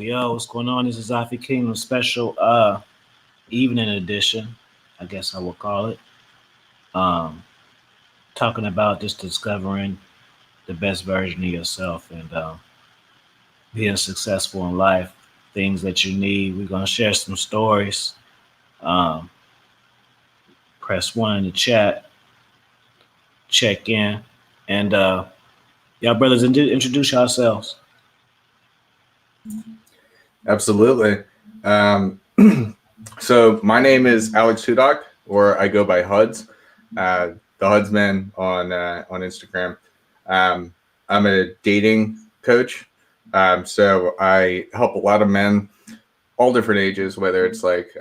Yo, what's going on? This is Afi Kingdom special evening edition, I guess I will call it. Um Talking about just discovering the best version of yourself and being successful in life, things that you need. We're gonna share some stories. Um Press one in the chat, check in, and y'all brothers introduce yourselves. Absolutely. Um, so my name is Alex Hudak, or I go by Huds, the Hudsman on Instagram. I'm a dating coach, so I help a lot of men, all different ages, whether it's like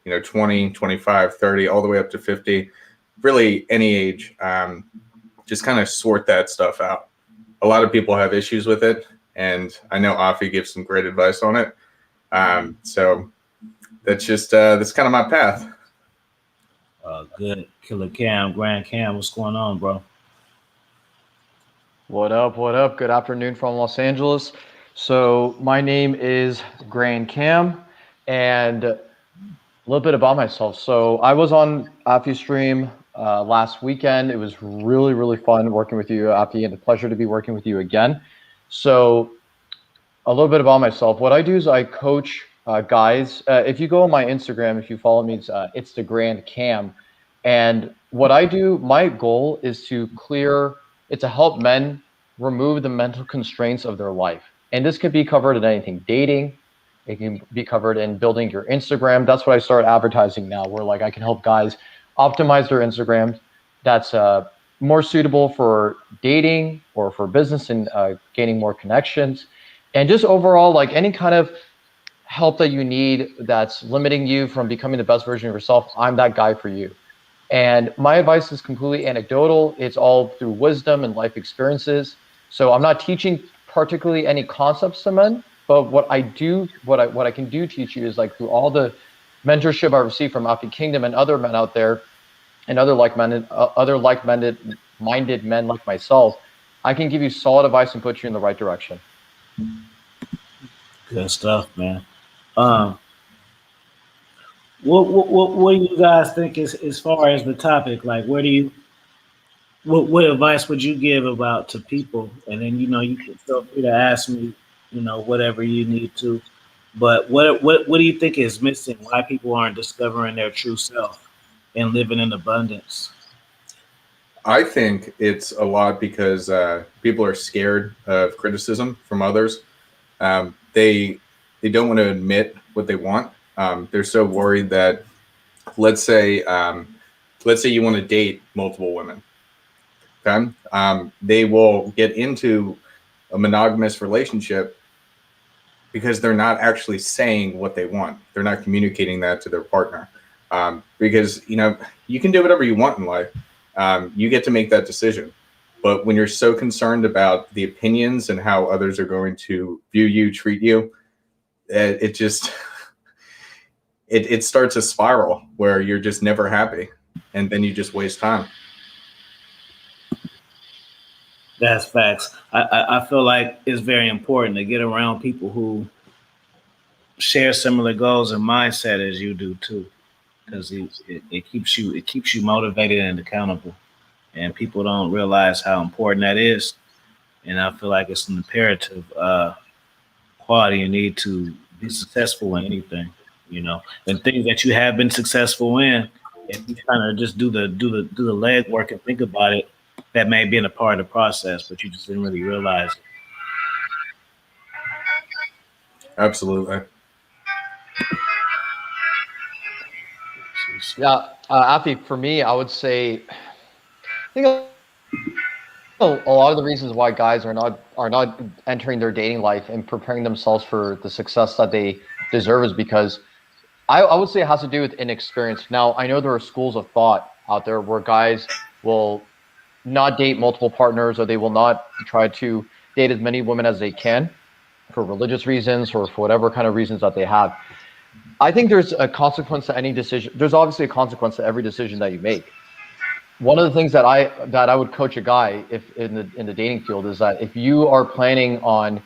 20, 25, 30, all the way up to 50, really any age. Just kind of sort that stuff out. A lot of people have issues with it, and I know Afi gives some great advice on it. So that's kind of my path. Good. Killer Cam, Grand Cam, what's going on, bro? What up? What up? Good afternoon from Los Angeles. So my name is GrandCam, and a little bit about myself. So I was on Afi's stream last weekend. It was really, really fun working with you, Afi, and a pleasure to be working with you again. So a little bit about myself. What I do is I coach guys. If you go on my Instagram, if you follow me, it's TheGrandCam. And what I do, my goal is to help men remove the mental constraints of their life. And this could be covered in anything, dating. It can be covered in building your Instagram. That's what I start advertising now, where like I can help guys optimize their Instagrams. That's more suitable for dating or for business and gaining more connections. And just overall, like any kind of help that you need that's limiting you from becoming the best version of yourself, I'm that guy for you. And my advice is completely anecdotal. It's all through wisdom and life experiences. So I'm not teaching particularly any concepts to men, but what I can do teach you is like through all the mentorship I received from Afi Kingdom and other men out there and other like-minded men like myself, I can give you solid advice and put you in the right direction. Good stuff, man. Um, what do you guys think is as far as the topic? Like, where do you what advice would you give about to people? And then you can feel free to ask me, whatever you need to. But what do you think is missing? Why people aren't discovering their true self and living in abundance? I think it's a lot because people are scared of criticism from others. They don't want to admit what they want. They're so worried that, let's say you want to date multiple women. Okay, they will get into a monogamous relationship because they're not actually saying what they want. They're not communicating that to their partner. Because you can do whatever you want in life. You get to make that decision. But when you're so concerned about the opinions and how others are going to view you, treat you, it just it starts a spiral where you're just never happy, and then you just waste time. That's facts. I feel like it's very important to get around people who share similar goals and mindset as you do too, because it keeps you motivated and accountable. And people don't realize how important that is. And I feel like it's an imperative quality you need to be successful in anything, and things that you have been successful in. If you kind of just do the leg work and think about it, that may be in a part of the process, but you just didn't really realize it. Absolutely. Yeah, Afi, for me, I would say, I think a lot of the reasons why guys are not entering their dating life and preparing themselves for the success that they deserve is because I would say it has to do with inexperience. Now, I know there are schools of thought out there where guys will not date multiple partners, or they will not try to date as many women as they can for religious reasons or for whatever kind of reasons that they have. I think there's a consequence to any decision. There's obviously a consequence to every decision that you make. One of the things that I would coach a guy if in the dating field is that if you are planning on,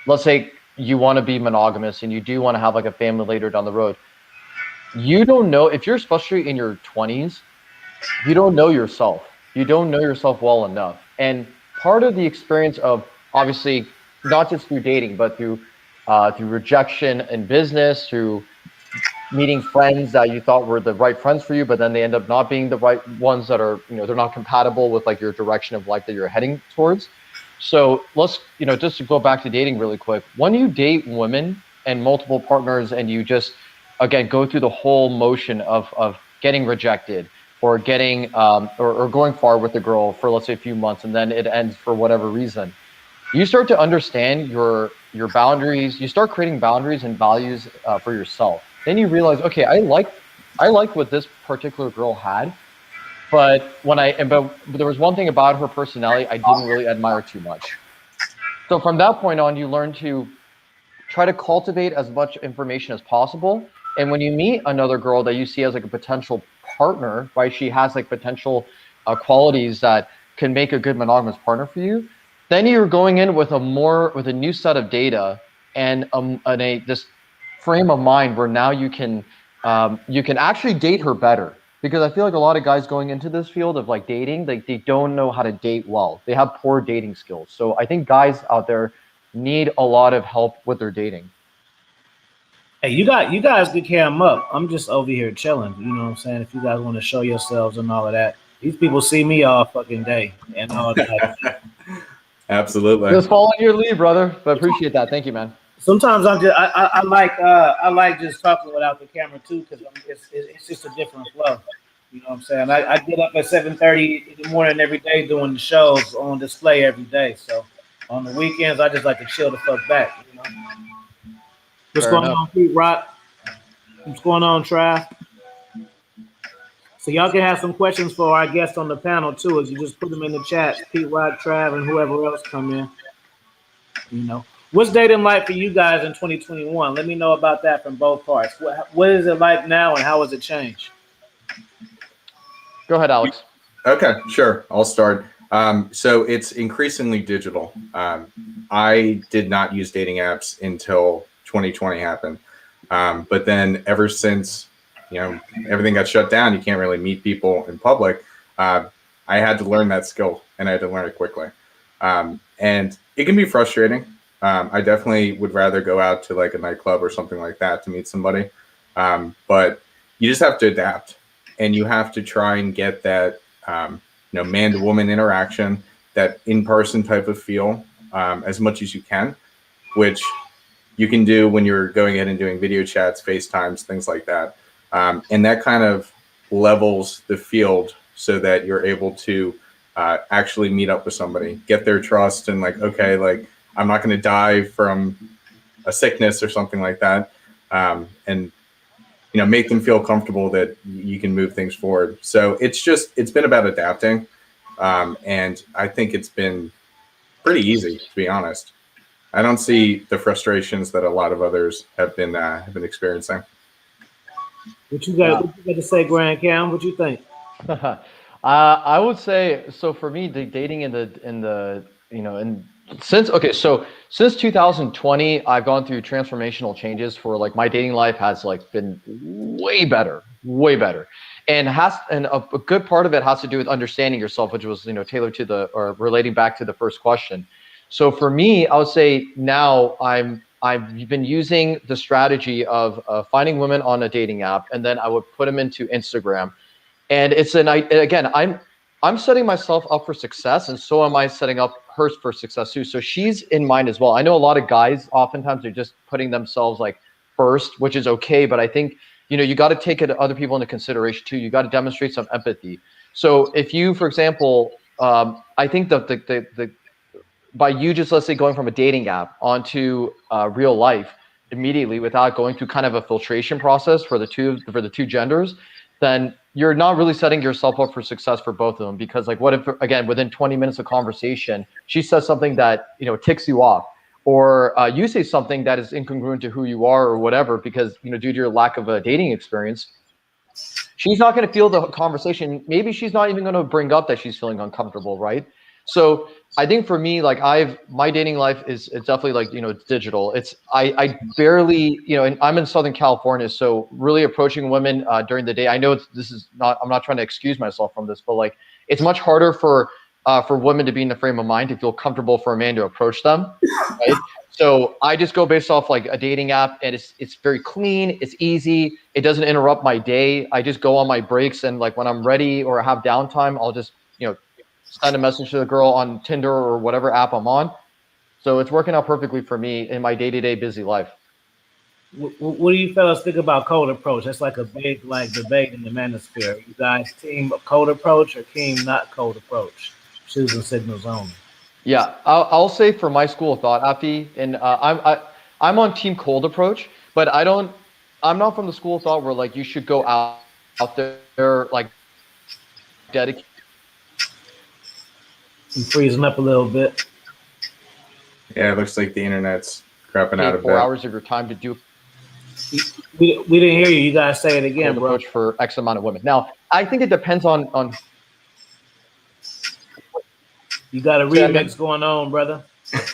let's say you want to be monogamous and you do want to have like a family later down the road, you don't know if you're especially in your 20s, you don't know yourself. You don't know yourself well enough. And part of the experience of obviously not just through dating, but through rejection in business, through meeting friends that you thought were the right friends for you, but then they end up not being the right ones that are, they're not compatible with like your direction of life that you're heading towards. So let's, just to go back to dating really quick. When you date women and multiple partners and you just, again, go through the whole motion of getting rejected or getting, or going far with the girl for, let's say, a few months, and then it ends for whatever reason, you start to understand your boundaries. You start creating boundaries and values for yourself. Then you realize, okay, I like what this particular girl had, but but there was one thing about her personality I didn't really admire too much. So from that point on, you learn to try to cultivate as much information as possible. And when you meet another girl that you see as like a potential partner, right? She has like potential qualities that can make a good monogamous partner for you. Then you're going in with a new set of data and this frame of mind where now you can actually date her better. Because I feel like a lot of guys going into this field of like dating, like they don't know how to date well. They have poor dating skills. So I think guys out there need a lot of help with their dating. Hey, you guys could cam up. I'm just over here chilling. You know what I'm saying? If you guys want to show yourselves and all of that, these people see me all fucking day and all that. Absolutely. Just following your lead, brother. But appreciate that. Thank you, man. Sometimes I like just talking without the camera too because it's just a different flow. You know what I'm saying? I get up at 7:30 in the morning every day doing the shows on display every day. So on the weekends I just like to chill the fuck back. You know? What's Fair going enough. on, Pete Rock? What's going on, Trav? So y'all can have some questions for our guests on the panel too, as you just put them in the chat. Pete Rock, Trav, and whoever else come in. You know, what's dating like for you guys in 2021? Let me know about that from both parts. What is it like now, and how has it changed? Go ahead, Alex. Okay, sure. I'll start. So it's increasingly digital. I did not use dating apps until 2020 happened. But then ever since, everything got shut down, you can't really meet people in public. I had to learn that skill, and I had to learn it quickly. And it can be frustrating. I definitely would rather go out to like a nightclub or something like that to meet somebody. But you just have to adapt, and you have to try and get that, man to woman interaction, that in-person type of feel, as much as you can, which you can do when you're going in and doing video chats, FaceTimes, things like that. And that kind of levels the field so that you're able to actually meet up with somebody, get their trust, and like, okay, like I'm not going to die from a sickness or something like that. And make them feel comfortable that you can move things forward. So it's been about adapting. And I think it's been pretty easy, to be honest. I don't see the frustrations that a lot of others have been experiencing. What you got to say, GrandCam? What you think? I would say so. For me, the dating since 2020, I've gone through transformational changes for like my dating life has like been way better, and a good part of it has to do with understanding yourself, which was tailored to or relating back to the first question. So for me, I would say now I've been using the strategy of finding women on a dating app, and then I would put them into Instagram. And again, I'm setting myself up for success, and so am I setting up her for success too. So she's in mind as well. I know a lot of guys oftentimes they're just putting themselves like first, which is okay, but I think you got to take other people into consideration too. You got to demonstrate some empathy. So if you, for example, I think that the by you just, let's say, going from a dating app onto real life immediately without going through kind of a filtration process for the two genders, then you're not really setting yourself up for success for both of them. Because like, what if, again, within 20 minutes of conversation, she says something that ticks you off, or you say something that is incongruent to who you are or whatever, because due to your lack of a dating experience, she's not going to feel the conversation. Maybe she's not even going to bring up that she's feeling uncomfortable, right? So I think for me, like my dating life it's definitely like, it's digital. I barely, and I'm in Southern California, so really approaching women during the day. I know I'm not trying to excuse myself from this, but like it's much harder for women to be in the frame of mind to feel comfortable for a man to approach them, right? So I just go based off like a dating app, and it's very clean, it's easy, it doesn't interrupt my day. I just go on my breaks, and like when I'm ready or have downtime, I'll just send a message to the girl on Tinder or whatever app I'm on. So it's working out perfectly for me in my day-to-day busy life. What do you fellas think about cold approach? That's like a big like debate in the manosphere. You guys team cold approach or team not cold approach? Choosing signals only. Yeah, I'll say for my school of thought, Afi, and I'm on team cold approach, but I'm not from the school of thought where like you should go out there like dedicated I'm freezing up a little bit. Yeah, it looks like the internet's crapping out a 4 bit. hours of your time to do We didn't hear you. You guys say it again, cold bro. approach for X amount of women. Now, I think it depends on. You got a Say that again? remix going on, brother.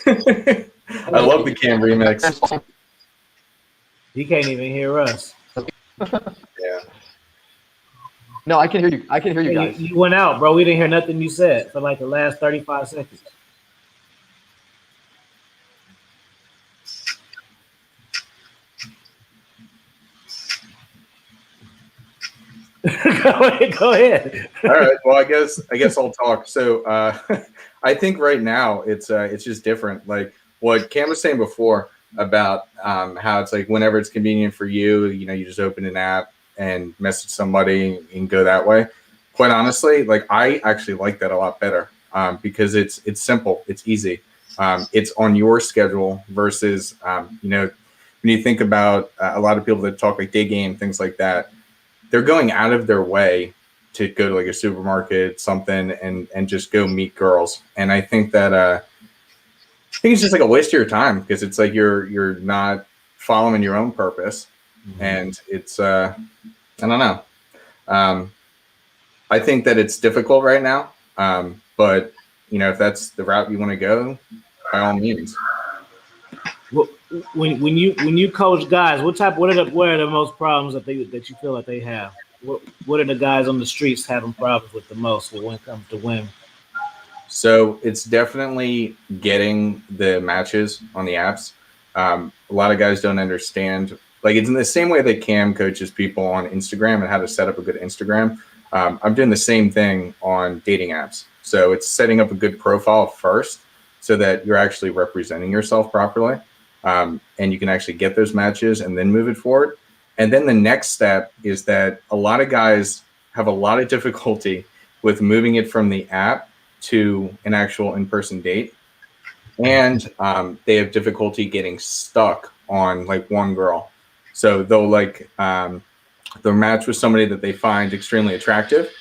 I love the Cam remix. He can't even hear us. Yeah. No, I can hear you. I can hear you guys. You went out, bro. We didn't hear nothing you said for like the last 35 seconds. Go ahead. All right. Well, I guess I'll talk. So I think right now it's just different. Like what Cam was saying before about how it's like whenever it's convenient for you, you just open an app and message somebody and go that way. Quite honestly, like I actually like that a lot better because it's simple, it's easy, it's on your schedule versus when you think about a lot of people that talk like day game things like that, they're going out of their way to go to like a supermarket, something, and just go meet girls. And I think that I think it's just like a waste of your time because it's like you're not following your own purpose, and it's I don't know. I think that it's difficult right now, but if that's the route you want to go, by all means. When you coach guys, what are the most problems that you feel like they have? What are the guys on the streets having problems with the most when it comes to women? So it's definitely getting the matches on the apps. A lot of guys don't understand. Like it's in the same way that Cam coaches people on Instagram and how to set up a good Instagram. I'm doing the same thing on dating apps. So it's setting up a good profile first so that you're actually representing yourself properly. And you can actually get those matches and then move it forward. And then the next step is that a lot of guys have a lot of difficulty with moving it from the app to an actual in-person date. And they have difficulty getting stuck on like one girl. So they'll they'll match with somebody that they find extremely attractive.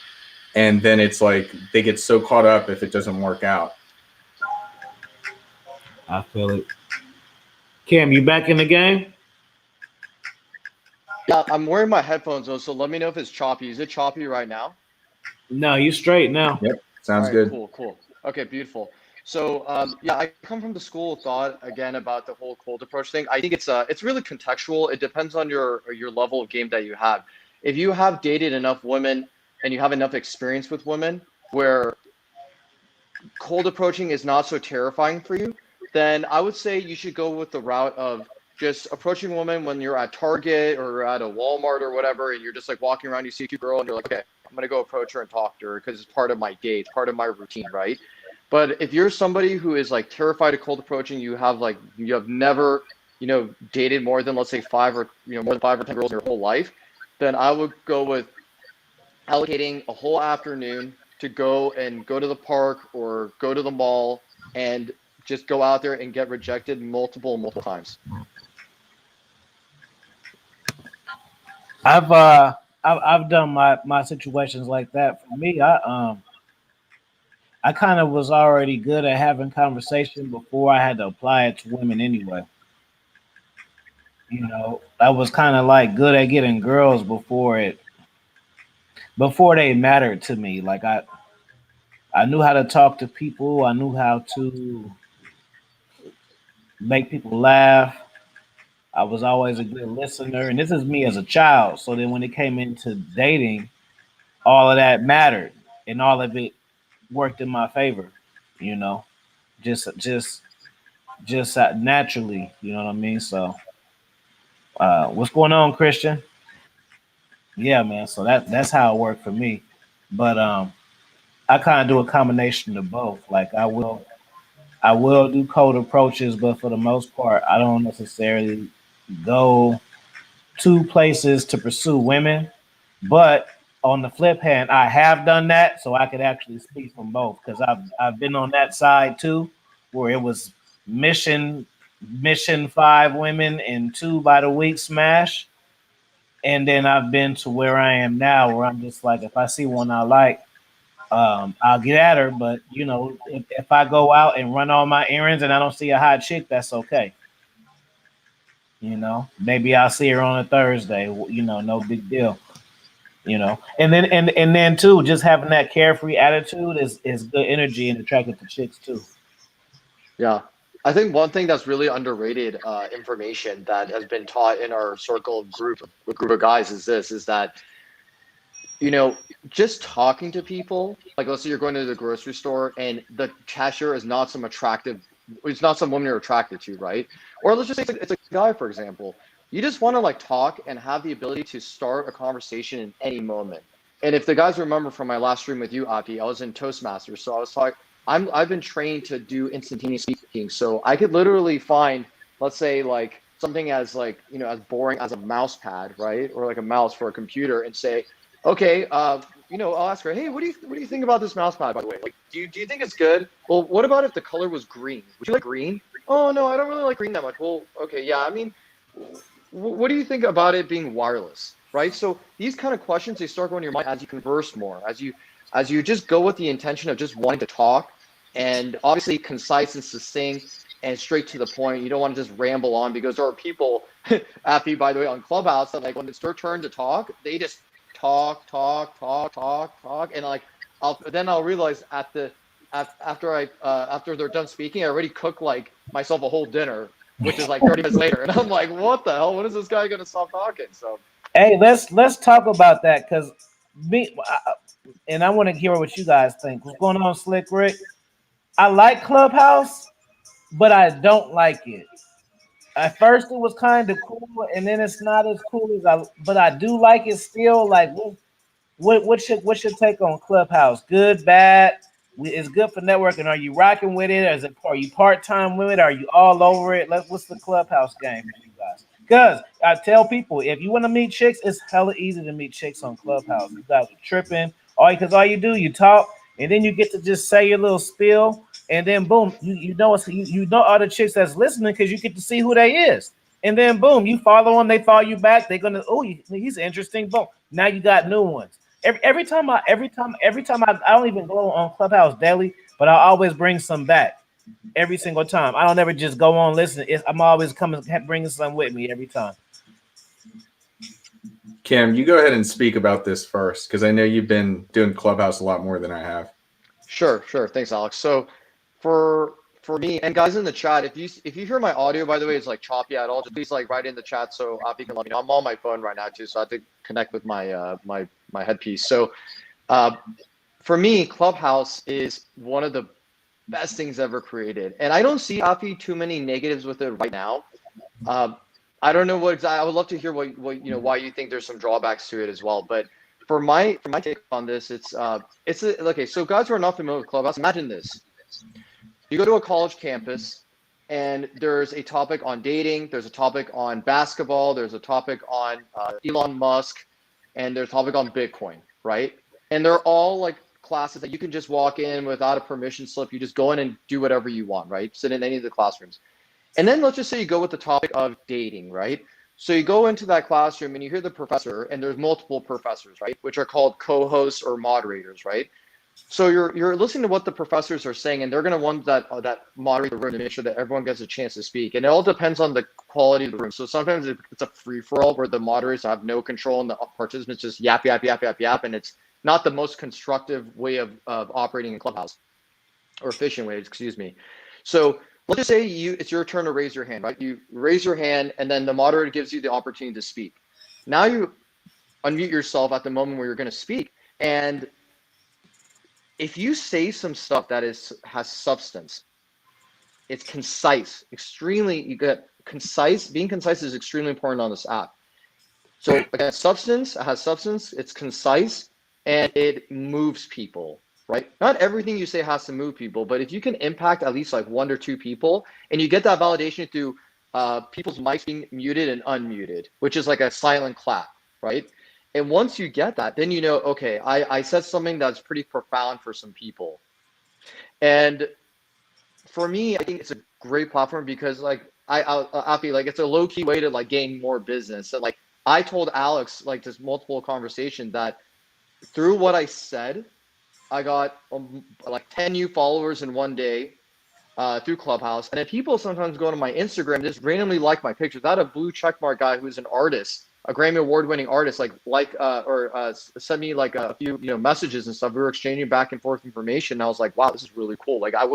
And then it's like they get so caught up if it doesn't work out. I feel it. Cam, you back in the game? Yeah, I'm wearing my headphones though, so let me know if it's choppy. Is it choppy right now? No, you straight now. Yep, sounds All right, good. Cool. Okay, beautiful. So yeah, I come from the school of thought again about the whole cold approach thing. I think it's really contextual. It depends on your level of game that you have. If you have dated enough women and you have enough experience with women where cold approaching is not so terrifying for you, then I would say you should go with the route of just approaching women when you're at Target or at a Walmart or whatever, and you're just like walking around, you see a cute girl, and you're like, okay, I'm gonna go approach her and talk to her because it's part of my day, it's part of my routine, right? But if you're somebody who is like terrified of cold approaching, you have never, dated more than let's say more than 5 or 10 girls in your whole life, then I would go with allocating a whole afternoon to go to the park or go to the mall and just go out there and get rejected multiple times. I've done my situations like that. For me, I kind of was already good at having conversation before I had to apply it to women anyway. I was kind of like good at getting girls before they mattered to me. Like I knew how to talk to people. I knew how to make people laugh. I was always a good listener, and this is me as a child. So then, when it came into dating, all of that mattered, and all of it worked in my favor. You know, just naturally. You know what I mean? So, what's going on, Christian? Yeah, man. So that's how it worked for me. But I kind of do a combination of both. Like I will do cold approaches, but for the most part, I don't necessarily go to places to pursue women. But on the flip hand, I have done that, so I could actually speak from both because I've been on that side too, where it was mission five women and two by the week smash, and then I've been to where I am now, where I'm just like, if I see one I like, I'll get at her. But if I go out and run all my errands and I don't see a hot chick, that's okay. Maybe I'll see her on a Thursday. No big deal. And then too, just having that carefree attitude is good energy and attractive to chicks too. Yeah. I think one thing that's really underrated information that has been taught in our circle group of guys is that, you know, just talking to people, like let's say you're going to the grocery store and the cashier is not some attractive, it's not some woman you're attracted to, right? Or let's just say it's a guy, for example. You just want to like talk and have the ability to start a conversation in any moment. And if the guys remember from my last stream with you, Api, I was in Toastmasters, so I was talking. I've been trained to do instantaneous speaking, so I could literally find, let's say, like something as like as boring as a mouse pad, right, or like a mouse for a computer, and say, okay, I'll ask her, hey, what do you think about this mouse pad, by the way? Like, do you think it's good? Well, what about if the color was green? Would you like green? Oh no, I don't really like green that much. Well, okay, yeah, I mean, what do you think about it being wireless, right? So these kind of questions, they start going to your mind as you converse more, as you just go with the intention of just wanting to talk, and obviously concise and succinct and straight to the point. You don't want to just ramble on, because there are people, Appy, by the way, on Clubhouse, that like when it's their turn to talk, they just talk, and like I'll realize after they're done speaking, I already cooked like myself a whole dinner, which is like 30 minutes later, and I'm like, what the hell? When is this guy gonna stop talking? So Hey, let's talk about that because me and I want to hear what you guys think. What's going on, Slick Rick? I like Clubhouse, but I don't like it. At first, it was kind of cool, and then it's not as cool as I. But I do like it still. Like, what's your take on Clubhouse? Good, bad? It's good for networking. Are you rocking with it? Are you part time with it? Are you all over it? What's the Clubhouse game for you guys? Because I tell people, if you want to meet chicks, it's hella easy to meet chicks on Clubhouse. You guys are tripping. Because all you do, you talk, and then you get to just say your little spiel, and then boom, you know all the chicks that's listening because you get to see who they is. And then boom, you follow them, they follow you back. They're gonna, he's interesting. Boom, now you got new ones. Every time I don't even go on Clubhouse daily, but I always bring some back every single time. I don't ever just go on listen. I'm always coming bringing some with me every time. Cam, you go ahead and speak about this first, because I know you've been doing Clubhouse a lot more than I have. Sure. Thanks, Alex. So for me, and guys in the chat, if you hear my audio, by the way, it's like choppy at all, just please like write in the chat so Api can let me know. I'm on my phone right now too, so I have to connect with my my headpiece. So for me, Clubhouse is one of the best things ever created, and I don't see, Api, too many negatives with it right now. I don't know what exactly. I would love to hear what why you think there's some drawbacks to it as well. But for my take on this, okay. So guys who are not familiar with Clubhouse, imagine this: you go to a college campus, and there's a topic on dating, there's a topic on basketball, there's a topic on Elon Musk, and there's a topic on Bitcoin, right? And they're all like classes that you can just walk in without a permission slip. You just go in and do whatever you want, right? Sit in any of the classrooms. And then let's just say you go with the topic of dating, right? So you go into that classroom and you hear the professor, and there's multiple professors, right? Which are called co-hosts or moderators, right? So you're listening to what the professors are saying, and they're going to want that moderate the room to make sure that everyone gets a chance to speak. And it all depends on the quality of the room. So sometimes it's a free for all where the moderators have no control and the participants just yap, and it's not the most constructive way of operating in Clubhouse, or efficient way, excuse me. So let's just say it's your turn to raise your hand, right? You raise your hand, and then the moderator gives you the opportunity to speak. Now you unmute yourself at the moment where you're going to speak, and if you say some stuff that has substance, it's concise, extremely, you get concise. Being concise is extremely important on this app. So again, substance, it has substance, it's concise, and it moves people, right? Not everything you say has to move people, but if you can impact at least like 1 or 2 people, and you get that validation through people's mics being muted and unmuted, which is like a silent clap, right? And once you get that, then you know, okay, I said something that's pretty profound for some people. And for me, I think it's a great platform because like I feel like it's a low key way to like gain more business. So like I told Alex like this multiple conversation that through what I said, I got like 10 new followers in one day through Clubhouse. And then people sometimes go to my Instagram, just randomly like my pictures. I had a blue checkmark guy who's an artist, a Grammy Award-winning artist, sent me like a few messages and stuff. We were exchanging back and forth information. And I was like, wow, this is really cool. Like I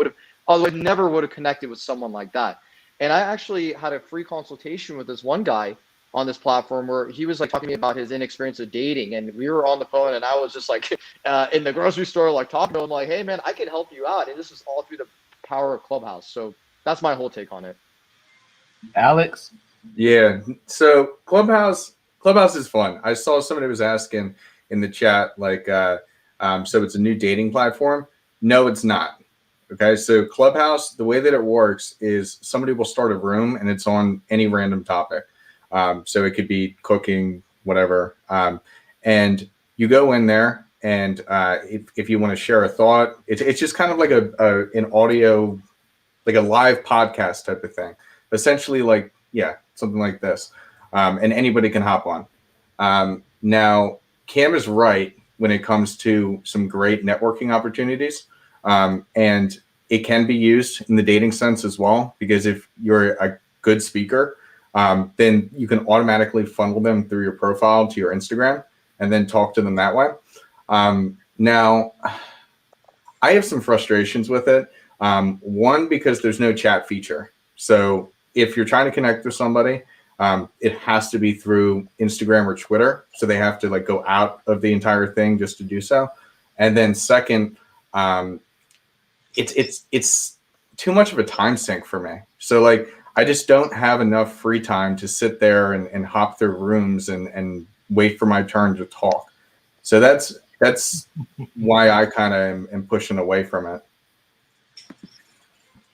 never would have connected with someone like that. And I actually had a free consultation with this one guy on this platform where he was like talking to me about his inexperience of dating, and we were on the phone, and I was just like in the grocery store, like talking to him, like, hey man, I can help you out, and this is all through the power of Clubhouse. So that's my whole take on it. Alex? Yeah. So Clubhouse is fun. I saw somebody was asking in the chat, like, so it's a new dating platform. No, it's not. Okay. So Clubhouse, the way that it works is somebody will start a room and it's on any random topic. So it could be cooking, whatever. And you go in there, and if you want to share a thought, it's just kind of like an audio, like a live podcast type of thing. Essentially, like, yeah, something like this. And anybody can hop on. Now, Cam is right when it comes to some great networking opportunities. And it can be used in the dating sense as well, because if you're a good speaker, then you can automatically funnel them through your profile to your Instagram and then talk to them that way. Now, I have some frustrations with it. One, because there's no chat feature. So if you're trying to connect with somebody, it has to be through Instagram or Twitter. So they have to like go out of the entire thing just to do so. And then second, it's too much of a time sink for me. So like, I just don't have enough free time to sit there and hop through rooms and wait for my turn to talk. So that's why I kind of am pushing away from it.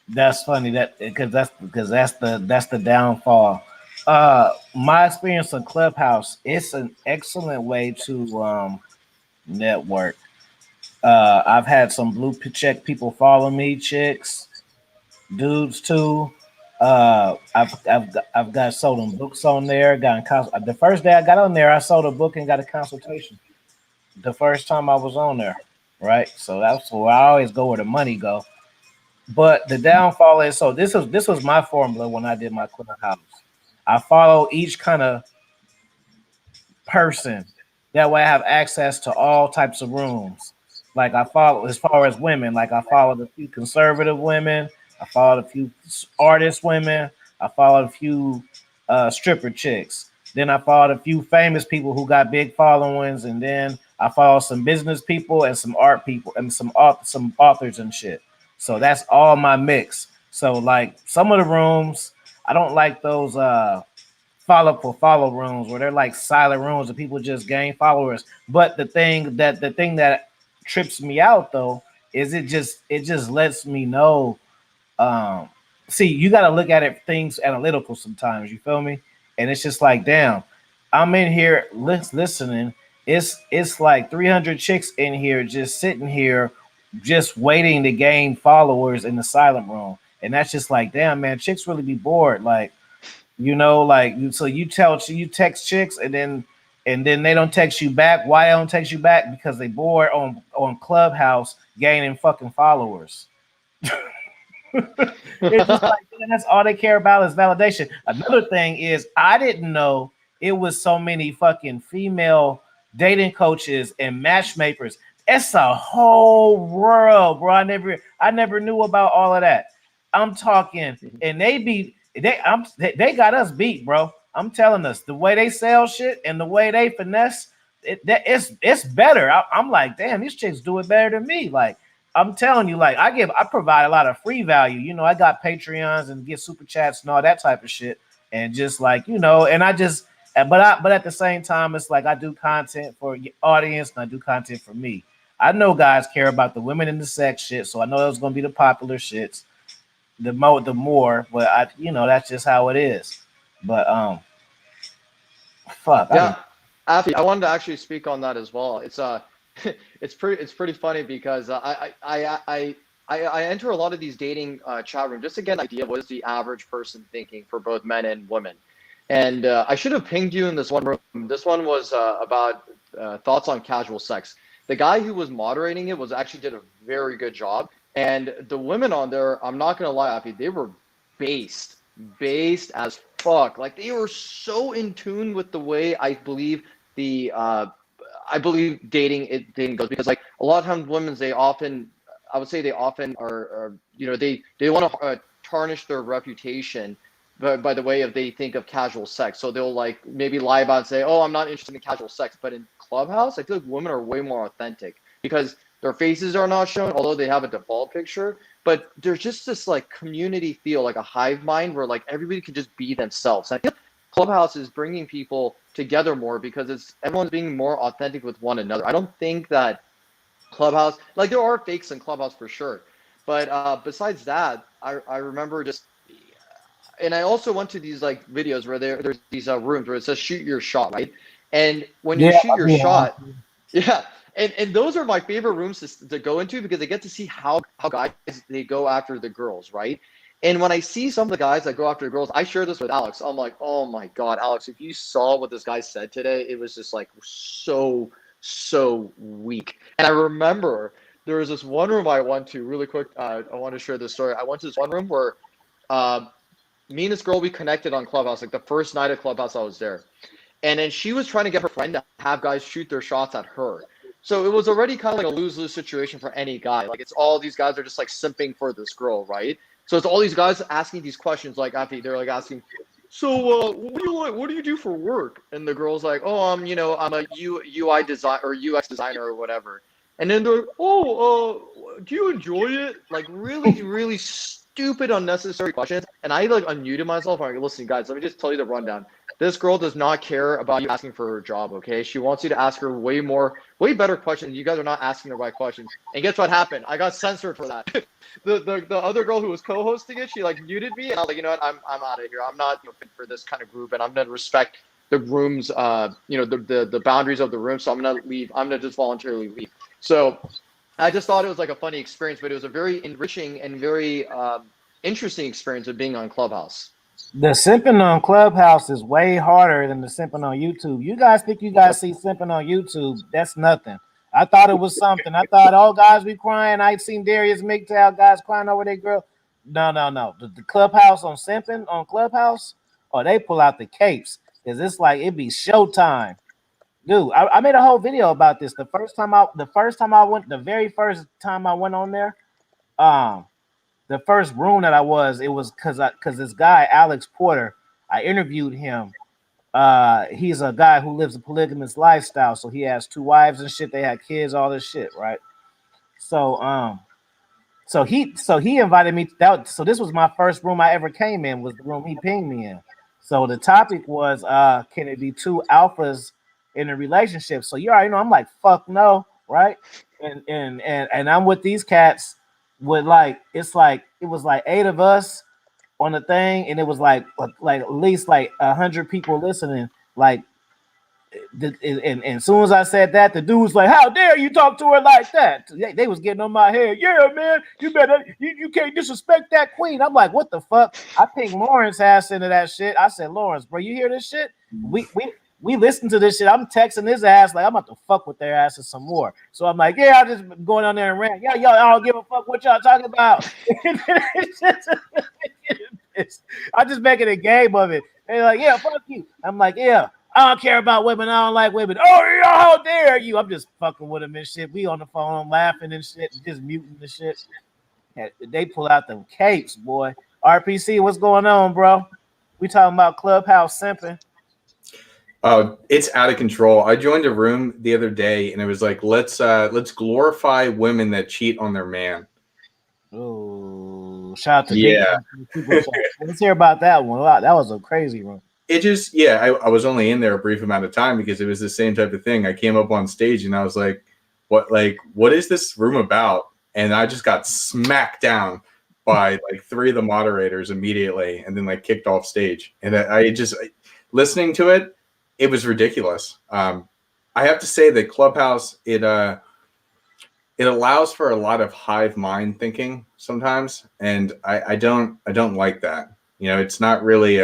That's funny because that's the downfall. My experience on Clubhouse, it's an excellent way to network. I've had some blue check people follow me, chicks, dudes too. I've got sold them books on there. The first day I got on there, I sold a book and got a consultation. The first time I was on there, right? So that's where I always go where the money go. But the downfall is, so this was my formula when I did my Clubhouse. I follow each kind of person. That way I have access to all types of rooms. Like I follow, as far as women, like I followed a few conservative women. I followed a few artist women. I followed a few stripper chicks. Then I followed a few famous people who got big followings. And then I followed some business people and some art people and some authors and shit. So that's all my mix. So like some of the rooms, I don't like those follow rooms where they're like silent rooms and people just gain followers. But the thing that trips me out though is it just lets me know. See, you got to look at it things analytical sometimes. You feel me? And it's just like, damn, I'm in here listening. It's like 300 chicks in here just sitting here, just waiting to gain followers in the silent room. And that's just like, damn, man, chicks really be bored. Like, like so you text chicks and then they don't text you back. Why they don't text you back? Because they bored on Clubhouse gaining fucking followers. It's just like, that's all they care about is validation. Another thing is I didn't know it was so many fucking female dating coaches and matchmakers. It's a whole world, bro. I never knew about all of that. I'm talking, and they got us beat, bro. I'm telling us the way they sell shit and the way they finesse it's better. I'm like, damn, these chicks do it better than me. Like, I'm telling you, like, I provide a lot of free value. I got Patreons and get super chats and all that type of shit, and just like and I just but at the same time, it's like I do content for audience and I do content for me. I know guys care about the women and the sex shit, so I know those gonna be the popular shits, the more. But that's just how it is. But fuck, I Yeah, didn't. Afi, I wanted to actually speak on that as well. It's it's pretty funny because I enter a lot of these dating chat rooms just to get an idea of what is the average person thinking for both men and women. And I should have pinged you in this one room. This one was about thoughts on casual sex. The guy who was moderating it was actually did a very good job. And the women on there, I'm not gonna lie, Afi, they were based, based as fuck. Like they were so in tune with the way I believe dating goes, because like a lot of times women, I would say they often are they want to tarnish their reputation by the way of they think of casual sex. So they'll like maybe lie about and say, oh, I'm not interested in casual sex. But in Clubhouse, I feel like women are way more authentic because their faces are not shown, although they have a default picture. But there's just this like community feel, like a hive mind where like everybody can just be themselves. And I feel like Clubhouse is bringing people together more because everyone's being more authentic with one another. I don't think that Clubhouse, like there are fakes in Clubhouse for sure, but besides that, I remember just, and I also went to these like videos where there's these rooms where it says shoot your shot, right? And when you Yeah, shoot your yeah. shot, yeah, and those are my favorite rooms to go into because I get to see how guys they go after the girls, right? And when I see some of the guys that go after the girls, I share this with Alex. I'm like, oh my God, Alex, if you saw what this guy said today, it was just like so weak. And I remember there was this one room I went to really quick. I want to share this story. I went to this one room where uh, me and this girl, we connected on Clubhouse, like the first night of Clubhouse I was there. And then she was trying to get her friend to have guys shoot their shots at her. So it was already kind of like a lose-lose situation for any guy. Like it's all these guys are just like simping for this girl, right? So it's all these guys asking these questions, like after they're like asking, so what do you like? What do you do for work? And the girl's like, oh, I'm a UI design or UX designer or whatever. And then they're like, oh, do you enjoy it? Like really, really stupid, unnecessary questions. And I like unmuted myself. I'm like, listen, guys, let me just tell you the rundown. This girl does not care about you asking for her job, okay? She wants you to ask her way better questions. You guys are not asking the right questions. And guess what happened? I got censored for that. the other girl who was co-hosting it, she like muted me, and I was like, you know what? I'm out of here. I'm not fit for this kind of group, and I'm gonna respect the room's the boundaries of the room. So I'm gonna leave. I'm gonna just voluntarily leave. So I just thought it was like a funny experience, but it was a very enriching and very interesting experience of being on Clubhouse. The simping on Clubhouse is way harder than the simping on YouTube. You guys think you guys see simping on YouTube? That's nothing. I thought it was something. I thought all guys be crying. I seen Darius McTow guys crying over their girl. No, no, no. The Clubhouse on simping on Clubhouse, oh, they pull out the capes because it's like it be showtime. Dude, I made a whole video about this. The very first time I went on there, um, the first room that it was because this guy Alex Porter, I interviewed him. He's a guy who lives a polygamous lifestyle, so he has two wives and shit. They had kids, all this shit, right? So so he invited me. So this was my first room I ever came in. Was the room he pinged me in. So the topic was can it be two alphas in a relationship? So you already know I'm like fuck no, right? And I'm with these cats with like it was like 8 of us on the thing, and it was like at least like 100 people listening. Like and as soon as I said that, the dude was like, "How dare you talk to her like that?" They was getting on my head. Yeah, man, you can't disrespect that queen. I'm like, what the fuck? I pinged Lawrence ass into that shit. I said, Lawrence, bro, you hear this shit? We listen to this shit. I'm texting his ass like I'm about to fuck with their asses some more. So I'm like, yeah, I just going on there and rant. Yeah, y'all don't give a fuck what y'all talking about. I just making a game of it. They're like, yeah, fuck you. I'm like, yeah. I don't care about women. I don't like women. Oh, yeah, how dare you? I'm just fucking with them and shit. We on the phone laughing and shit, just muting the shit. They pull out them capes, boy. RPC, what's going on, bro? We talking about Clubhouse simping. Oh, it's out of control. I joined a room the other day and it was like, let's glorify women that cheat on their man. Oh, shout out to Yeah. Let's hear about that one. Wow, that was a crazy one. It just, yeah, I was only in there a brief amount of time because it was the same type of thing. I came up on stage and I was like, what is this room about? And I just got smacked down by like 3 of the moderators immediately and then like kicked off stage. And I just, listening to it, it was ridiculous. I have to say that Clubhouse, it allows for a lot of hive mind thinking sometimes. And I don't like that. You know, it's not really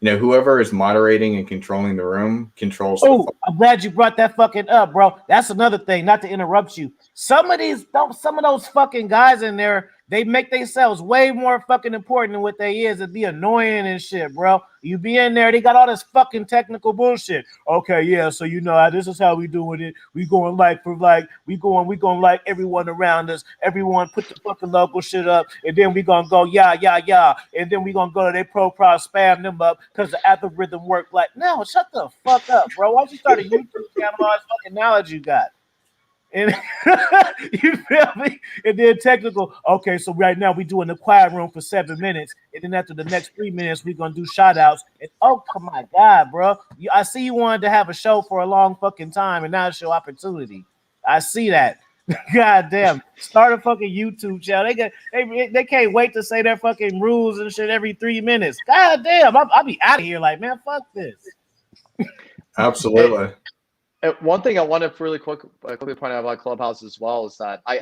whoever is moderating and controlling the room controls. Oh, I'm glad you brought that fucking up, bro. That's another thing, not to interrupt you. Some of those fucking guys in there, they make themselves way more fucking important than what they is. It'd be annoying and shit, bro. You be in there, they got all this fucking technical bullshit. Okay, yeah, so this is how we doing it. We going we going like everyone around us. Everyone put the fucking local shit up, and then we gonna go yeah, and then we gonna go to their profile, spam them up because the algorithm work. Like, no, shut the fuck up, bro. Why don't you start a YouTube channel? All this fucking knowledge you got. And you feel me? And then technical. Okay, so right now we doing the quiet room for 7 minutes, and then after the next 3 minutes, we're gonna do shout outs. And oh my god, bro. I see you wanted to have a show for a long fucking time, and now it's your opportunity. I see that. God damn. Start a fucking YouTube channel. They can't wait to say their fucking rules and shit every 3 minutes. God damn, I'll be out of here like, man, fuck this. Absolutely. One thing I want to really quickly point out about Clubhouse as well is that I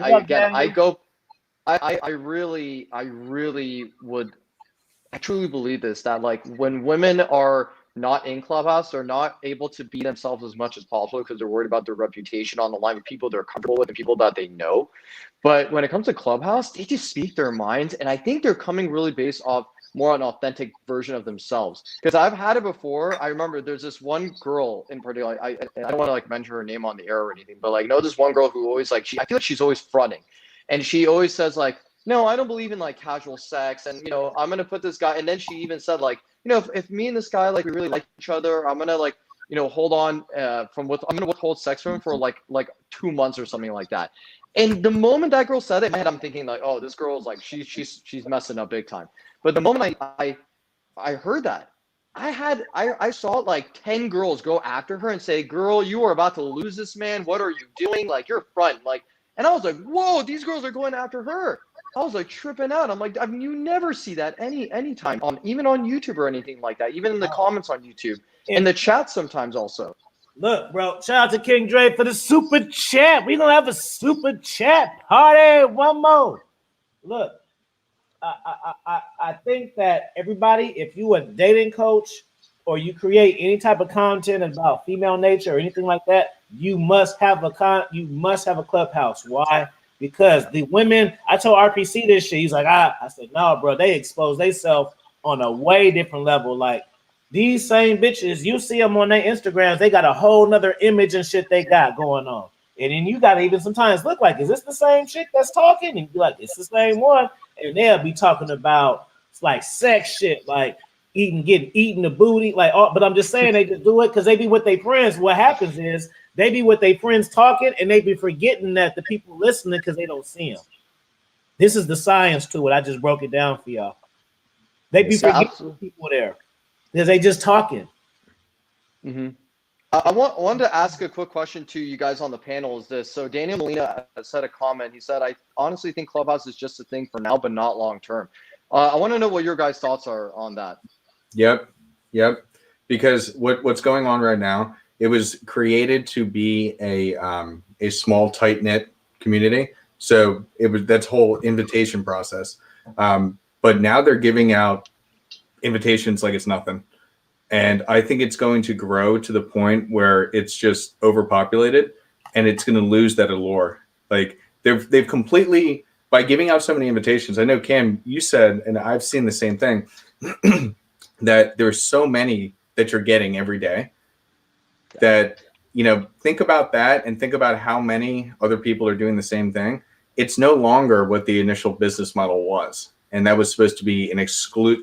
truly believe this, that like when women are not in Clubhouse, they're not able to be themselves as much as possible because they're worried about their reputation on the line with people they're comfortable with and people that they know. But when it comes to Clubhouse, they just speak their minds, and I think they're coming really based off more an authentic version of themselves. Because I've had it before. I remember there's this one girl in particular. I don't want to like mention her name on the air or anything, but like, this one girl who always like I feel like she's always fronting, and she always says like, no, I don't believe in like casual sex, and I'm gonna put this guy. And then she even said like, if me and this guy like we really like each other, I'm gonna like hold on I'm gonna withhold sex from him for like 2 months or something like that. And the moment that girl said it, in my head, I'm thinking like, oh, this girl's like she's messing up big time. But the moment I heard that, I saw like 10 girls go after her and say, girl, you are about to lose this man. What are you doing? Like, you're front. Like, and I was like, whoa, these girls are going after her. I was like tripping out. I'm like, you never see that any time even on YouTube or anything like that. Even in the comments on YouTube, in the chat sometimes also. Look, bro, shout out to King Dre for the super chat. We're going to have a super chat party. One more. Look, I think that everybody, if you a dating coach or you create any type of content about female nature or anything like that, you must have a Clubhouse. Why? Because the women, I told RPC this shit. He's like, I said, no, bro, they expose themselves on a way different level. Like, these same bitches, you see them on their Instagrams, they got a whole nother image and shit they got going on. And then you got to even sometimes look like, is this the same chick that's talking? And be like, it's the same one. And they'll be talking about like sex shit, like getting eating the booty. Like, but I'm just saying they just do it because they be with their friends. What happens is they be with their friends talking and they be forgetting that the people listening because they don't see them. This is the science to it. I just broke it down for y'all. They be forgetting people there. Because they just talking. Mm-hmm. I wanted to ask a quick question to you guys on the panel. Is this so? Daniel Molina said a comment. He said, "I honestly think Clubhouse is just a thing for now, but not long term." I want to know what your guys' thoughts are on that. Yep. Because what's going on right now? It was created to be a small, tight knit community. So it was that whole invitation process. But now they're giving out invitations like it's nothing. And I think it's going to grow to the point where it's just overpopulated and it's going to lose that allure. Like they've completely, by giving out so many invitations, I know Cam, you said, and I've seen the same thing, that there's so many that you're getting every day that, think about that and think about how many other people are doing the same thing. It's no longer what the initial business model was. And that was supposed to be an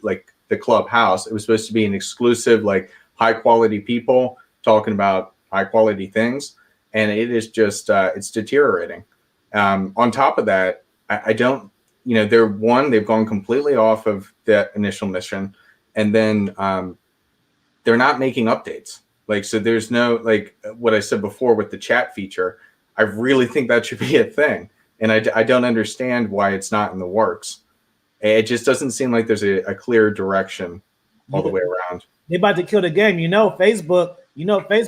like the clubhouse. It was supposed to be an exclusive, like high quality people talking about high quality things. And it is just, it's deteriorating. On top of that, I don't, they've gone completely off of that initial mission. And then they're not making updates. Like, so there's no, like what I said before with the chat feature, I really think that should be a thing. And I don't understand why it's not in the works. It just doesn't seem like there's a clear direction all the way around. They about to kill the game. Facebook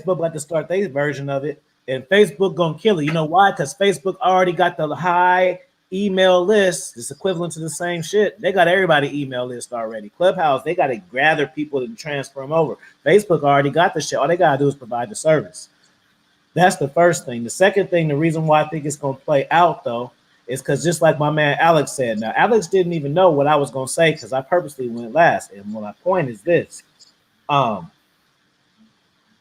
about to start their version of it. And Facebook gonna kill it. You know why? Because Facebook already got the high email list. It's equivalent to the same shit. They got everybody email list already. Clubhouse, they got to gather people to transfer them over. Facebook already got the shit. All they got to do is provide the service. That's the first thing. The second thing, the reason why I think it's going to play out, though, is because just like my man Alex said, now, Alex didn't even know what I was going to say because I purposely went last. And my point is this.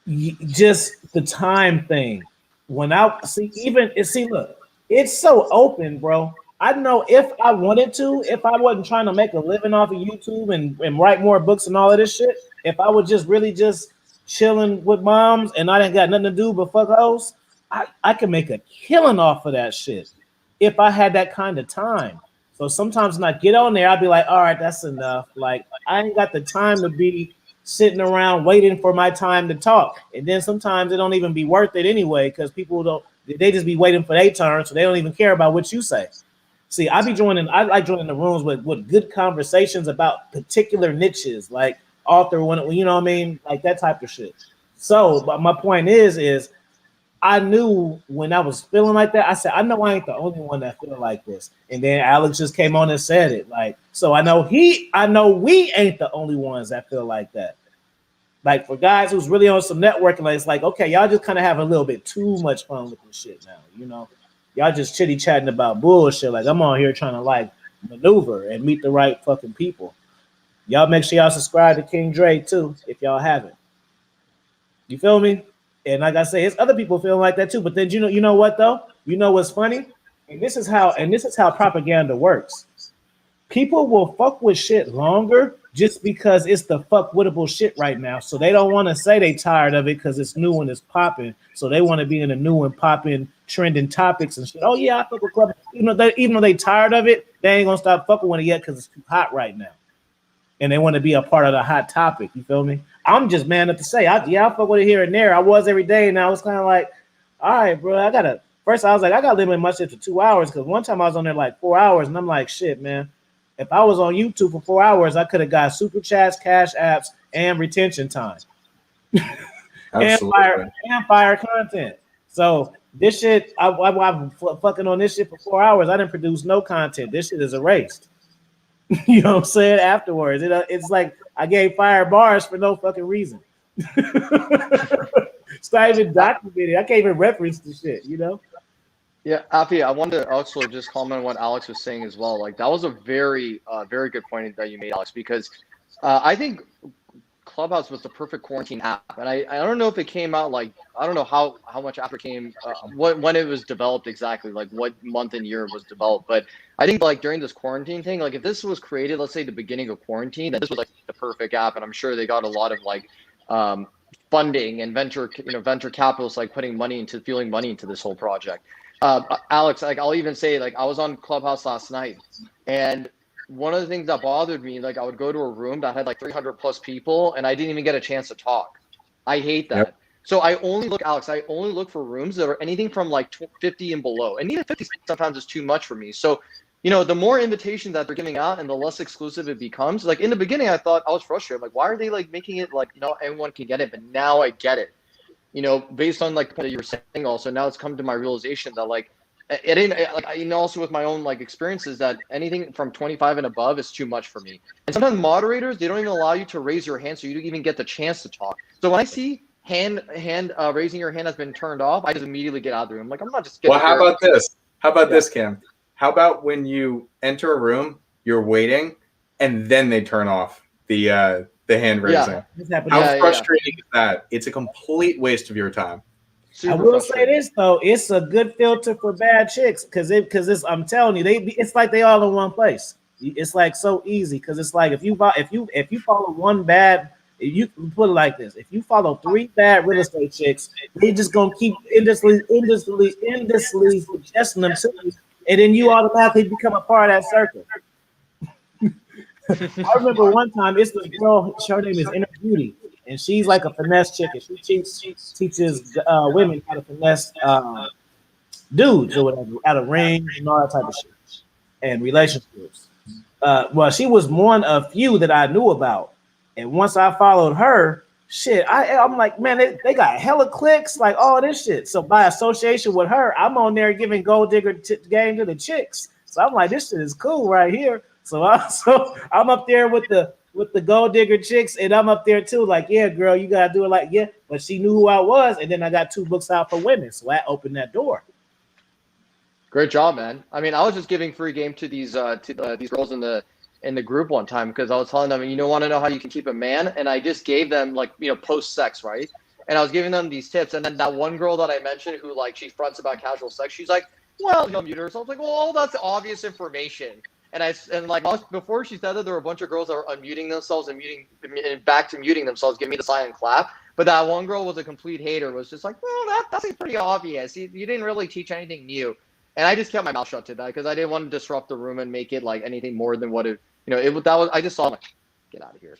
Just the time thing. Look, it's so open, bro. I know if I wanted to, if I wasn't trying to make a living off of YouTube and write more books and all of this shit, if I was just really just chilling with moms and I didn't got nothing to do but fuck hoes, I could make a killing off of that shit if I had that kind of time. So sometimes when I get on there, I'll be like, all right, that's enough. Like, I ain't got the time to be sitting around waiting for my time to talk. And then sometimes it don't even be worth it anyway because people they just be waiting for their turn, so they don't even care about what you say. See, I like joining the rooms with good conversations about particular niches, like author, you know what I mean? Like that type of shit. So, but my point is I knew when I was feeling like that, I said, I know I ain't the only one that feel like this. And then Alex just came on and said it. Like, so I know we ain't the only ones that feel like that. Like for guys who's really on some networking, like it's like, okay, y'all just kind of have a little bit too much fun with this shit now, you know? Y'all just chitty chatting about bullshit. Like I'm on here trying to like maneuver and meet the right fucking people. Y'all make sure y'all subscribe to King Dre too, if y'all haven't. You feel me? And like I say, it's other people feeling like that too. But then you know what though? You know what's funny? And this is how propaganda works. People will fuck with shit longer just because it's the fuck wittable shit right now. So they don't want to say they tired of it because it's new and it's popping. So they want to be in the new and popping trending topics and shit. Oh yeah, I fuck with club. Even though they tired of it, they ain't gonna stop fucking with it yet because it's too hot right now. And they want to be a part of the hot topic. You feel me? I'm just man enough to say, I fuck with it here and there. I was every day, and I was kind of like, all right, bro, I gotta limit my shit to 2 hours because one time I was on there like 4 hours, and I'm like, shit, man. If I was on YouTube for 4 hours, I could have got super chats, cash apps, and retention time. and fire content. So this shit, I'm fucking on this shit for 4 hours. I didn't produce no content. This shit is erased. You know what I'm saying? Afterwards, it's like I gave fire bars for no fucking reason. It's not even documented. I can't even reference the shit, you know? Yeah, Afi, I wanted to also just comment on what Alex was saying as well. Like that was a very, very good point that you made, Alex, because I think Clubhouse was the perfect quarantine app, and I don't know if it came out like I don't know how much after it came when it was developed exactly, like what month and year it was developed. But I think like during this quarantine thing, like if this was created, let's say the beginning of quarantine, then this was like the perfect app, and I'm sure they got a lot of like funding and venture capitalists like putting money into this whole project. Alex, like I'll even say like I was on Clubhouse last night, and one of the things that bothered me, like I would go to a room that had like 300 plus people and I didn't even get a chance to talk. I hate that. Yep. So I only look for rooms that are anything from like 50 and below. And even 50 sometimes is too much for me. So, the more invitations that they're giving out and the less exclusive it becomes. Like in the beginning, I thought I was frustrated. Like, why are they like making it like, everyone can get it, but now I get it. Based on like the point that you were saying also, now it's come to my realization that like, it ain't like also with my own like experiences that anything from 25 and above is too much for me. And sometimes moderators, they don't even allow you to raise your hand, so you don't even get the chance to talk. So when I see hand raising your hand has been turned off, I just immediately get out of the room. Like I'm not just getting. Well, how about this? How about this, Cam? How about when you enter a room, you're waiting, and then they turn off the the hand raising. Yeah. This happened. How Yeah, yeah, yeah. frustrating is that? It's a complete waste of your time. I Super will say frustrating. this though, it's a good filter for bad chicks because it's I'm telling you, it's like they all in one place. It's like so easy because it's like if you follow one bad, you put it like this: if you follow 3 bad real estate chicks, they just gonna keep endlessly suggesting them to you, and then you automatically become a part of that circle. I remember one time it's this girl, her name is Inner Beauty, and she's like a finesse chick, and she teaches women how to finesse dudes or whatever out of rings and all that type of shit and relationships. Well, she was one of few that I knew about, and once I followed her, shit, I'm like, man, they got hella clicks, like all this shit. So by association with her, I'm on there giving gold digger game to the chicks. So I'm like, this shit is cool right here. So I'm up there with the gold digger chicks, and I'm up there too. Like, yeah, girl, you gotta do it. Like, yeah, but she knew who I was, and then I got 2 books out for women, so that opened that door. Great job, man. I mean, I was just giving free game to these girls in the group one time because I was telling them, you don't want to know how you can keep a man, and I just gave them like post sex, right? And I was giving them these tips, and then that one girl that I mentioned who like she fronts about casual sex, she's like, well, mute her. So I was like, well, that's obvious information. And like before she said that, there were a bunch of girls that were unmuting themselves and back to muting themselves, giving me the silent clap. But that one girl was a complete hater, was just like, well, that seems pretty obvious. You didn't really teach anything new. And I just kept my mouth shut to that because I didn't want to disrupt the room and make it like anything more than what I just saw, like, get out of here.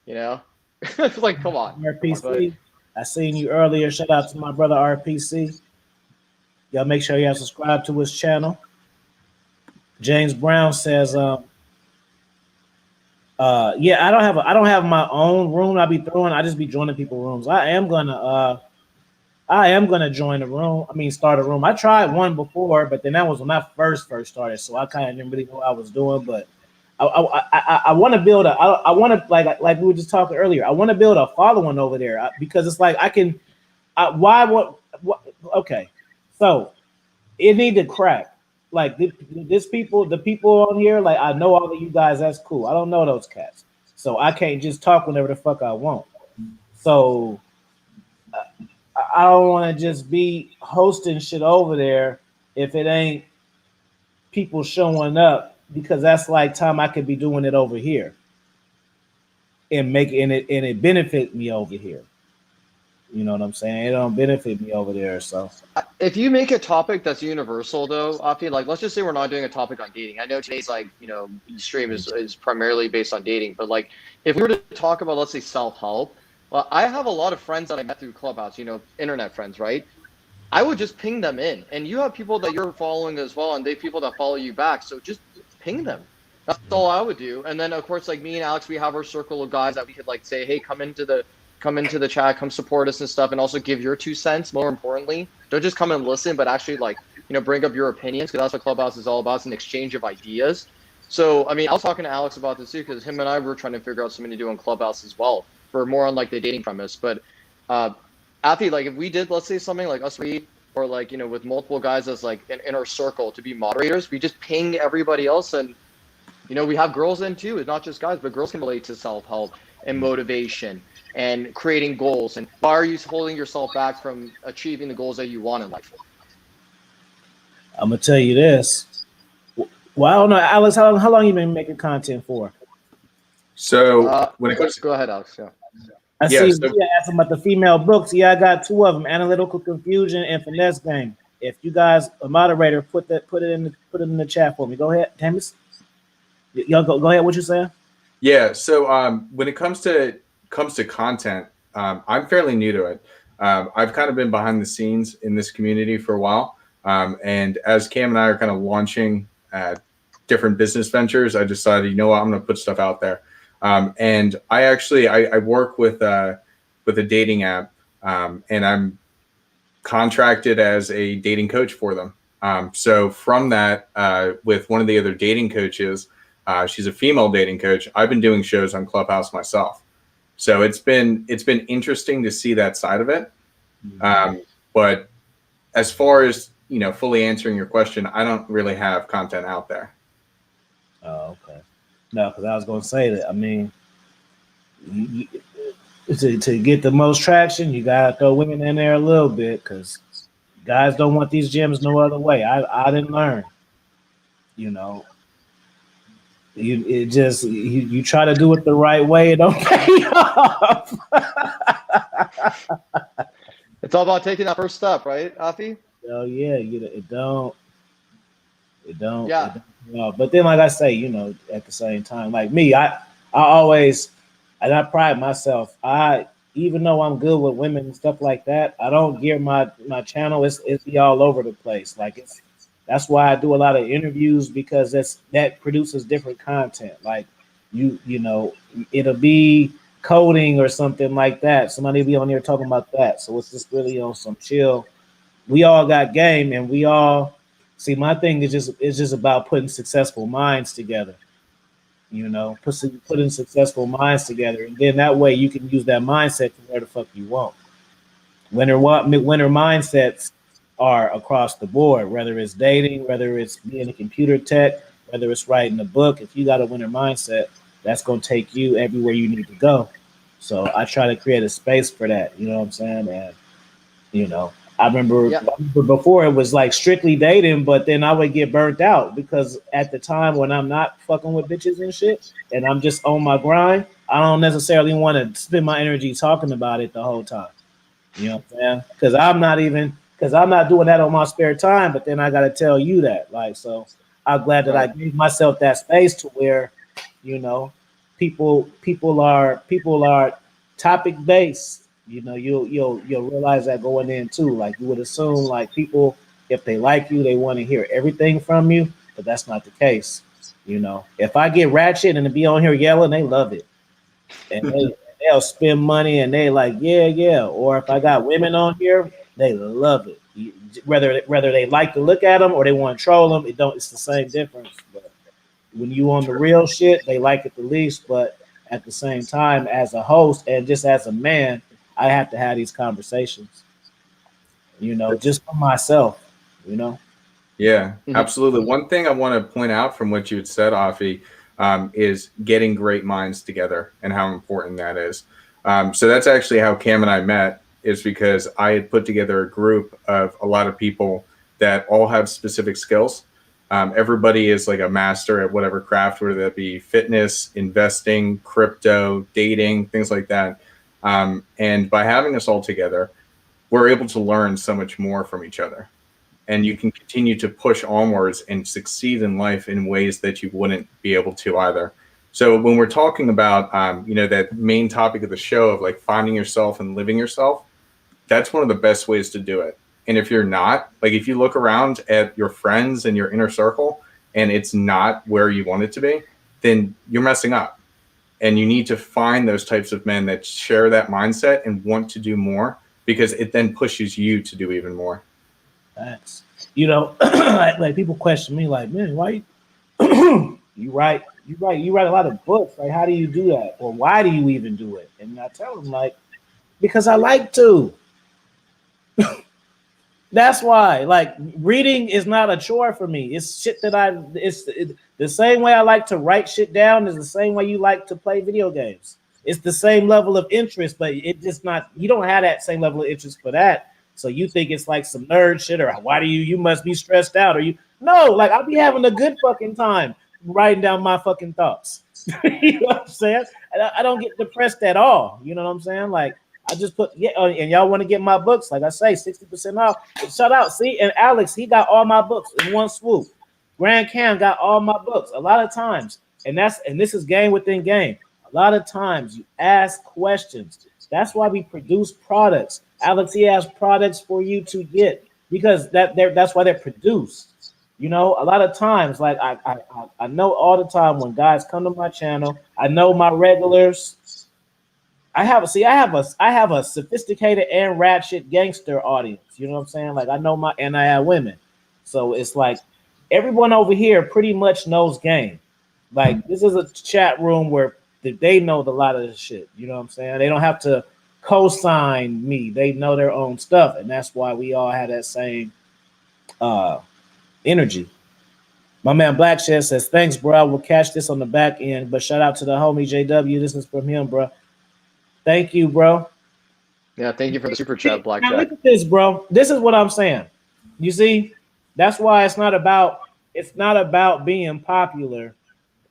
It's like, come on. RPC, I seen you earlier. Shout out to my brother RPC. Y'all make sure y'all subscribe to his channel. James Brown says, yeah, I don't have my own room I be throwing. I just be joining people rooms. I am gonna join a room. I mean, start a room. I tried one before, but then that was when I first started, so I kind of didn't really know what I was doing. But I want to build I want to like we were just talking earlier. I want to build a following over there because it's like I can. What? Okay, so it need to crack. Like the people on here, like I know all of you guys. That's cool. I don't know those cats, so I can't just talk whenever the fuck I want. So I don't want to just be hosting shit over there if it ain't people showing up because that's like time I could be doing it over here and it benefit me over here. You know what I'm saying? It don't benefit me over there. So if you make a topic that's universal, though, Afi, like let's just say we're not doing a topic on dating. I know today's like stream is primarily based on dating, but like if we were to talk about, let's say, self-help, well, I have a lot of friends that I met through Clubhouse, internet friends, right? I would just ping them in, and you have people that you're following as well, and they have people that follow you back. So just ping them. That's all I would do. And then of course, like me and Alex, we have our circle of guys that we could like say, hey, come into the chat, come support us and stuff, and also give your 2 cents. More importantly, don't just come and listen, but actually like bring up your opinions because that's what Clubhouse is all about. It's an exchange of ideas. So I mean, I was talking to Alex about this too because him and I were trying to figure out something to do on Clubhouse as well for more on like the dating premise, but. Afi, like if we did, let's say something like us three, or like with multiple guys as like in our circle to be moderators, we just ping everybody else, and we have girls in too. It's not just guys, but girls can relate to self-help and motivation and creating goals. And why are you holding yourself back from achieving the goals that you want in life? I'm gonna tell you this. Well, I don't know, Alex. How long you been making content for? So when it comes to go ahead, Alex. Yeah. I see. You asked about the female books. Yeah, I got 2 of them: Analytical Confusion and Finesse Game. If you guys, a moderator, put it in the chat for me. Go ahead, Tamis. Y'all go ahead. What you saying? Yeah. So when it comes to content, I'm fairly new to it. I've kind of been behind the scenes in this community for a while, and as Cam and I are kind of launching different business ventures, I decided, I'm going to put stuff out there. And I work with a dating app, and I'm contracted as a dating coach for them. So from that, with one of the other dating coaches, she's a female dating coach. I've been doing shows on Clubhouse myself. So it's been interesting to see that side of it. But as far as, fully answering your question, I don't really have content out there. Oh, okay. No, because I was going to say that. I mean, you, to get the most traction, you gotta throw women in there a little bit because guys don't want these gyms no other way. I didn't learn, you know. You try to do it the right way, it don't pay off. It's all about taking that first step, right, Afi? So yeah, it don't. It don't. It Yeah. don't. But then, like I say, at the same time, like me, I always, and I pride myself. Even though I'm good with women and stuff like that, I don't gear my channel. It's be all over the place. Like that's why I do a lot of interviews because that produces different content. Like it'll be coding or something like that. Somebody will be on here talking about that. So it's just really on some chill. We all got game, and we all see. My thing is just about putting successful minds together. Putting successful minds together, and then that way you can use that mindset to where the fuck you want. Winner mindsets are across the board, whether it's dating, whether it's being a computer tech, whether it's writing a book. If you got a winner mindset, that's going to take you everywhere you need to go. So I try to create a space for that. You know what I'm saying? And I remember, Yeah. before it was like strictly dating, but then I would get burnt out because at the time when I'm not fucking with bitches and shit, and I'm just on my grind, I don't necessarily want to spend my energy talking about it the whole time. You know what I'm saying? Because I'm not doing that on my spare time. But then I got to tell you that, like, so I'm glad that I Right. gave myself that space to where, you know, people are topic based. You'll realize that going in too. Like you would assume, like people, if they like you, they want to hear everything from you, but that's not the case. If I get ratchet and to be on here yelling, they love it, and they'll spend money and they like, yeah, yeah. Or if I got women on here, they love it. Whether they like to look at them or they want to troll them, it's the same difference. But when you on the real shit, they like it the least. But at the same time, as a host and just as a man, I have to have these conversations. Just for myself. You know. Yeah, Mhm. absolutely. One thing I want to point out from what you had said, Afi, is getting great minds together and how important that is. So that's actually how Cam and I met, is because I had put together a group of a lot of people that all have specific skills. Everybody is like a master at whatever craft, whether that be fitness, investing, crypto, dating, things like that. And by having us all together, we're able to learn so much more from each other, and you can continue to push onwards and succeed in life in ways that you wouldn't be able to either. So when we're talking about that main topic of the show of like finding yourself and living yourself, that's one of the best ways to do it. And if you're not, like if you look around at your friends and your inner circle and it's not where you want it to be, then you're messing up. And you need to find those types of men that share that mindset and want to do more, because it then pushes you to do even more. Facts. Like people question me, like, man, why you write a lot of books. Like, how do you do that? Or why do you even do it? And I tell them, like, because I like to. That's why. Like, reading is not a chore for me. It's shit that the same way I like to write shit down is the same way you like to play video games. It's the same level of interest, but it just not, you don't have that same level of interest for that. So you think it's like some nerd shit, or why do you must be stressed out, or no, like I'll be having a good fucking time writing down my fucking thoughts. You know what I'm saying? And I don't get depressed at all. You know what I'm saying? Like I just put, yeah, and y'all want to get my books, like I say, 60% off. Shout out, see, and Alex, he got all my books in one swoop. GrandCam got all my books. A lot of times, and this is game within game. A lot of times you ask questions. That's why we produce products. Alex, he has products for you to get because that's why they're produced. A lot of times, like I know all the time when guys come to my channel, I know my regulars. I have a sophisticated and ratchet gangster audience. You know what I'm saying? Like I know and I have women. So it's like everyone over here pretty much knows game. Like this is a chat room where they know a lot of this shit. You know what I'm saying? They don't have to co-sign me. They know their own stuff. And that's why we all have that same energy. My man Blackshed says, thanks, bro. I will catch this on the back end. But shout out to the homie JW. This is from him, bro. Thank you, bro. Yeah, thank you for the super chat, Now Blackjack. look at this, bro. This is what I'm saying. You see, that's why it's not about being popular,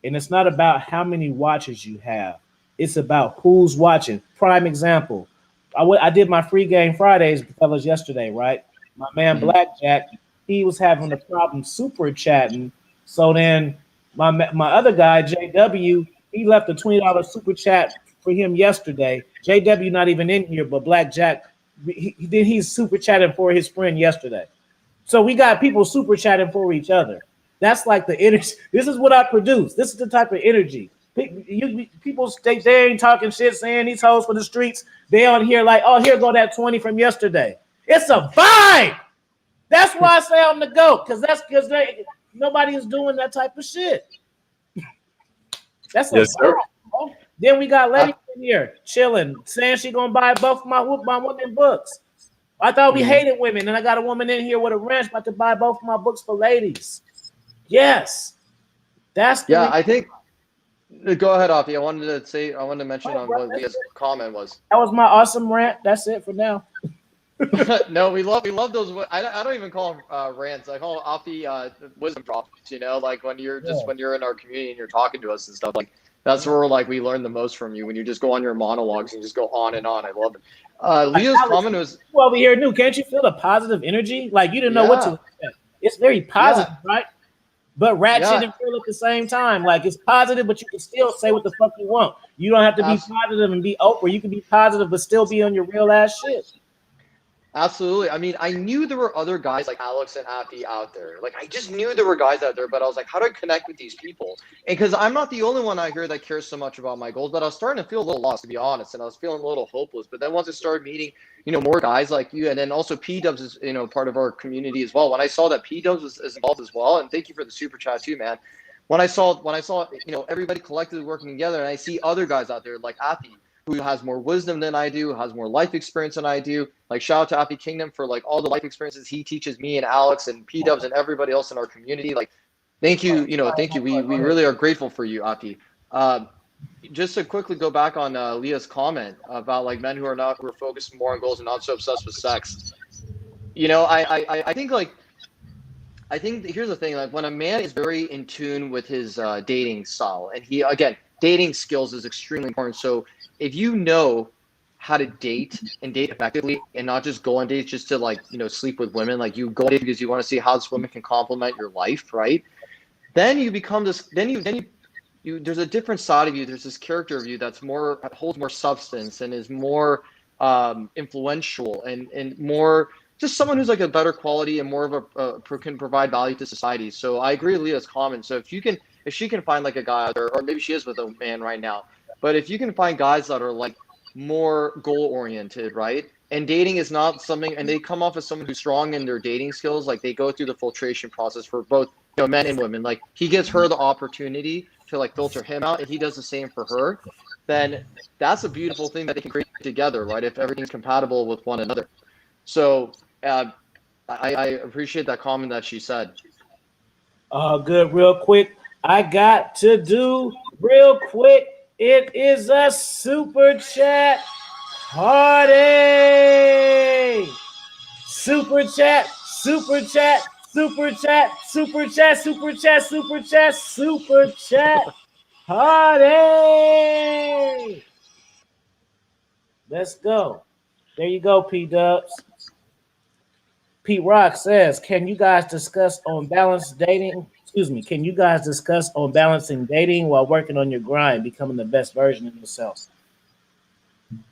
and it's not about how many watches you have. It's about who's watching. Prime example. I did my free game Fridays, fellas, yesterday, right? My man Mhm. Blackjack, he was having a problem super chatting. So then my other guy, JW, he left a $20 super chat for him yesterday. JW not even in here, but Blackjack, he's super chatting for his friend yesterday. So we got people super chatting for each other. That's like the energy. This is what I produce. This is the type of energy. People they ain't talking shit, saying these hoes for the streets. They on here like, oh, here go that 20 from yesterday. It's a vibe. That's why I say I'm the GOAT, because nobody is doing that type of shit. That's a Yes, sir. vibe. Bro. Then we got Lady in here chilling, saying she gonna buy both my women books. I thought we hated women, and I got a woman in here with a wrench about to buy both of my books for ladies. Yes, that's the Yeah, reason. I think. Go ahead, Afi. I wanted to mention on what Leah's comment was. That was my awesome rant. That's it for now. No, we love those. I don't even call them rants. I call them Afi wisdom drops. You know, like when you're when you're in our community and you're talking to us and stuff. Like that's where we learn the most from you, when you just go on your monologues and just go on and on. I love it. Leah's comment was, you over here new. Can't you feel the positive energy? Like you didn't know what to yeah, expect. It's very positive, yeah, right? But ratchet yeah, and real at the same time. Like it's positive, but you can still say what the fuck you want. You don't have to be abs- positive and be Oprah. You can be positive, but still be on your real ass shit. absolutely. I mean, I knew there were other guys like Alex and Afi out there. Like, I just knew there were guys out there, but I was like, how do I connect with these people? And because I'm not the only one out here that cares so much about my goals, but I was starting to feel a little lost, to be honest, and I was feeling a little hopeless. But then once I started meeting, more guys like you, and then also P Dubs is, part of our community as well. When I saw that P Dubs is involved as well, and thank you for the super chat too, man. When I saw everybody collectively working together, and I see other guys out there like Afi, who has more wisdom than I do, has more life experience than I do. Like, shout out to Happy Kingdom for like all the life experiences he teaches me and Alex and P Dubs and everybody else in our community. Like, thank you, thank you. We really are grateful for you, Api. Just to quickly go back on Leah's comment about like men who are focused more on goals and not so obsessed with sex. I think here's the thing, like when a man is very in tune with his dating style, and dating skills is extremely important. So if you know how to date and date effectively and not just go on dates just to like sleep with women, like you go on dates because you want to see how this woman can complement your life, right? Then you become this, there's a different side of you, there's this character of you that's holds more substance and is more influential and more just someone who's like a better quality and more of can provide value to society. So I agree with Leah's comment. So if she can find like a guy out there, or maybe she is with a man right now, but if you can find guys that are like more goal oriented, right? And dating is not something, and they come off as someone who's strong in their dating skills. Like they go through the filtration process for both men and women. Like he gives her the opportunity to like filter him out, and he does the same for her. Then that's a beautiful thing that they can create together, right? If everything's compatible with one another. So I appreciate that comment that she said. Good, real quick. I got to do real quick. It is a super chat party. Super chat, super chat, super chat, super chat, super chat, super chat, super chat party. Let's go. There you go, P Dubs. Pete Rock says, "Can you guys discuss on balanced dating? Excuse me. Can you guys discuss on balancing dating while working on your grind, becoming the best version of yourself?"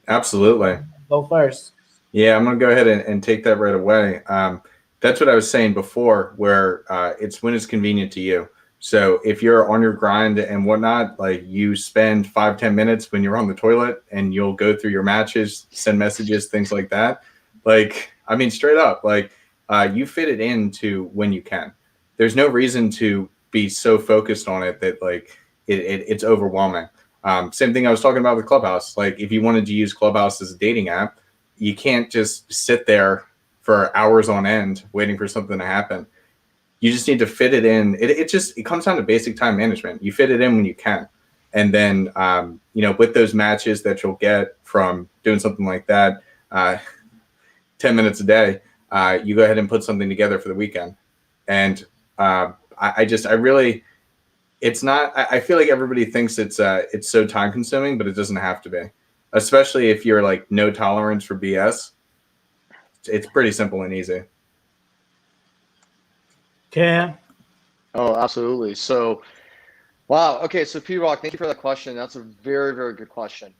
Absolutely. Go first. Yeah, I'm going to go ahead and take that right away. That's what I was saying before, where it's when it's convenient to you. So if you're on your grind and whatnot, like you spend 5-10 minutes when you're on the toilet and you'll go through your matches, send messages, things like that. Like, I mean, straight up, like you fit it into when you can. There's no reason to be so focused on it that like it's overwhelming. Same thing I was talking about with Clubhouse. Like if you wanted to use Clubhouse as a dating app, you can't just sit there for hours on end waiting for something to happen. You just need to fit it in. It comes down to basic time management. You fit it in when you can. And then, with those matches that you'll get from doing something like that, 10 minutes a day, you go ahead and put something together for the weekend. And I really, it's not, I feel like everybody thinks it's so time consuming, but it doesn't have to be, especially if you're like no tolerance for BS. It's pretty simple and easy. Cam? Oh, absolutely. So, wow. Okay. So, P-Rock, thank you for that question. That's a very, very good question.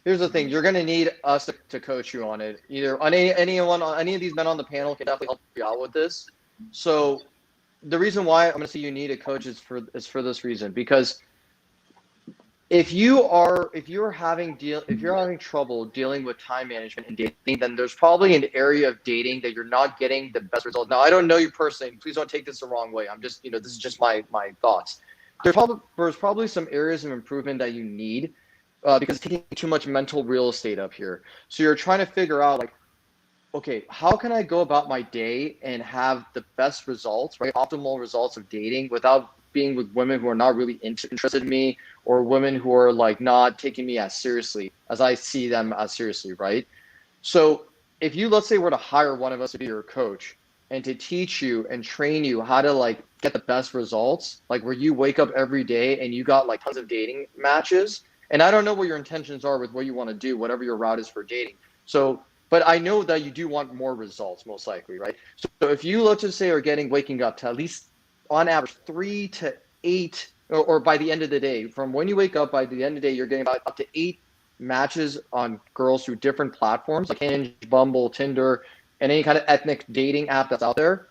Here's the thing. You're going to need us to coach you on it. Either on any of these men on the panel can definitely help you out with this. So, the reason why I'm going to say you need a coach is for this reason, because if you're having trouble dealing with time management and dating, then there's probably an area of dating that you're not getting the best results. Now, I don't know you personally. Please don't take this the wrong way. I'm just, this is just my thoughts. There's probably some areas of improvement that you need because it's taking too much mental real estate up here. So you're trying to figure out, like, okay, how can I go about my day and have the best results, right? Optimal results of dating without being with women who are not really interested in me, or women who are like not taking me as seriously as I see them as seriously, right? So if you, let's say, were to hire one of us to be your coach and to teach you and train you how to like get the best results, like where you wake up every day and you got like tons of dating matches, and I don't know what your intentions are with what you want to do, whatever your route is for dating. So, but I know that you do want more results, most likely, right? So if you, let's just say, are waking up to at least on average 3 to 8, or by the end of the day, from when you wake up, by the end of the day, you're getting about up to 8 matches on girls through different platforms like Hinge, Bumble, Tinder, and any kind of ethnic dating app that's out there,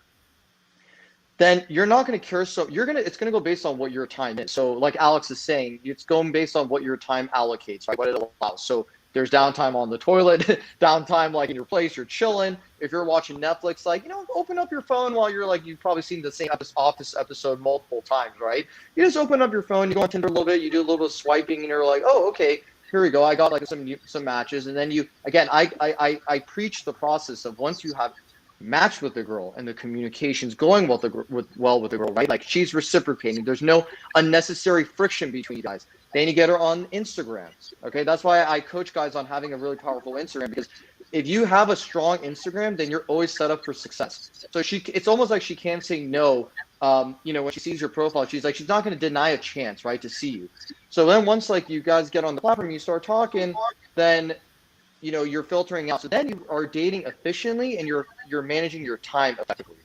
then you're not going to care. So it's going to go based on what your time is. So like Alex is saying, it's going based on what your time allocates, right? What it allows. So there's downtime on the toilet, downtime like in your place, you're chilling. If you're watching Netflix, like, open up your phone while you're like, you've probably seen the same Office episode multiple times, right? You just open up your phone, you go on Tinder a little bit, you do a little bit of swiping, and you're like, oh, okay, here we go. I got like some matches. And then I preach the process of once you have matched with the girl and the communication's going well with the girl, right? Like she's reciprocating. There's no unnecessary friction between you guys. Then you get her on Instagram. Okay, that's why I coach guys on having a really powerful Instagram, because if you have a strong Instagram, then you're always set up for success. So it's almost like she can't say no. When she sees your profile, she's not going to deny a chance, right, to see you. So then once like you guys get on the platform, you start talking, then you're filtering out. So then you are dating efficiently and you're managing your time effectively.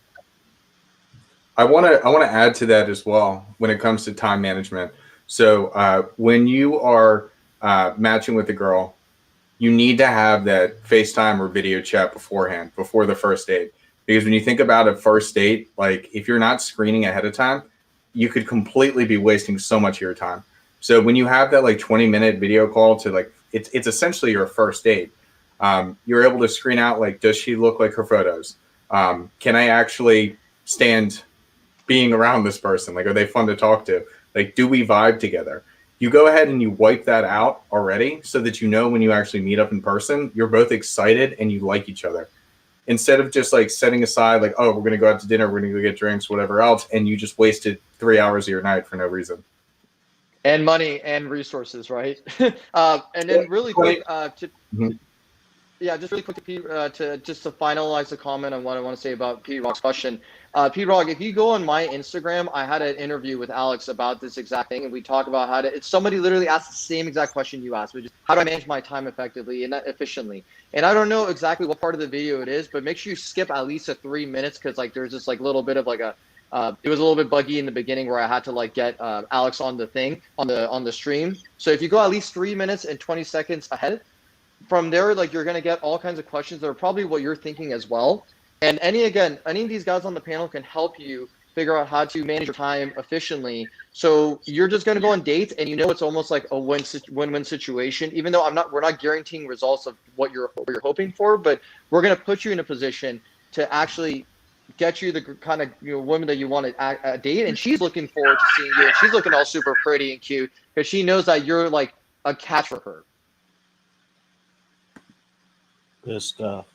I want to add to that as well when it comes to time management. So when you are matching with a girl, you need to have that FaceTime or video chat beforehand, before the first date. Because when you think about a first date, like if you're not screening ahead of time, you could completely be wasting so much of your time. So when you have that like 20-minute video call to like, it's essentially your first date. You're able to screen out, like, does she look like her photos? Can I actually stand being around this person? Like, are they fun to talk to? Like, do we vibe together? You go ahead and you wipe that out already so that when you actually meet up in person, you're both excited and you like each other. Instead of just like setting aside like, oh, we're going to go out to dinner, we're going to go get drinks, whatever else, and you just wasted 3 hours of your night for no reason. And money and resources, right? And then really quick, just really quick to finalize the comment on what I want to say about P-Rock's question. P-Rock, if you go on my Instagram, I had an interview with Alex about this exact thing, and we talk about somebody literally asked the same exact question you asked, which is how do I manage my time effectively and efficiently? And I don't know exactly what part of the video it is, but make sure you skip at least 3 minutes, because like there's this like little bit of like it was a little bit buggy in the beginning where I had to like get Alex on the thing on the stream. So if you go at least 3 minutes and 20 seconds ahead, from there, like you're gonna get all kinds of questions that are probably what you're thinking as well. And any of these guys on the panel can help you figure out how to manage your time efficiently. So you're just gonna go on dates, and it's almost like a win-win situation. Even though we're not guaranteeing results of what you're hoping for, but we're gonna put you in a position to actually get you the kind of woman that you want to date, and she's looking forward to seeing you, and she's looking all super pretty and cute because she knows that you're like a catch for her. Good stuff.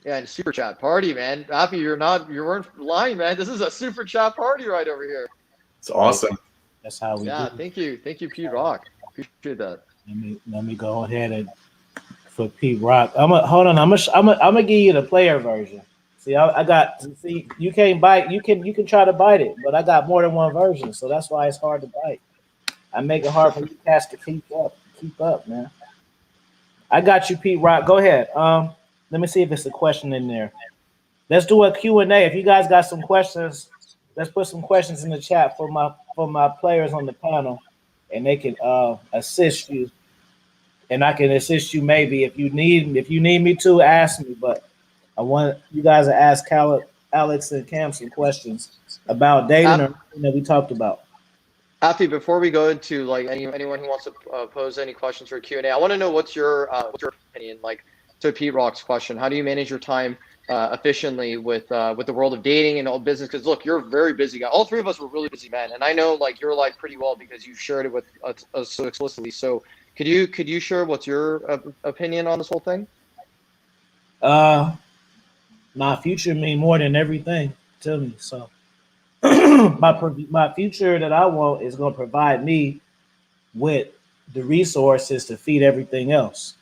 Yeah, and super chat party, man. Happy you weren't lying, man. This is a super chat party right over here. It's awesome. That's how we Yeah, do. thank you, Pete Rock. Appreciate that. Let me go ahead and for Pete Rock. Hold on. I'm gonna give you the player version. See, I got see you can't bite. You can try to bite it, but I got more than one version, so that's why it's hard to bite. I make it hard for you cats to keep up, man. I got you, Pete Rock. Go ahead. Let me see if it's a question in there. Let's do a Q&A. If you guys got some questions, let's put some questions in the chat for my players on the panel, and they can assist you. And I can assist you maybe if you need me to ask me. But I want you guys to ask Alex and Cam some questions about dating or anything that we talked about. Afi, before we go into like anyone who wants to pose any questions for Q&A, I want to know what's your opinion, like, to Pete Rock's question. How do you manage your time efficiently with the world of dating and all business? Because look, you're a very busy guy. All three of us were really busy men, and I know like your life pretty well because you shared it with us so explicitly. So could you share what's your opinion on this whole thing? My future mean more than everything to me. So my future that I want is going to provide me with the resources to feed everything else.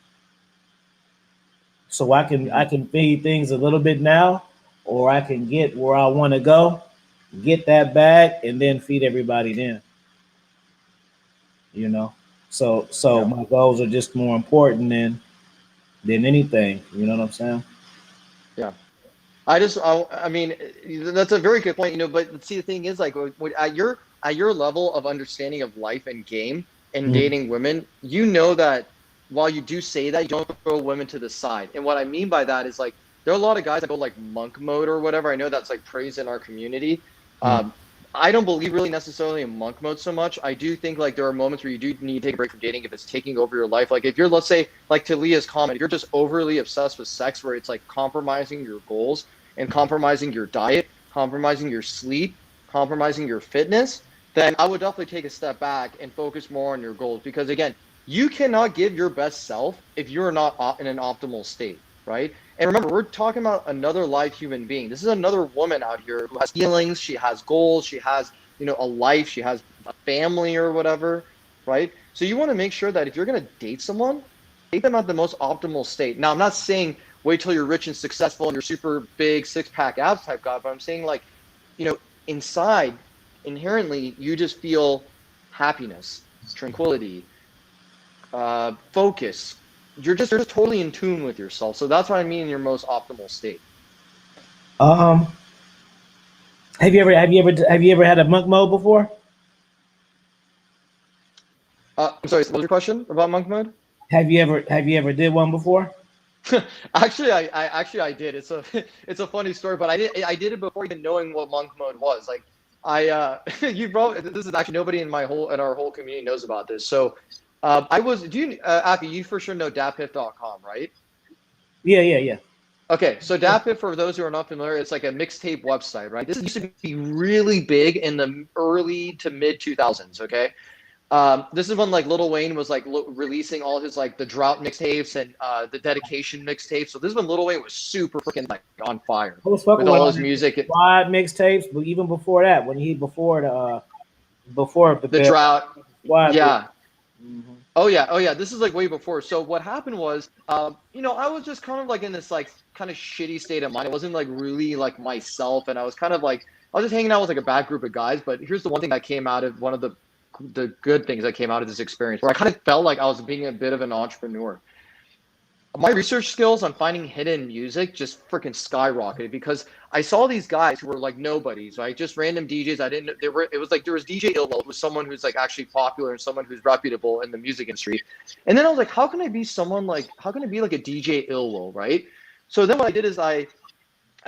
So I can feed things a little bit now, or I can get where I want to go, get that bag, and then feed everybody then. You know. So Yeah. my goals are just more important than anything. You know what I'm saying? Yeah. I mean, that's a very good point, but see, the thing is, like, at your level of understanding of life and game and Mhm. dating women, you know that while you do say that, you don't throw women to the side. And what I mean by that is, like, there are a lot of guys that go like monk mode or whatever. I know that's like praised in our community. Mhm. I don't believe really necessarily in monk mode so much. I do think like there are moments where you do need to take a break from dating if it's taking over your life. Like if you're, let's say, like to Leah's comment, if you're just overly obsessed with sex where it's like compromising your goals and compromising your diet, compromising your sleep, compromising your fitness, then I would definitely take a step back and focus more on your goals. Because again, you cannot give your best self if you're not in an optimal state, right? And remember, we're talking about another live human being. This is another woman out here who has feelings, she has goals, she has, a life, she has a family or whatever, right? So you want to make sure that if you're going to date someone, date them at the most optimal state. Now, I'm not saying wait till you're rich and successful and you're super big six-pack abs type guy, but I'm saying like, inside, inherently, you just feel happiness, tranquility, focus. You're just totally in tune with yourself. So that's what I mean in your most optimal state. Um, have you ever had a monk mode before? I'm sorry, what was your question about monk mode? Have you ever did one before? Actually, I did. It's a it's a funny story, but I did it before even knowing what monk mode was. Like you probably, this is actually nobody in our whole community knows about this. So I was do you Appy, you for sure know datpiff.com, right? Yeah, yeah, yeah. Okay, so DAPIF, for those who are not familiar, it's like a mixtape website, right? This used to be really big in the early to mid 2000s. Okay, this is when like Lil Wayne was like releasing all his like the drought mixtapes and the dedication mixtapes. So this is when Lil Wayne was super freaking like on fire I was fucking with with all all his the music. wide mixtapes, but even before that, before The the drought, squad. yeah. Mm-hmm. Oh yeah. This is like way before. So what happened was, I was just kind of like in this like kind of shitty state of mind. I wasn't like really like myself, and I was kind of like I was just hanging out with like a bad group of guys. But here's the one thing that came out of one of the good things that came out of this experience, where I kind of felt like I was being a bit of an entrepreneur. My research skills on finding hidden music just freaking skyrocketed because I saw these guys who were like nobodies, right? Just random DJs. I didn't know they were. It was like there was DJ Illo, who's someone who's like actually popular and someone who's reputable in the music industry. And then I was like, how can I be someone like? How can I be like a DJ Illo, right? So then what I did is I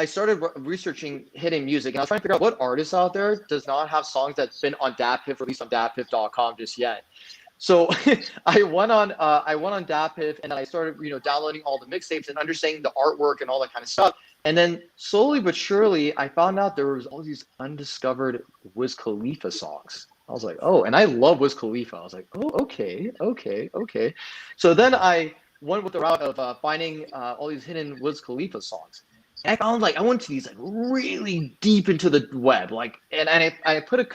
started researching hidden music, and I was trying to figure out what artist out there does not have songs that's been on DatPiff, released on DatPiff.com just yet. So I went on DatPiff, and then I started downloading all the mixtapes and understanding the artwork and all that kind of stuff. And then slowly but surely, I found out there was all these undiscovered Wiz Khalifa songs. I was like, oh, and I love Wiz Khalifa. I was like, oh, okay. So then I went with the route of finding all these hidden Wiz Khalifa songs. And I found I went to these really deep into the web, and I put a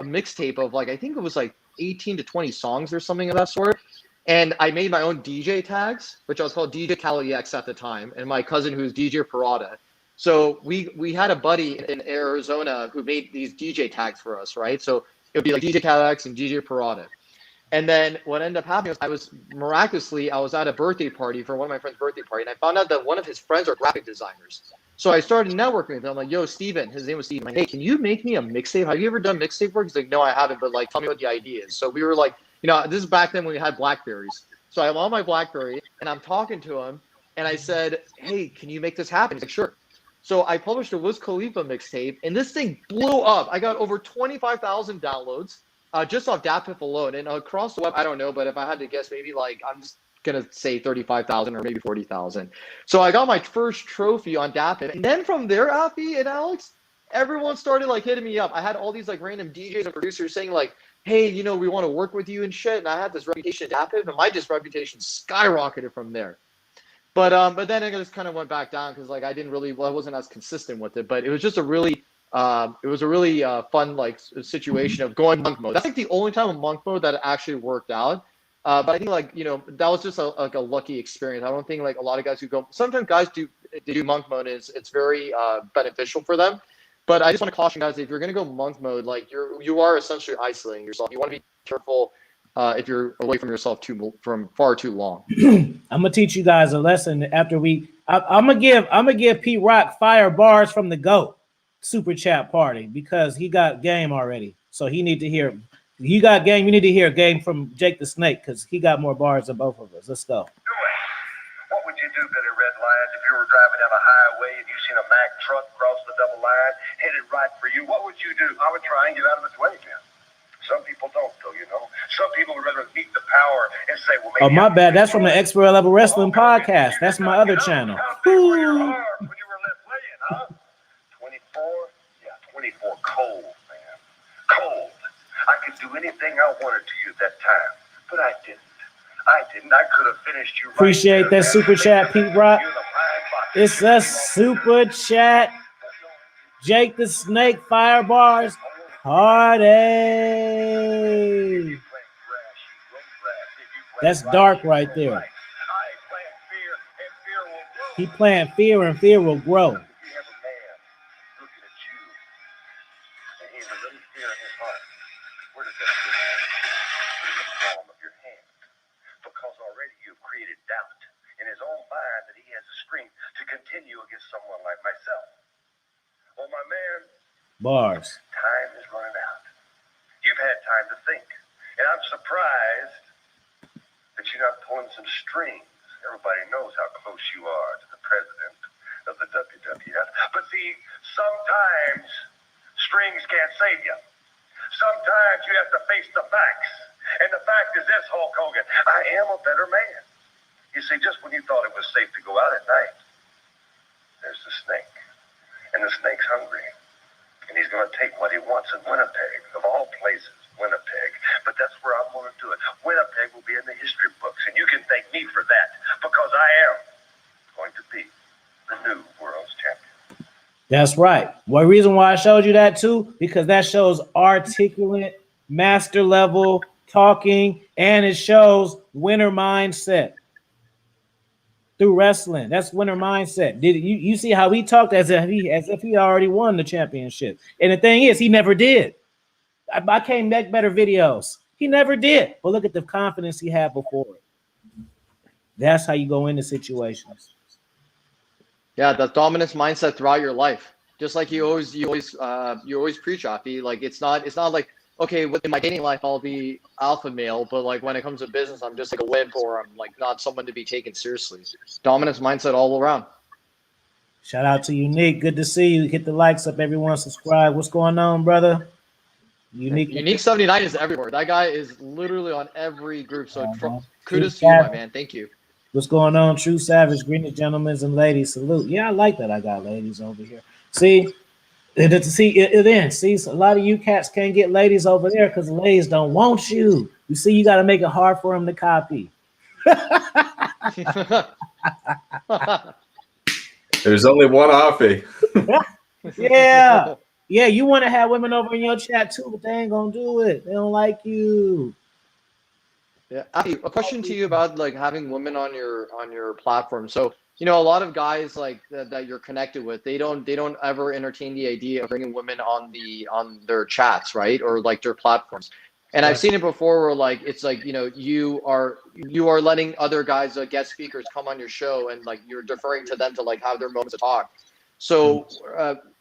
mixtape of I think it was 18 to 20 songs or something of that sort. And I made my own DJ tags, which I was called DJ Cali X at the time, and my cousin who's DJ Parada. So we had a buddy in Arizona who made these DJ tags for us, right? So it would be DJ Cali X and DJ Parada. And then what ended up happening was I was at a birthday party for one of my friend's birthday party, and I found out that one of his friends are graphic designers. So I started networking with him. I'm like, yo, Steven, his name was Steven. I'm like, hey, can you make me a mixtape? Have you ever done mixtape work? He's like, no, I haven't, but tell me what the idea is. So we were this is back then when we had Blackberries. So I'm on my Blackberry and I'm talking to him and I said, hey, can you make this happen? He's like, sure. So I published a Wiz Khalifa mixtape and this thing blew up. I got over 25,000 downloads just off DatPiff alone. And across the web, I don't know, but if I had to guess, maybe I'm just going to say 35,000 or maybe 40,000. So I got my first trophy on DatPiff. And then from there, Alfie and Alex, everyone started hitting me up. I had all these random DJs and producers saying hey, we want to work with you and shit. And I had this reputation at DatPiff, and my reputation skyrocketed from there. But then it just kind of went back down because I wasn't as consistent with it. But it was just a really fun situation of going monk mode. That's the only time in monk mode that it actually worked out. But I think that was just a lucky experience. I don't think a lot of guys who go. Sometimes guys do monk mode. It's very beneficial for them. But I just want to caution guys, if you're going to go monk mode, you are essentially isolating yourself. You want to be careful if you're away from yourself from far too long. I'm gonna teach you guys a lesson after I'm gonna give Pete Rock fire bars from the GOAT super chat party because he got game already. So he need to hear. You got game. You need to hear game from Jake the Snake because he got more bars than both of us. Let's go. What would you do, Billy Redlines, if you were driving down a highway and you seen a Mack truck cross the double line, headed right for you? What would you do? I would try and get out of its way, man. Some people don't, though, Some people would rather meet the power and say, well, maybe. Oh, my bad. That's from the Expert Level Wrestling podcast. That's my other channel. How big were your arms when you were left laying, huh? 24? Yeah, 24. Cold, man. Cold. I could do anything I wanted to you at that time, but I didn't. I could have finished you. Appreciate that super chat, Pete Rock. It's a super chat. Jake the Snake fire bars. Party. That's dark right there. He playing fear and fear will grow. Bars. Time is running out. You've had time to think. And I'm surprised that you're not pulling some strings. Everybody knows how close you are to the president of the WWF. But see, sometimes strings can't save you. Sometimes you have to face the facts. And the fact is this, Hulk Hogan, I am a better man. You see, just when you thought it was safe to go out at night, there's the snake. And the snake's hungry. And he's going to take what he wants in Winnipeg, of all places, Winnipeg. But that's where I'm going to do it. Winnipeg will be in the history books, and you can thank me for that, because I am going to be the new world's champion. That's right. One reason why I showed you that too, because that shows articulate, master level talking, and it shows winner mindset. Through wrestling, that's winner mindset. Did you see how he talked as if he already won the championship? And the thing is, he never did. I can't make better videos. He never did. But look at the confidence he had before it. That's how you go into situations. Yeah, the dominance mindset throughout your life, just like you always preach, Afi. It's not like, okay, in my dating life, I'll be alpha male, but when it comes to business, I'm just a wimp, or I'm not someone to be taken seriously. Dominance mindset all around. Shout out to Unique. Good to see you. Hit the likes up, everyone. Subscribe. What's going on, brother? Unique 79 is everywhere. That guy is literally on every group. So kudos to you, my man. Thank you. What's going on? True Savage. Greetings, gentlemen and ladies. Salute. Yeah, I like that. I got ladies over here. See, a lot of you cats can't get ladies over there because the ladies don't want you. You see, you got to make it hard for them to copy. There's only one offie. Yeah. Yeah, you want to have women over in your chat too, but they ain't gonna do it. They don't like you. Yeah. Abby, a question to you about like having women on your platform. So, you know, a lot of guys like that you're connected with, they don't ever entertain the idea of bringing women on their chats, right? Or like their platforms. And I've seen it before where like it's like, you know, you are letting other guys, guest speakers come on your show and like you're deferring to them to like have their moments to talk. So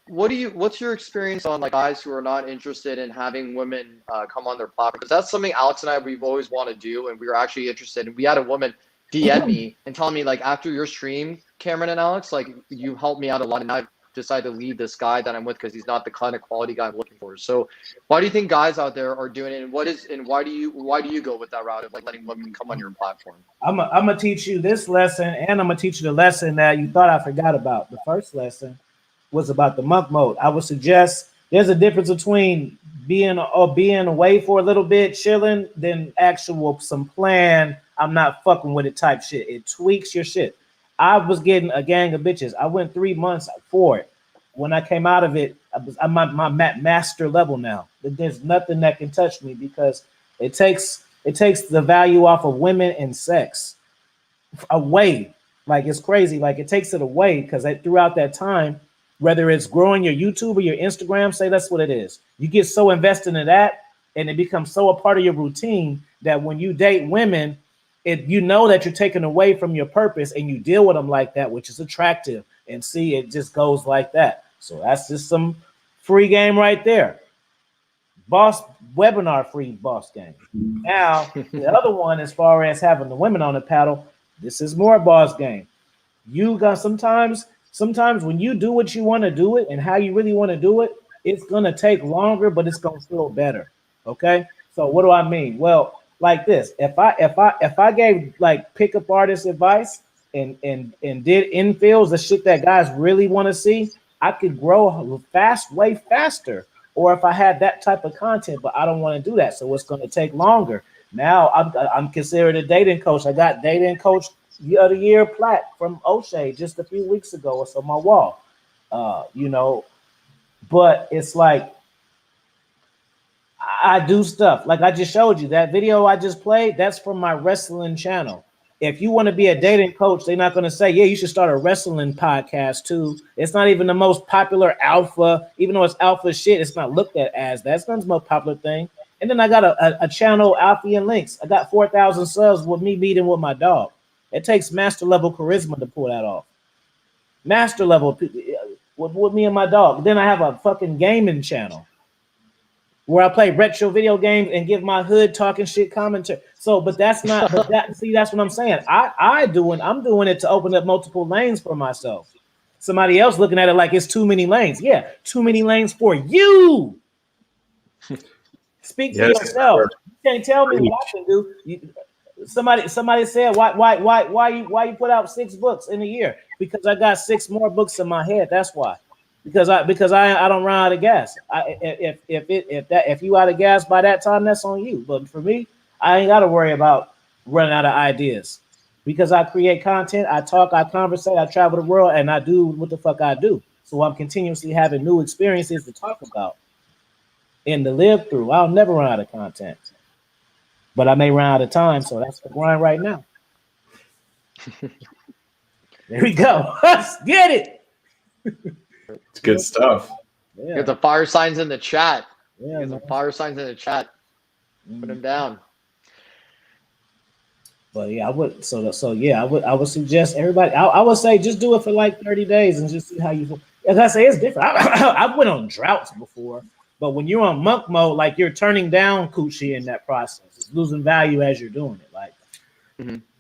what's your experience on like guys who are not interested in having women come on their platform? Because that's something Alex and we've always wanted to do, and we were actually interested. And we had a woman DM me and tell me like after your stream, Cameron and Alex, like you helped me out a lot, and I've decided to leave this guy that I'm with because he's not the kind of quality guy I'm looking for. So why do you think guys out there are doing it, and why do you go with that route of like letting women come on your platform? I'm gonna teach you this lesson, and I'm gonna teach you the lesson that you thought I forgot about. The first lesson was about the monk mode. I would suggest there's a difference between being away for a little bit, chilling, than actual some plan. I'm not fucking with it type shit. It tweaks your shit. I was getting a gang of bitches. I went 3 months for it. When I came out of it, I'm my master level now. There's nothing that can touch me because it takes the value off of women and sex away. Like it's crazy. Like it takes it away because throughout that time, whether it's growing your YouTube or your Instagram, say that's what it is. You get so invested in that, and it becomes so a part of your routine that when you date women, you know that you're taken away from your purpose, and you deal with them like that, which is attractive. And see, it just goes like that. So that's just some free game right there. Boss webinar free boss game. Now the other one, as far as having the women on the paddle, this is more boss game. You got sometimes when you do what you want to do it and how you really want to do it, it's gonna take longer, but it's gonna feel better. Okay. So what do I mean? Well, like this, if I gave like pickup artist advice and did infills, the shit that guys really want to see, I could grow way faster. Or if I had that type of content, but I don't want to do that, so it's going to take longer. Now I'm considered a dating coach. I got dating coach the other year plaque from O'Shea just a few weeks ago. It's on my wall, you know. But it's like I do stuff like I just showed you that video I just played. That's from my wrestling channel. If you want to be a dating coach, they're not going to say, yeah, you should start a wrestling podcast too. It's not even the most popular alpha, even though it's alpha shit, it's not looked at as that. It's not the most popular thing. And then I got a channel, Alfie and Links. I got 4,000 subs with me meeting with my dog. It takes master level charisma to pull that off. Master level with me and my dog. Then I have a fucking gaming channel where I play retro video games and give my hood talking shit commentary. So, but that's not, but that, see, that's what I'm saying. I'm doing it to open up multiple lanes for myself. Somebody else looking at it like it's too many lanes. Yeah, too many lanes for you. Speak for yourself. You can't tell me what I can do. Somebody said, why you put out 6 books in a year? Because I got 6 more books in my head. That's why. Because I don't run out of gas. If you out of gas by that time, that's on you. But for me, I ain't got to worry about running out of ideas because I create content, I talk, I conversate, I travel the world, and I do what the fuck I do. So I'm continuously having new experiences to talk about and to live through. I'll never run out of content, but I may run out of time. So that's the grind right now. There we go. Let's get it. It's good stuff. Yeah. Get the fire signs in the chat. Yeah, Get the fire signs in the chat. Put them down. But yeah, I would. I would suggest everybody. I would say just do it for like 30 days and just see how you feel. As I say, it's different. I went on droughts before, but when you're on monk mode, like you're turning down coochie in that process. It's losing value as you're doing it. Like,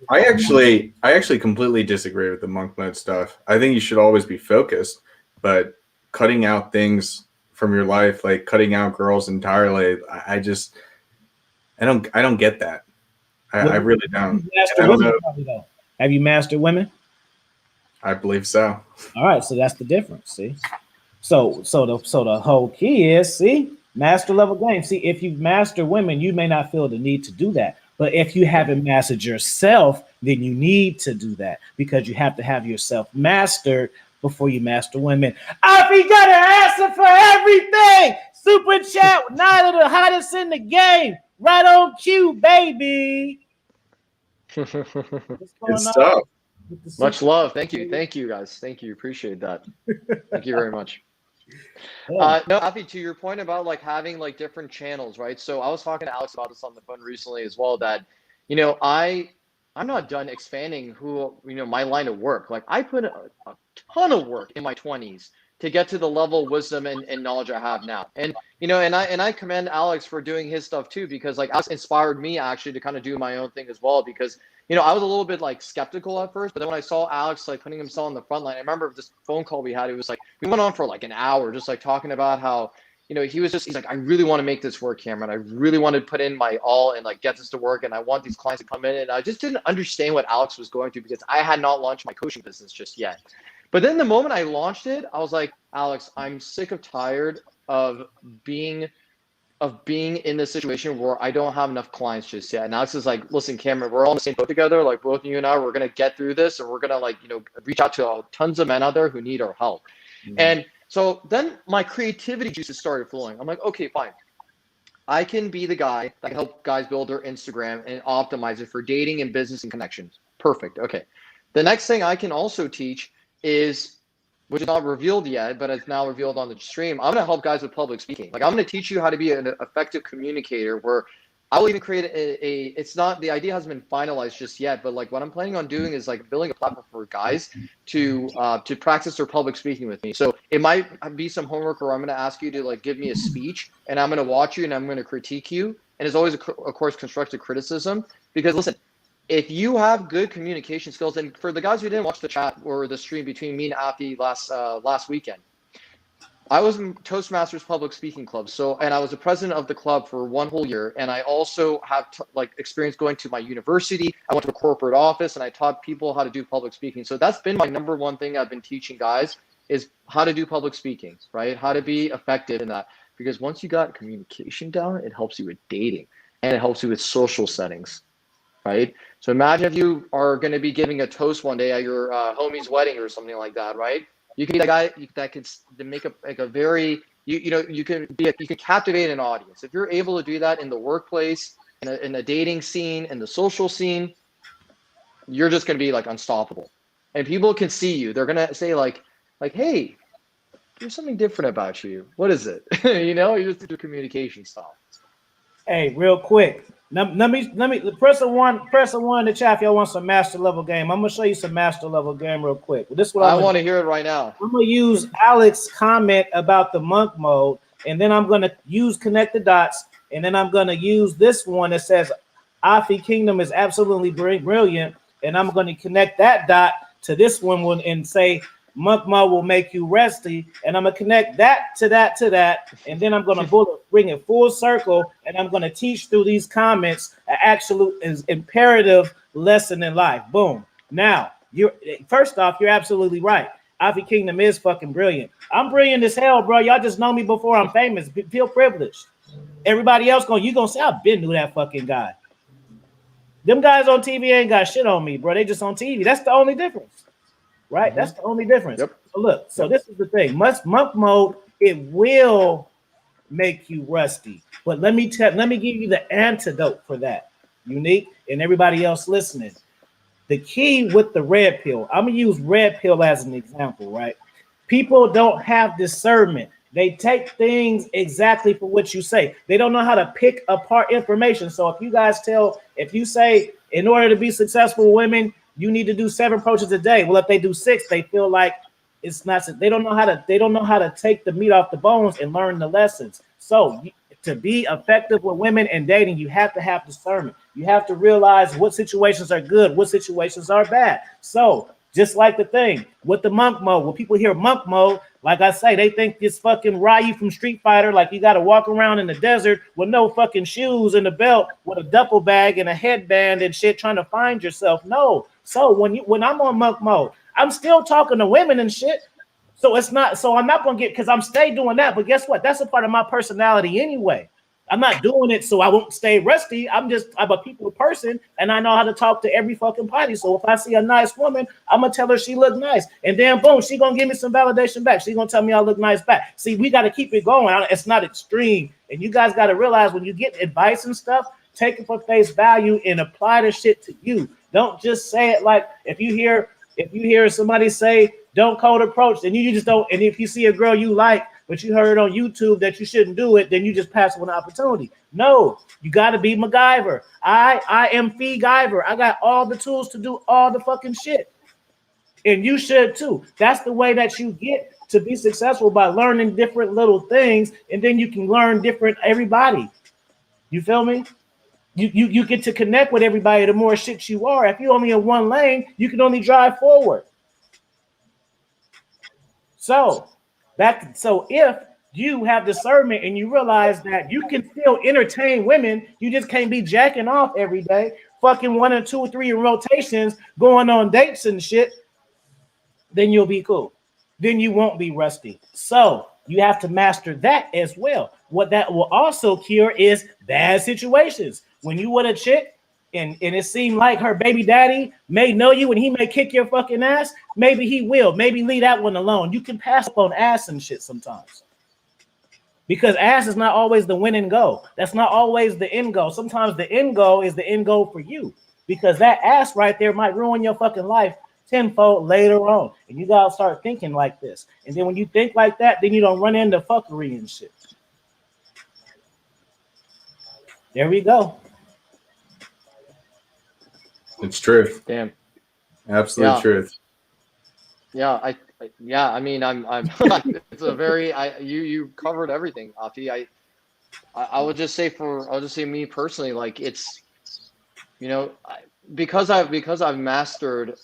I actually completely disagree with the monk mode stuff. I think you should always be focused, but cutting out things from your life, like cutting out girls entirely, I don't get that. I really don't. Have you mastered women? I believe so. All right, so that's the difference. See, so the whole key is master level game. See, if you master women, you may not feel the need to do that. But if you haven't mastered yourself, then you need to do that because you have to have yourself mastered before you master women. Afi got an answer for everything. Super chat, nine of the hottest in the game. Right on cue, baby. What's Good going stuff. on? Much love. Thank you. Thank you, guys. Thank you. Appreciate that. Thank you very much. Yeah. No, Afi, to your point about like having like different channels, right? So I was talking to Alex about this on the phone recently as well, that, you know, I'm not done expanding my line of work. Like I put a ton of work in my 20s to get to the level of wisdom and knowledge I have now. And, you know, and I commend Alex for doing his stuff too, because like Alex inspired me actually to kind of do my own thing as well, because, you know, I was a little bit like skeptical at first, but then when I saw Alex like putting himself on the front line, I remember this phone call we had, it was like, we went on for like an hour, just like talking about how, you know, he's like, I really want to make this work, Cameron. I really want to put in my all and like get this to work. And I want these clients to come in. And I just didn't understand what Alex was going through because I had not launched my coaching business just yet. But then the moment I launched it, I was like, Alex, I'm sick of tired of being in this situation where I don't have enough clients just yet. And Alex is like, listen, Cameron, we're all in the same boat together. Like both you and I, we're going to get through this and we're going to like, you know, reach out to tons of men out there who need our help. Mm-hmm. And so then my creativity juices started flowing. I'm like, okay, fine. I can be the guy that can help guys build their Instagram and optimize it for dating and business and connections. Perfect. Okay. The next thing I can also teach is, which is not revealed yet, but it's now revealed on the stream. I'm going to help guys with public speaking. Like I'm going to teach you how to be an effective communicator, where I will even create it's not, the idea hasn't been finalized just yet, but like what I'm planning on doing is like building a platform for guys to practice their public speaking with me. So it might be some homework, or I'm going to ask you to like give me a speech and I'm going to watch you and I'm going to critique you. And it's always, of course, constructive criticism, because listen, if you have good communication skills, and for the guys who didn't watch the chat or the stream between me and Afi last weekend, I was in Toastmasters Public Speaking Club. And I was the president of the club for 1 whole year. And I also have experience going to my university. I went to a corporate office and I taught people how to do public speaking. So that's been my number one thing I've been teaching guys, is how to do public speaking, right? How to be effective in that. Because once you got communication down, it helps you with dating and it helps you with social settings, right? So imagine if you are going to be giving a toast one day at your homie's wedding or something like that, right? You can be that guy that can make a very, you can captivate an audience. If you're able to do that in the workplace, in the dating scene, in the social scene, you're just going to be like unstoppable. And people can see you. They're going to say like, hey, there's something different about you. What is it? You know, you just do communication style. Hey, real quick. Let me press a one in the chat if y'all want some master level game. I'm gonna show you some master level game real quick. This is what I want to hear it right now. I'm gonna use Alex's comment about the monk mode, and then I'm gonna use connect the dots, and then I'm gonna use this one that says Afi Kingdom is absolutely brilliant, and I'm gonna connect that dot to this one and say monk mode will make you resty, and I'm gonna connect that to that, and then I'm gonna bring it full circle, and I'm gonna teach through these comments an absolute is imperative lesson in life. Boom. Now, you're first off, you're absolutely right. Afi Kingdom is fucking brilliant. I'm brilliant as hell, bro. Y'all just know me before I'm famous. Feel privileged. Everybody else you gonna say I've been to that fucking guy. Them guys on TV ain't got shit on me, bro. They just on TV. That's the only difference. Right? Mm-hmm. That's the only difference. Yep. So look, this is the thing. Monk mode, it will make you rusty. But let me give you the antidote for that. Unique and everybody else listening. The key with the red pill, I'm gonna use red pill as an example, right? People don't have discernment. They take things exactly for what you say. They don't know how to pick apart information. So if you say in order to be successful women, you need to do 7 approaches a day. Well, if they do 6, they feel like it's not. They don't know how to take the meat off the bones and learn the lessons. So to be effective with women and dating, you have to have discernment. You have to realize what situations are good, what situations are bad. So just like the thing with the monk mode, when people hear monk mode, like I say, they think it's fucking Ryu from Street Fighter, like you got to walk around in the desert with no fucking shoes and a belt with a duffel bag and a headband and shit trying to find yourself. No. So when I'm on monk mode, I'm still talking to women and shit. So I'm not gonna get, because I'm stay doing that. But guess what? That's a part of my personality anyway. I'm not doing it so I won't stay rusty. I'm a people person, and I know how to talk to every fucking party. So if I see a nice woman, I'm gonna tell her she look nice, and then boom, she gonna give me some validation back. She gonna tell me I look nice back. See, we got to keep it going. It's not extreme, and you guys got to realize when you get advice and stuff, take it for face value and apply the shit to you. Don't just say it like if you hear somebody say don't cold approach, then you just don't. And if you see a girl you like, but you heard on YouTube that you shouldn't do it, then you just pass on an opportunity. No, you got to be MacGyver. I am Fee-Gyver. I got all the tools to do all the fucking shit, and you should too. That's the way that you get to be successful, by learning different little things, and then you can learn different everybody. You feel me? You get to connect with everybody. The more shit you are, if you only in one lane, you can only drive forward. So if you have discernment and you realize that you can still entertain women, you just can't be jacking off every day, fucking 1 or 2 or 3 rotations, going on dates and shit, then you'll be cool. Then you won't be rusty. So you have to master that as well. What that will also cure is bad situations. When you with a chick and it seemed like her baby daddy may know you and he may kick your fucking ass, maybe he will. Maybe leave that one alone. You can pass up on ass and shit sometimes. Because ass is not always the win and go. That's not always the end goal. Sometimes the end goal is the end goal for you. Because that ass right there might ruin your fucking life tenfold later on. And you gotta start thinking like this. And then when you think like that, then you don't run into fuckery and shit. There we go. It's truth. Damn. Absolute truth. Yeah, I mean, I'm it's a very, you covered everything, Afi. I would just say me personally, like it's, because I've mastered,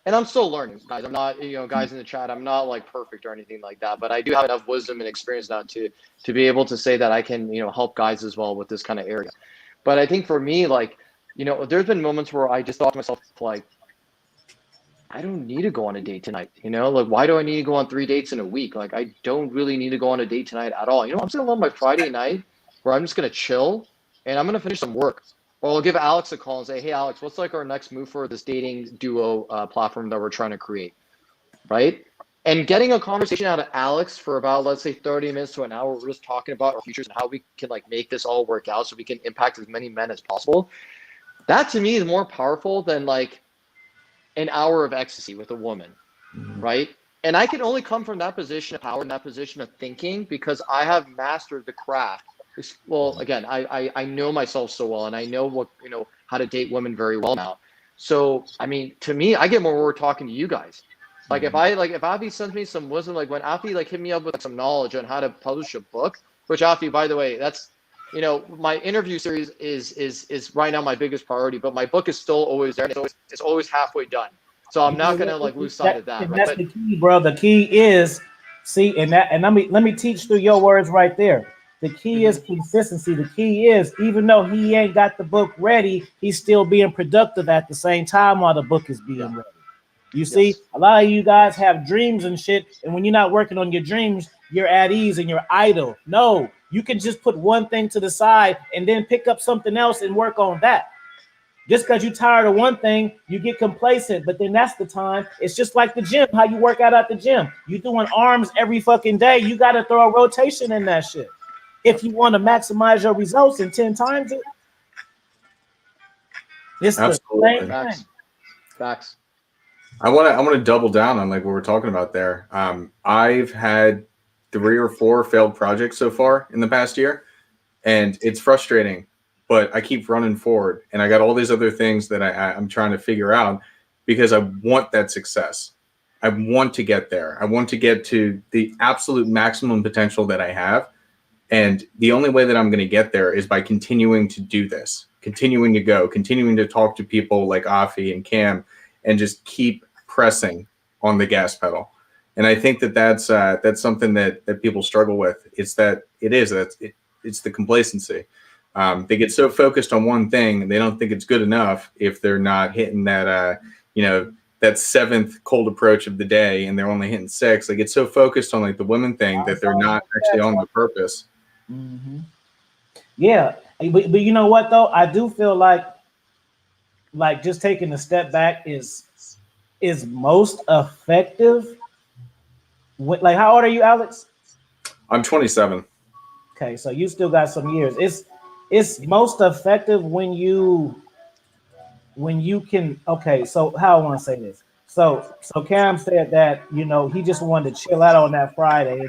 and I'm still learning, guys. I'm not, guys in the chat, I'm not like perfect or anything like that, but I do have enough wisdom and experience now to be able to say that I can, help guys as well with this kind of area. But I think for me, like, there's been moments where I just thought to myself, like, I don't need to go on a date tonight. Like, why do I need to go on 3 dates in a week? Like, I don't really need to go on a date tonight at all. I'm just going to go on my Friday night where I'm just going to chill and I'm going to finish some work. Or I'll give Alex a call and say, hey, Alex, what's like our next move for this dating duo platform that we're trying to create, right? And getting a conversation out of Alex for about, let's say, 30 minutes to an hour, we're just talking about our futures and how we can like make this all work out so we can impact as many men as possible. That to me is more powerful than like an hour of ecstasy with a woman, right? And I can only come from that position of power and that position of thinking because I have mastered the craft. Well, again, I know myself so well, and I know what how to date women very well now. So I mean, to me, I get more reward talking to you guys. Like if Afi sends me some wisdom, like when Afi like hit me up with some knowledge on how to publish a book, which Afi, by the way, that's my interview series is right now my biggest priority, but my book is still always there. And it's always halfway done. So I'm not gonna like lose sight of that. Right? That's the key, bro. The key is and let me teach through your words right there. The key is consistency. The key is even though he ain't got the book ready, he's still being productive at the same time while the book is being ready. You see, a lot of you guys have dreams and shit, and when you're not working on your dreams, you're at ease and you're idle. No, you can just put one thing to the side and then pick up something else and work on that. Just because you're tired of one thing, you get complacent, but then that's the time. It's just like the gym, how you work out at the gym. You're doing arms every fucking day. You got to throw a rotation in that shit if you want to maximize your results in 10 times it. It's Absolutely. the same thing. Facts. I want to double down on like what we're talking about there. I've had 3 or 4 failed projects so far in the past year, and it's frustrating, but I keep running forward, and I got all these other things that I'm trying to figure out because I want that success. I want to get there. I want to get to the absolute maximum potential that I have, and the only way that I'm going to get there is by continuing to do this, continuing to go, continuing to talk to people like Afi and Cam, and just keep pressing on the gas pedal. And I think that's something that people struggle with. It's the complacency. They get so focused on one thing and they don't think it's good enough if they're not hitting that that 7th cold approach of the day and they're only hitting 6. They get so focused on like the women thing that they're not actually on the purpose. Yeah, but you know what though? I do feel like just taking a step back is most effective. Like, how old are you, Alex? I'm 27. Okay, so you still got some years. It's most effective when you can. Okay, so how I want to say this. So Cam said that he just wanted to chill out on that Friday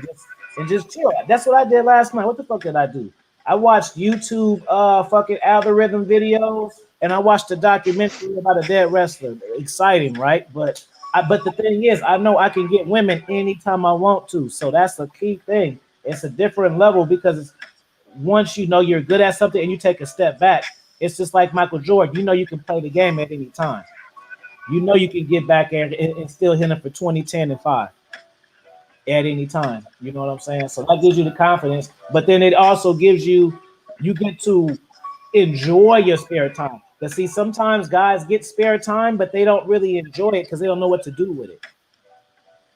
and just chill. That's what I did last night. What the fuck did I do? I watched YouTube fucking algorithm videos and I watched a documentary about a dead wrestler. Exciting, right? But the thing is, I know I can get women anytime I want to. So that's the key thing. It's a different level because once you know you're good at something and you take a step back, it's just like Michael Jordan. You know you can play the game at any time. You know you can get back there and still hit him for 20, 10, and 5 at any time. You know what I'm saying? So that gives you the confidence, but then it also gives you get to enjoy your spare time. Because see, sometimes guys get spare time, but they don't really enjoy it because they don't know what to do with it.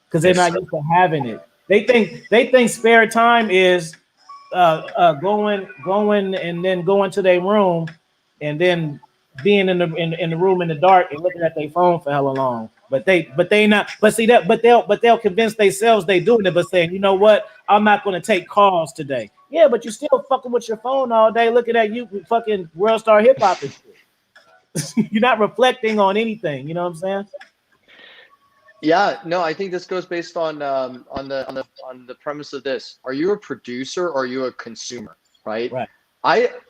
Because they're Yes, not sir. used to having it. They think spare time is going and then going to their room and then being in the room in the dark and looking at their phone for hella long. But they not. But see that. But they'll convince themselves they doing it. But saying, you know what, I'm not going to take calls today. Yeah, but you still fucking with your phone all day, looking at you fucking world star hip hop and shit. You're not reflecting on anything. You know what I'm saying? Yeah, no, I think this goes based on the premise of this. Are you a producer or are you a consumer, right? Right.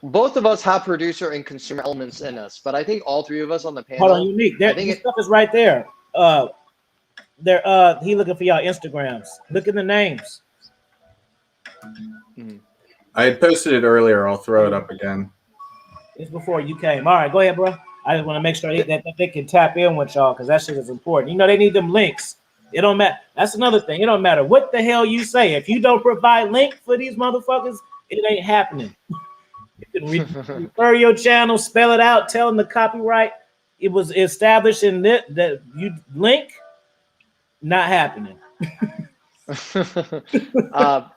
Both of us have producer and consumer elements in us, but I think all three of us on the Hold on, panel, unique. I There, think the stuff is right there. He looking for y'all Instagrams. Look at the names. I had posted it earlier. I'll throw it up again. It's before you came. All right, go ahead, bro. I just want to make sure that they can tap in with y'all because that shit is important. They need them links. It don't matter. That's another thing. It don't matter what the hell you say. If you don't provide link for these motherfuckers, it ain't happening. You can refer your channel, spell it out, tell them the copyright. It was established in that you link, not happening. uh,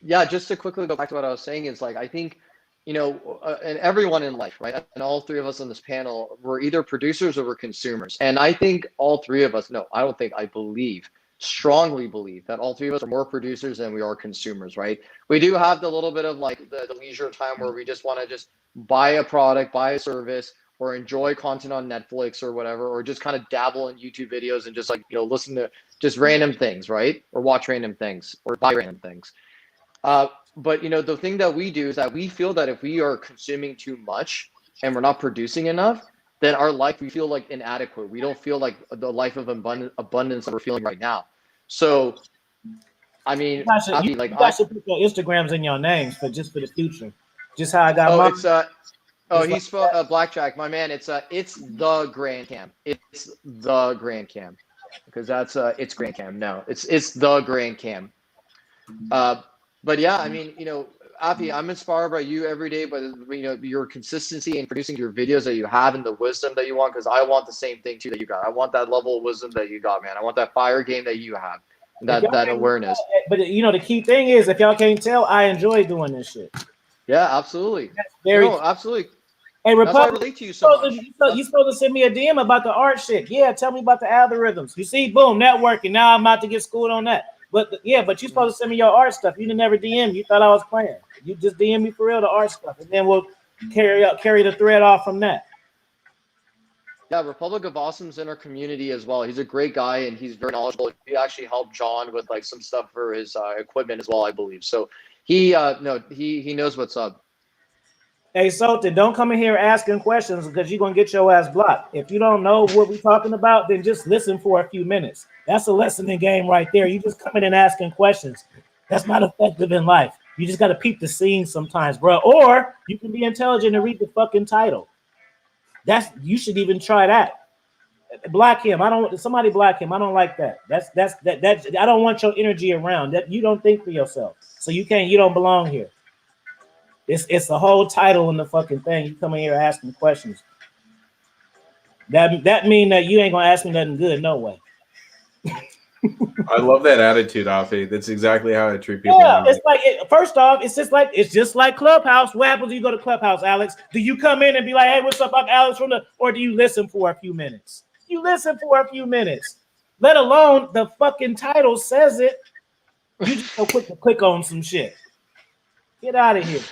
yeah, just to quickly go back to what I was saying is like, I think, and everyone in life, right? And all three of us on this panel, we're either producers or we're consumers. And I think all three of us, no, I don't think, I believe, strongly believe that all three of us are more producers than we are consumers, right? We do have the little bit of like the leisure time where we just want to just buy a product, buy a service, or enjoy content on Netflix or whatever, or just kind of dabble in YouTube videos and just like, listen to just random things, right? Or watch random things or buy random things. But the thing that we do is that we feel that if we are consuming too much and we're not producing enough, then our life, we feel like inadequate. We don't feel like the life of abundance that we're feeling right now. So, I mean, You guys should put your Instagrams in your names for the future. Just how I got mine. He's Blackjack, my man. It's the Grand Cam. It's the Grand Cam because it's Grand Cam. No, it's the Grand Cam. But yeah, I mean, Afi, I'm inspired by you every day, but your consistency in producing your videos that you have and the wisdom that you want, because I want the same thing too that you got. I want that level of wisdom that you got, man. I want that fire game that you have, that awareness. But the key thing is, if y'all can't tell, I enjoy doing this shit. Yeah, absolutely. Absolutely. Hey, That's why I Republic, relate to you so much. You supposed to send me a DM about the art shit. Yeah, tell me about the algorithms. You see, boom, networking. Now I'm about to get schooled on that. But you supposed to send me your art stuff. You didn't never DM. You thought I was playing. You just DM me for real the art stuff, and then we'll carry the thread off from that. Yeah, Republic of Awesome's in our community as well. He's a great guy and he's very knowledgeable. He actually helped John with like some stuff for his equipment as well, I believe. So he knows what's up. Hey, Sultan, don't come in here asking questions because you're gonna get your ass blocked. If you don't know what we're talking about, then just listen for a few minutes. That's a lesson in game right there. You just coming in asking questions. That's not effective in life. You just gotta peep the scene sometimes, bro. Or you can be intelligent and read the fucking title. You should even try that. Block him. Somebody block him. I don't like that. That's I don't want your energy around. That you don't think for yourself. So you don't belong here. It's the whole title in the fucking thing. You come in here asking questions. That mean that you ain't gonna ask me nothing good, no way. I love that attitude, Afi. That's exactly how I treat people. Yeah, it's like first off, it's just like Clubhouse. What happens when you go to Clubhouse, Alex? Do you come in and be like, "Hey, what's up, I'm Alex from the," or do you listen for a few minutes? You listen for a few minutes. Let alone the fucking title says it. You just go quick to click on some shit. Get out of here.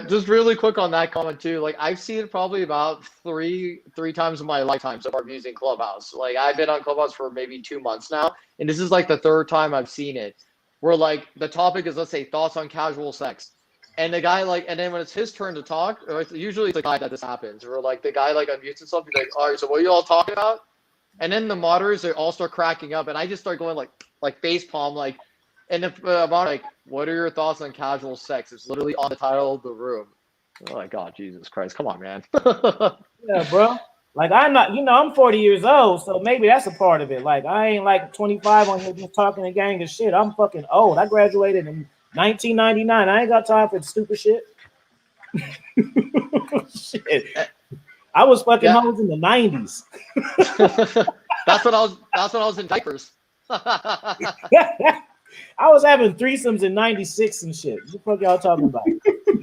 Just really quick on that comment too. Like I've seen it probably about three times in my lifetime so far using Clubhouse. Like I've been on Clubhouse for maybe 2 months now, and this is like the third time I've seen it. Where like the topic is, let's say, thoughts on casual sex, and the guy like, and then when it's his turn to talk, or usually it's the guy that this happens, where like the guy like unmutes himself, he's like, "All right, so what are you all talking about?" And then the moderators they all start cracking up, and I just start going like face palm like. And if about like, what are your thoughts on casual sex? It's literally on the title of the room. Oh my God, Jesus Christ! Come on, man. Yeah, bro. Like I'm not, I'm 40 years old, so maybe that's a part of it. Like I ain't like 25 on here just talking a gang of shit. I'm fucking old. I graduated in 1999. I ain't got time for stupid shit. Shit. I was fucking hoes in the 90s. That's when I was in diapers. I was having threesomes in 96 and shit. What the fuck y'all talking about?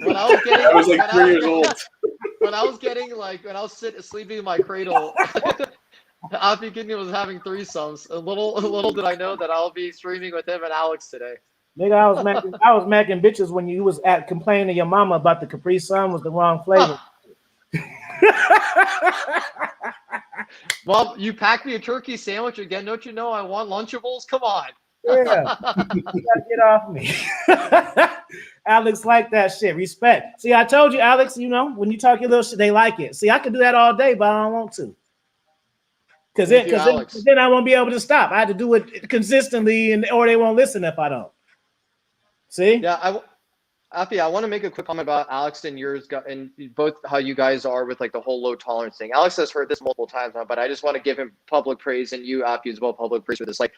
When I was getting, I was like 3 years old. When I was sleeping in my cradle, Afi Kidney was having threesomes. A little did I know that I'll be streaming with him and Alex today. Nigga, I was macking bitches when you was complaining to your mama about the Capri Sun was the wrong flavor. Well, you packed me a turkey sandwich again. Don't you know I want Lunchables? Come on. Yeah, you gotta get off me. Alex like that shit. Respect. See, I told you, Alex, when you talk your little shit, they like it. See, I could do that all day, but I don't want to. Because then I won't be able to stop. I had to do it consistently, or they won't listen if I don't. See? Yeah, Afi, I want to make a quick comment about Alex and yours, and both how you guys are with like the whole low tolerance thing. Alex has heard this multiple times now, but I just want to give him public praise, and you, Afi, as well, public praise for this. Like,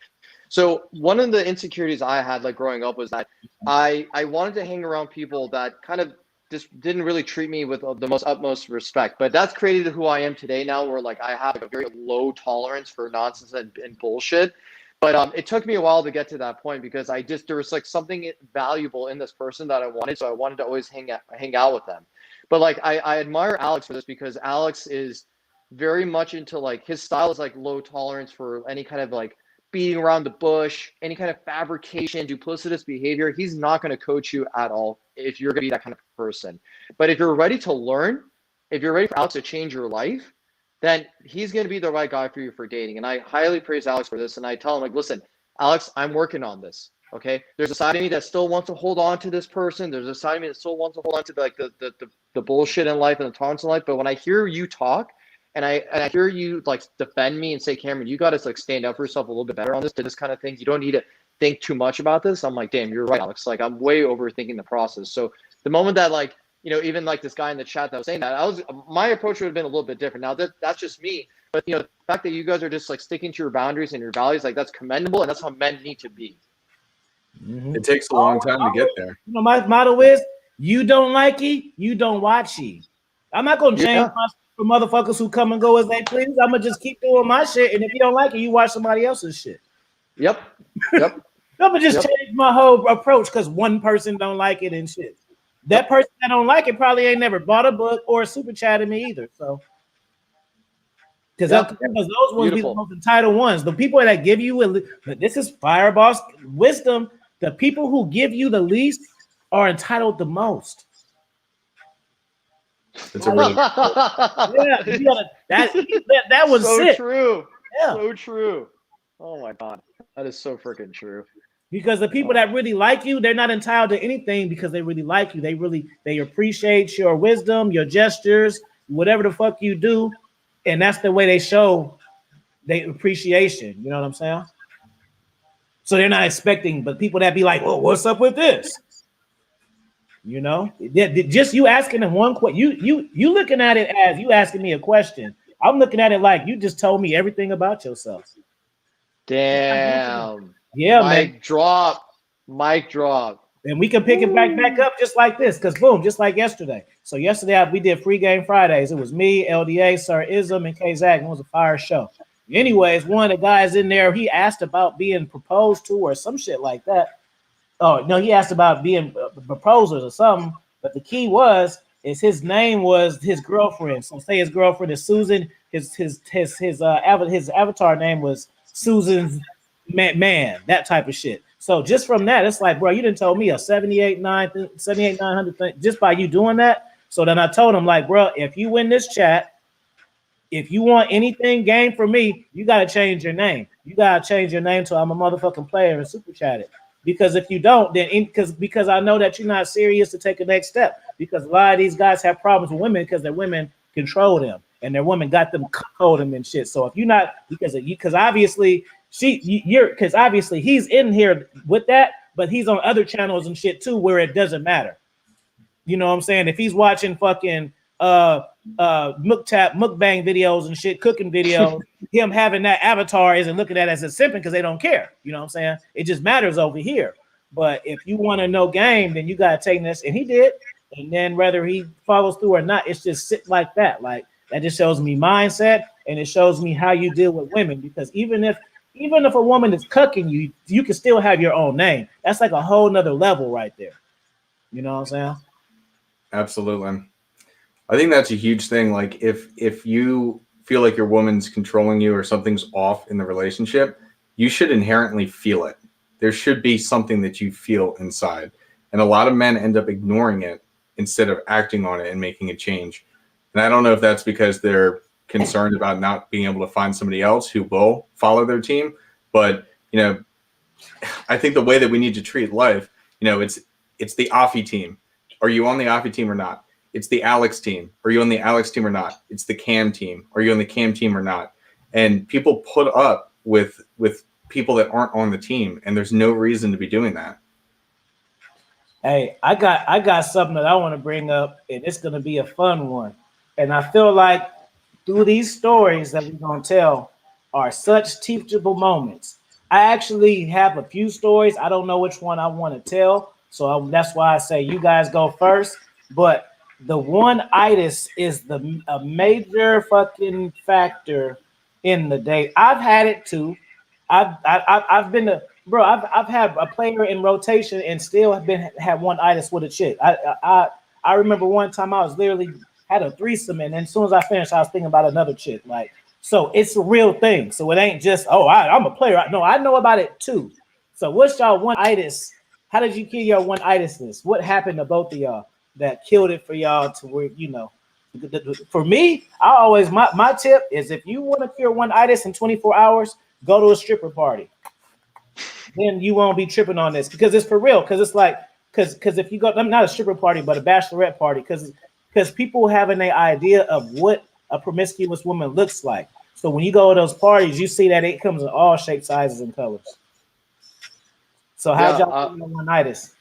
so one of the insecurities I had like growing up was that I wanted to hang around people that kind of just didn't really treat me with the most utmost respect. But that's created who I am today now, where like I have like, a very low tolerance for nonsense and bullshit. But it took me a while to get to that point because there was like something valuable in this person that I wanted. So I wanted to always hang out with them. But like, I admire Alex for this because Alex is very much into like, his style is like low tolerance for any kind of like beating around the bush, any kind of fabrication, duplicitous behavior. He's not going to coach you at all if you're going to be that kind of person. But if you're ready to learn, if you're ready for Alex to change your life, then he's going to be the right guy for you for dating. And I highly praise Alex for this. And I tell him like, listen, Alex, I'm working on this. Okay. There's a side of me that still wants to hold on to this person. There's a side of me that still wants to hold on to like the bullshit in life and the tolerance in life. But when I hear you talk and I hear you like defend me and say, Cameron, you got to like stand up for yourself a little bit better on this kind of thing. You don't need to think too much about this. I'm like, damn, you're right, Alex. Like I'm way overthinking the process. So the moment that like, even like this guy in the chat that was saying that, my approach would have been a little bit different. Now that's just me, but the fact that you guys are just like sticking to your boundaries and your values, like that's commendable, and that's how men need to be. Mm-hmm. It takes a long time to get there. My motto is: you don't like it, you don't watch it. I'm not gonna change for motherfuckers who come and go as they please. I'm gonna just keep doing my shit, and if you don't like it, you watch somebody else's shit. Yep. I'm gonna just change my whole approach because one person don't like it and shit. That person that don't like it probably ain't never bought a book or super chatted me either. So, because those ones be the most entitled ones. The people that give you this is Fireball's wisdom. The people who give you the least are entitled the most. It's a really that was so sick. True. Yeah. So true. Oh my God, that is so freaking true. Because the people that really like you, they're not entitled to anything because they really like you. They appreciate your wisdom, your gestures, whatever the fuck you do. And that's the way they show their appreciation. You know what I'm saying? So they're not expecting, but people that be like, "Oh, what's up with this?" Just you asking them one question. You looking at it as you asking me a question. I'm looking at it like you just told me everything about yourself. Damn. Yeah, Mic drop. And we can pick it back up just like this, because boom, just like yesterday. So yesterday we did free game Fridays. It was me, LDA, Sir Ism, and K Zag. It was a fire show. Anyways, one of the guys in there, he asked about being proposed to or some shit like that. Oh no, he asked about being proposals or something. But the key is his name was his girlfriend. So say his girlfriend is Susan. His avatar name was Susan's man. That type of shit. So just from that, it's like, bro, you didn't tell me a 78,900 thing just by you doing that. So then I told him, like, bro, if you win this chat, if you want anything game from me, you gotta change your name. You gotta change your name to I'm a motherfucking player and super chat it. Because if you don't, then because I know that you're not serious to take a next step. Because a lot of these guys have problems with women because their women control them and their women got them cold them and shit. So if you're not because obviously because obviously he's in here with that, but he's on other channels and shit too where it doesn't matter. You know what I'm saying? If he's watching fucking mukbang videos and shit, cooking videos, him having that avatar isn't looking at it as a simping because they don't care. You know what I'm saying? It just matters over here. But if you want to know game, then you gotta take this, and he did. And then whether he follows through or not, it's just sit like that. Like that just shows me mindset, and it shows me how you deal with women. Because even if a woman is cucking you, you can still have your own name. That's like a whole nother level right there. You know what I'm saying? Absolutely. I think that's a huge thing. Like if you feel like your woman's controlling you or something's off in the relationship, you should inherently feel it. There should be something that you feel inside. And a lot of men end up ignoring it instead of acting on it and making a change. And I don't know if that's because they're concerned about not being able to find somebody else who will follow their team. But, I think the way that we need to treat life, it's the Afi team. Are you on the Afi team or not? It's the Alex team. Are you on the Alex team or not? It's the Cam team. Are you on the Cam team or not? And people put up with people that aren't on the team, and there's no reason to be doing that. Hey, I got something that I want to bring up, and it's gonna be a fun one. And I feel like through these stories that we're gonna tell are such teachable moments. I actually have a few stories. I don't know which one I want to tell, so that's why I say you guys go first. But the one-itis is a major fucking factor in the date. I've had it too. I've been to bro. I've had a player in rotation and still had one-itis with a chick. I remember one time I was literally had a threesome, and then as soon as I finished, I was thinking about another chick. Like, so it's a real thing. So it ain't just I'm a player. No, I know about it too. So what's y'all one-itis? How did you kill your one-itisness? What happened to both of y'all that killed it for y'all to where For me, I always my tip is if you want to cure one-itis in 24 hours, go to a stripper party. Then you won't be tripping on this because it's for real. Because it's like because if you go, I'm not a stripper party, but a bachelorette party, because people have an idea of what a promiscuous woman looks like. So when you go to those parties, you see that it comes in all shapes, sizes, and colors. So how'd y'all feel one-itis?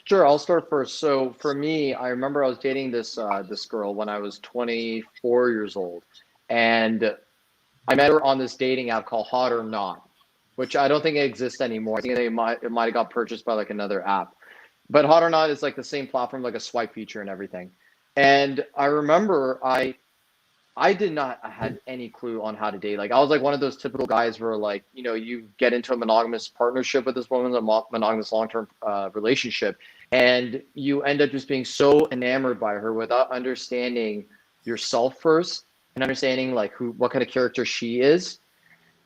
Sure, I'll start first. So for me, I remember I was dating this girl when I was 24 years old, and I met her on this dating app called Hot or Not, which I don't think it exists anymore. I think it might have got purchased by like another app. But Hot or Not is like the same platform, like a swipe feature and everything. And I remember I did not have any clue on how to date. Like I was like one of those typical guys where like, you get into a monogamous partnership with this woman, a monogamous long-term relationship, and you end up just being so enamored by her without understanding yourself first and understanding like what kind of character she is,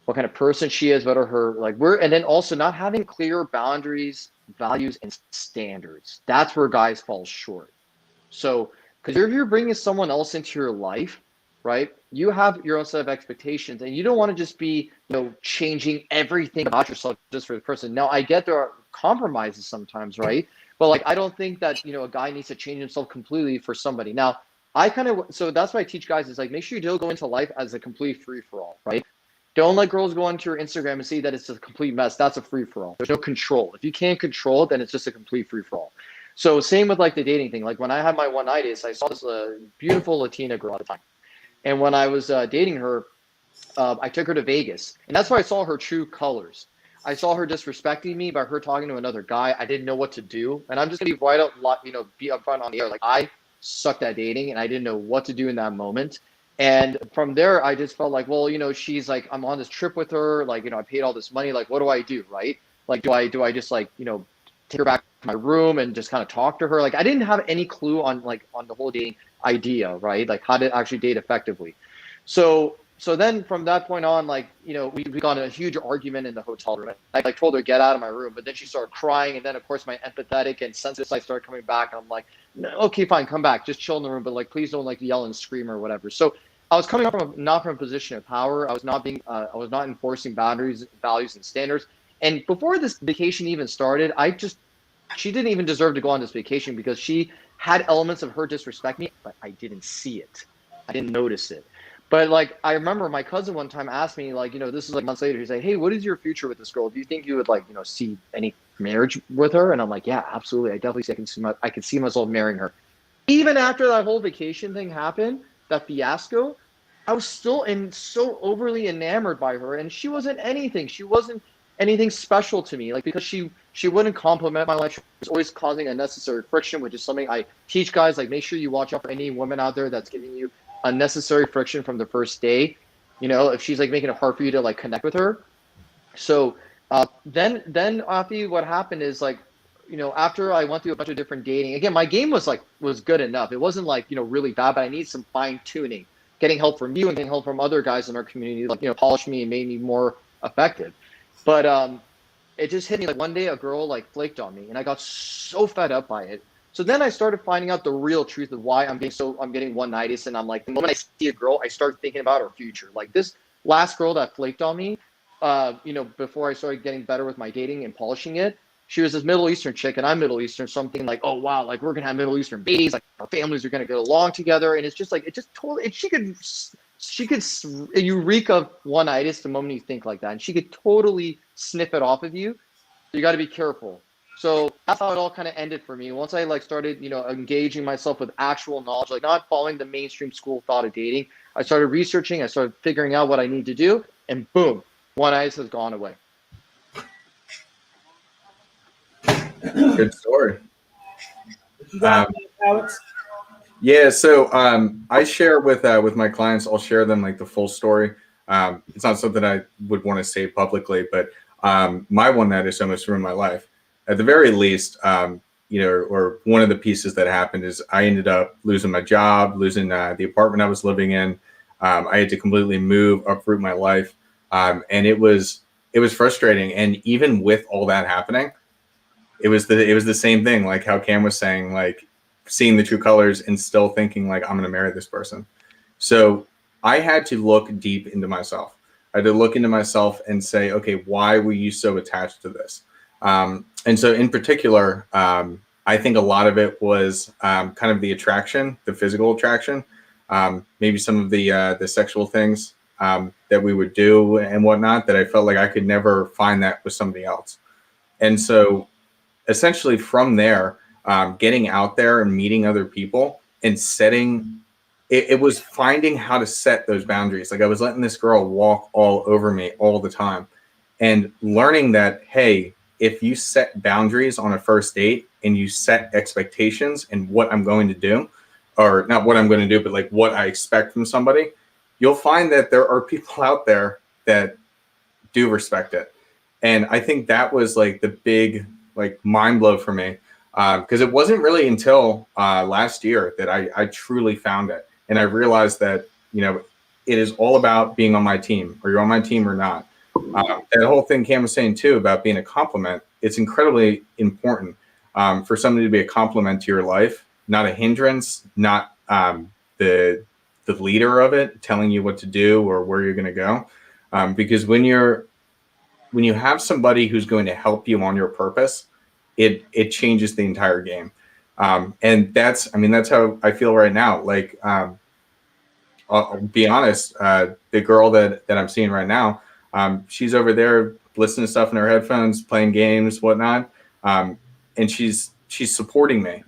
what kind of person she is, what are her and then also not having clear boundaries, values, and standards. That's where guys fall short. So because if you're bringing someone else into your life, right, you have your own set of expectations, and you don't want to just be changing everything about yourself just for the person. Now I get there are compromises sometimes, right? But like I don't think that a guy needs to change himself completely for somebody. Now so that's why I teach guys is like make sure you don't go into life as a complete free-for-all, right? Don't let girls go onto your Instagram and see that it's a complete mess. That's a free-for-all. There's no control. If you can't control it, then it's just a complete free-for-all. So same with like the dating thing. Like when I had my one-itis, I saw this beautiful Latina girl at the time. And when I was dating her, I took her to Vegas. And that's where I saw her true colors. I saw her disrespecting me by her talking to another guy. I didn't know what to do. And I'm just going to be be upfront on the air. Like I sucked at dating and I didn't know what to do in that moment. And from there, I just felt like, well, she's like, I'm on this trip with her. Like, I paid all this money. Like, what do I do? Right. Like, do I just like, take her back to my room and just kind of talk to her? Like, I didn't have any clue on the whole dating idea, right? Like how to actually date effectively. So then from that point on, like, we got in a huge argument in the hotel room. I like told her, get out of my room, but then she started crying. And then of course my empathetic and sensitive side started coming back. And I'm like, no, okay, fine, come back, just chill in the room, but like, please don't like yell and scream or whatever. So I was coming up from not from a position of power. I was not enforcing boundaries, values, and standards. And before this vacation even started, she didn't even deserve to go on this vacation because she had elements of her disrespect me, but I didn't see it. I didn't notice it. But like, I remember my cousin one time asked me, like, this is like months later, he's like, hey, what is your future with this girl? Do you think you would like, see any marriage with her? And I'm like, yeah, absolutely. I definitely see I can see myself marrying her. Even after that whole vacation thing happened, that fiasco, I was still so overly enamored by her, and she wasn't anything. She wasn't anything special to me, like, because she wouldn't compliment my life. She was always causing unnecessary friction, which is something I teach guys. Like, make sure you watch out for any woman out there that's giving you unnecessary friction from the first day. If she's like making it hard for you to like connect with her. So then Afi, what happened is like, after I went through a bunch of different dating, again, my game was good enough. It wasn't like, really bad, but I need some fine tuning. Getting help from you and getting help from other guys in our community, like, polished me and made me more effective. But it just hit me like one day a girl like flaked on me, and I got so fed up by it. So then I started finding out the real truth of why I'm getting one-nightitis. And I'm like, the moment I see a girl, I start thinking about her future. Like this last girl that flaked on me, before I started getting better with my dating and polishing it, she was this Middle Eastern chick, and I'm Middle Eastern. So I'm thinking like, oh wow, like we're gonna have Middle Eastern babies, like our families are gonna get along together. And it's just like, she could you reek of one-itis the moment you think like that, and she could totally sniff it off of you. You got to be careful. So that's how it all kind of ended for me. Once I like started, engaging myself with actual knowledge, like not following the mainstream school thought of dating, I started researching, I started figuring out what I need to do, and boom, one-itis has gone away. Good story. You got Alex? Yeah, so I share with my clients. I'll share them like the full story. It's not something I would want to say publicly, but my one-nighter almost ruined my life. At the very least, or one of the pieces that happened is I ended up losing my job, losing the apartment I was living in. I had to completely move, uproot my life, and it was frustrating. And even with all that happening, it was the same thing, like how Cam was saying, like seeing the true colors and still thinking like I'm going to marry this person. So I had to look deep into myself. I had to look into myself and say, okay, why were you so attached to this? And so in particular, I think a lot of it was kind of the attraction, the physical attraction, maybe some of the sexual things that we would do and whatnot, that I felt like I could never find that with somebody else. And so essentially from there, getting out there and meeting other people and setting, it was finding how to set those boundaries. Like I was letting this girl walk all over me all the time and learning that, hey, if you set boundaries on a first date and you set expectations and what I'm going to do, or not what I'm going to do, but like what I expect from somebody, you'll find that there are people out there that do respect it. And I think that was like the big like mind blow for me, because it wasn't really until last year that I truly found it. And I realized that, it is all about being on my team, or you're on my team or not. That whole thing Cam was saying too about being a compliment, it's incredibly important for somebody to be a compliment to your life, not a hindrance, not the leader of it telling you what to do or where you're going to go. Because when you have somebody who's going to help you on your purpose, it changes the entire game. And that's how I feel right now. Like, I'll be honest, the girl that I'm seeing right now, she's over there listening to stuff in her headphones, playing games, whatnot. And she's supporting me.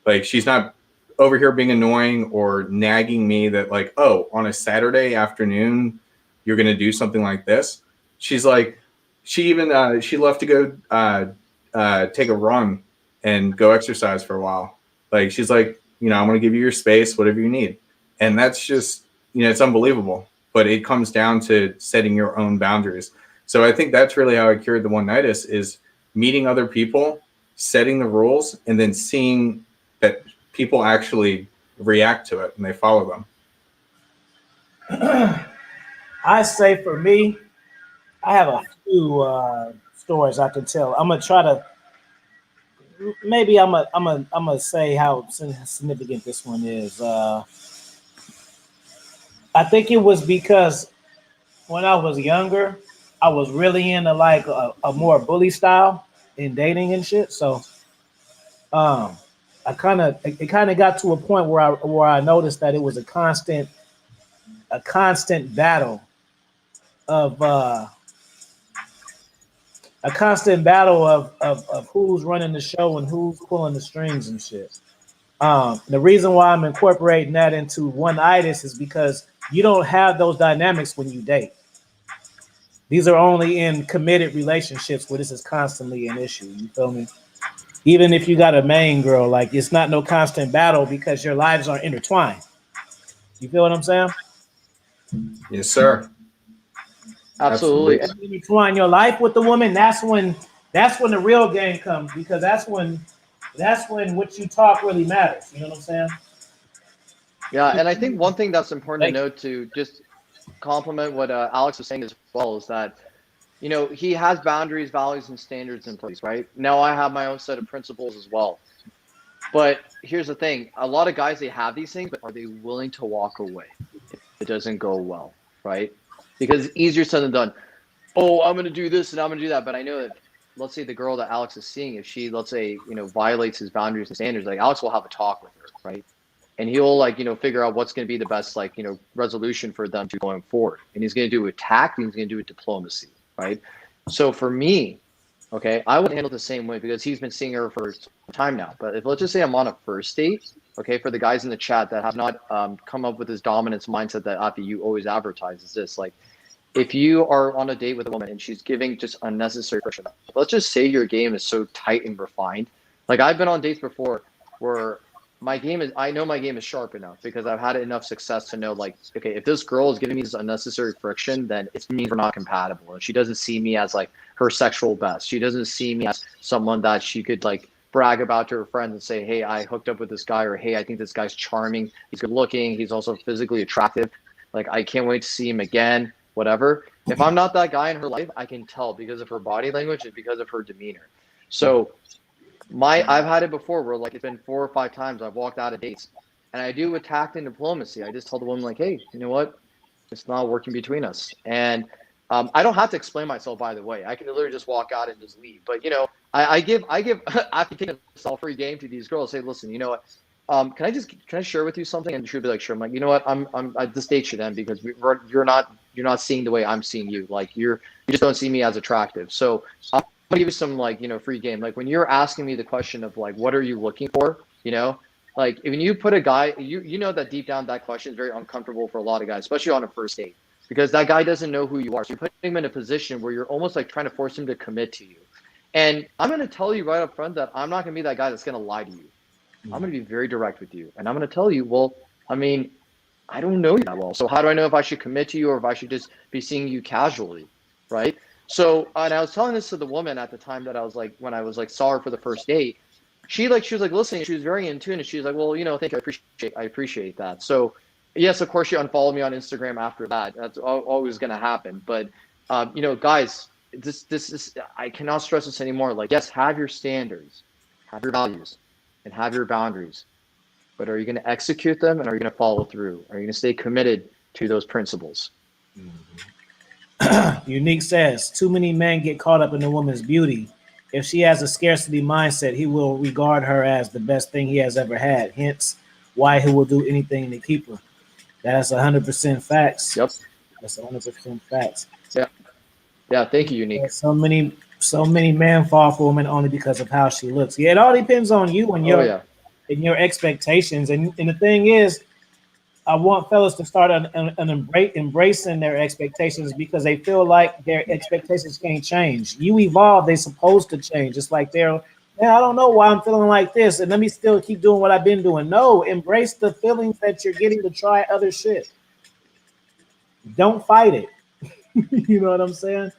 Like, she's not over here being annoying or nagging me that like, oh, on a Saturday afternoon, you're going to do something like this. She's like, she left to go take a run and go exercise for a while. Like, she's like, I want to give you your space, whatever you need. And that's just it's unbelievable. But it comes down to setting your own boundaries. So I think that's really how I cured the one-nightists, is meeting other people, setting the rules, and then seeing that people actually react to it and they follow them. I say for me, I have a few stories I can tell. I'm gonna try to. Maybe I'm gonna say how significant this one is. I think it was because when I was younger, I was really into like a more bully style in dating and shit. So um, it kind of got to a point where I noticed that it was a constant battle of of who's running the show and who's pulling the strings and shit. The reason why I'm incorporating that into one-itis is because you don't have those dynamics when you date. These are only in committed relationships where this is constantly an issue. You feel me? Even if you got a main girl, like it's not no constant battle because your lives are intertwined. You feel what I'm saying? Yes, sir. Absolutely. When you intertwine your life with the woman, that's when the real game comes, because that's when what you talk really matters. You know what I'm saying? Yeah, and I think one thing that's important to Thank you. note, to just complement what Alex was saying as well, is that he has boundaries, values, and standards in place, right? Now I have my own set of principles as well. But here's the thing: a lot of guys, they have these things, but are they willing to walk away if it doesn't go well, right? Because it's easier said than done. Oh, I'm going to do this and I'm going to do that, but I know that, let's say the girl that Alex is seeing, if she, let's say, violates his boundaries and standards, like Alex will have a talk with her, right? And he'll figure out what's going to be the best resolution for them to going forward. And he's going to do it with tact, and he's going to do it with diplomacy, right? So for me, okay, I would handle it the same way, because he's been seeing her for some time now. But if, let's just say, I'm on a first date, okay, for the guys in the chat that have not come up with this dominance mindset that after you always advertise, is this: like, if you are on a date with a woman and she's giving just unnecessary friction, let's just say your game is so tight and refined. Like, I've been on dates before where I know my game is sharp enough, because I've had enough success to know, like, okay, if this girl is giving me this unnecessary friction, then it means we're not compatible. And she doesn't see me as like her sexual best. She doesn't see me as someone that she could like brag about to her friends and say, hey, I hooked up with this guy, or hey, I think this guy's charming. He's good looking. He's also physically attractive. Like, I can't wait to see him again, whatever. If I'm not that guy in her life, I can tell because of her body language and because of her demeanor. So I've had it before where, like, it's been 4 or 5 times I've walked out of dates, and I do with tact and diplomacy. I just tell the woman, like, hey, you know what? It's not working between us. And I don't have to explain myself, by the way. I can literally just walk out and just leave. But, I give after taking a free game to these girls, say, listen, you know what? Can I share with you something? And she'll be like, sure. I'm like, you know what? I'm this date should end, because you're not seeing the way I'm seeing you. Like, you just don't see me as attractive. So I'm gonna give you some free game. Like, when you're asking me the question of like, what are you looking for? Like, when you put a guy, you know that deep down that question is very uncomfortable for a lot of guys, especially on a first date, because that guy doesn't know who you are. So you're putting him in a position where you're almost like trying to force him to commit to you. And I'm going to tell you right up front that I'm not going to be that guy that's going to lie to you. I'm going to be very direct with you. And I'm going to tell you, well, I mean, I don't know you that well. So how do I know if I should commit to you or if I should just be seeing you casually, right? So, and I was telling this to the woman at the time that I was like, when I was like, saw her for the first date, she was like listening. She was very in tune, and she was like, well, thank you. I appreciate that. So yes, of course, she unfollowed me on Instagram after that. That's always going to happen. But, guys, this is, I cannot stress this anymore. Like, yes, have your standards, have your values, and have your boundaries, but are you going to execute them, and are you going to follow through? Are you going to stay committed to those principles? Unique says, too many men get caught up in a woman's beauty. If she has a scarcity mindset, he will regard her as the best thing he has ever had. Hence, why he will do anything to keep her. That's 100% facts. Yep. That's 100% facts. Yeah. Yeah. Thank you, Unique. So many men fall for women only because of how she looks. Yeah, it all depends on you and your expectations. And the thing is, I want fellas to start embracing their expectations, because they feel like their expectations can't change. You evolve, they're supposed to change. It's like I don't know why I'm feeling like this, and let me still keep doing what I've been doing. No, embrace the feelings that you're getting to try other shit. Don't fight it. You know what I'm saying?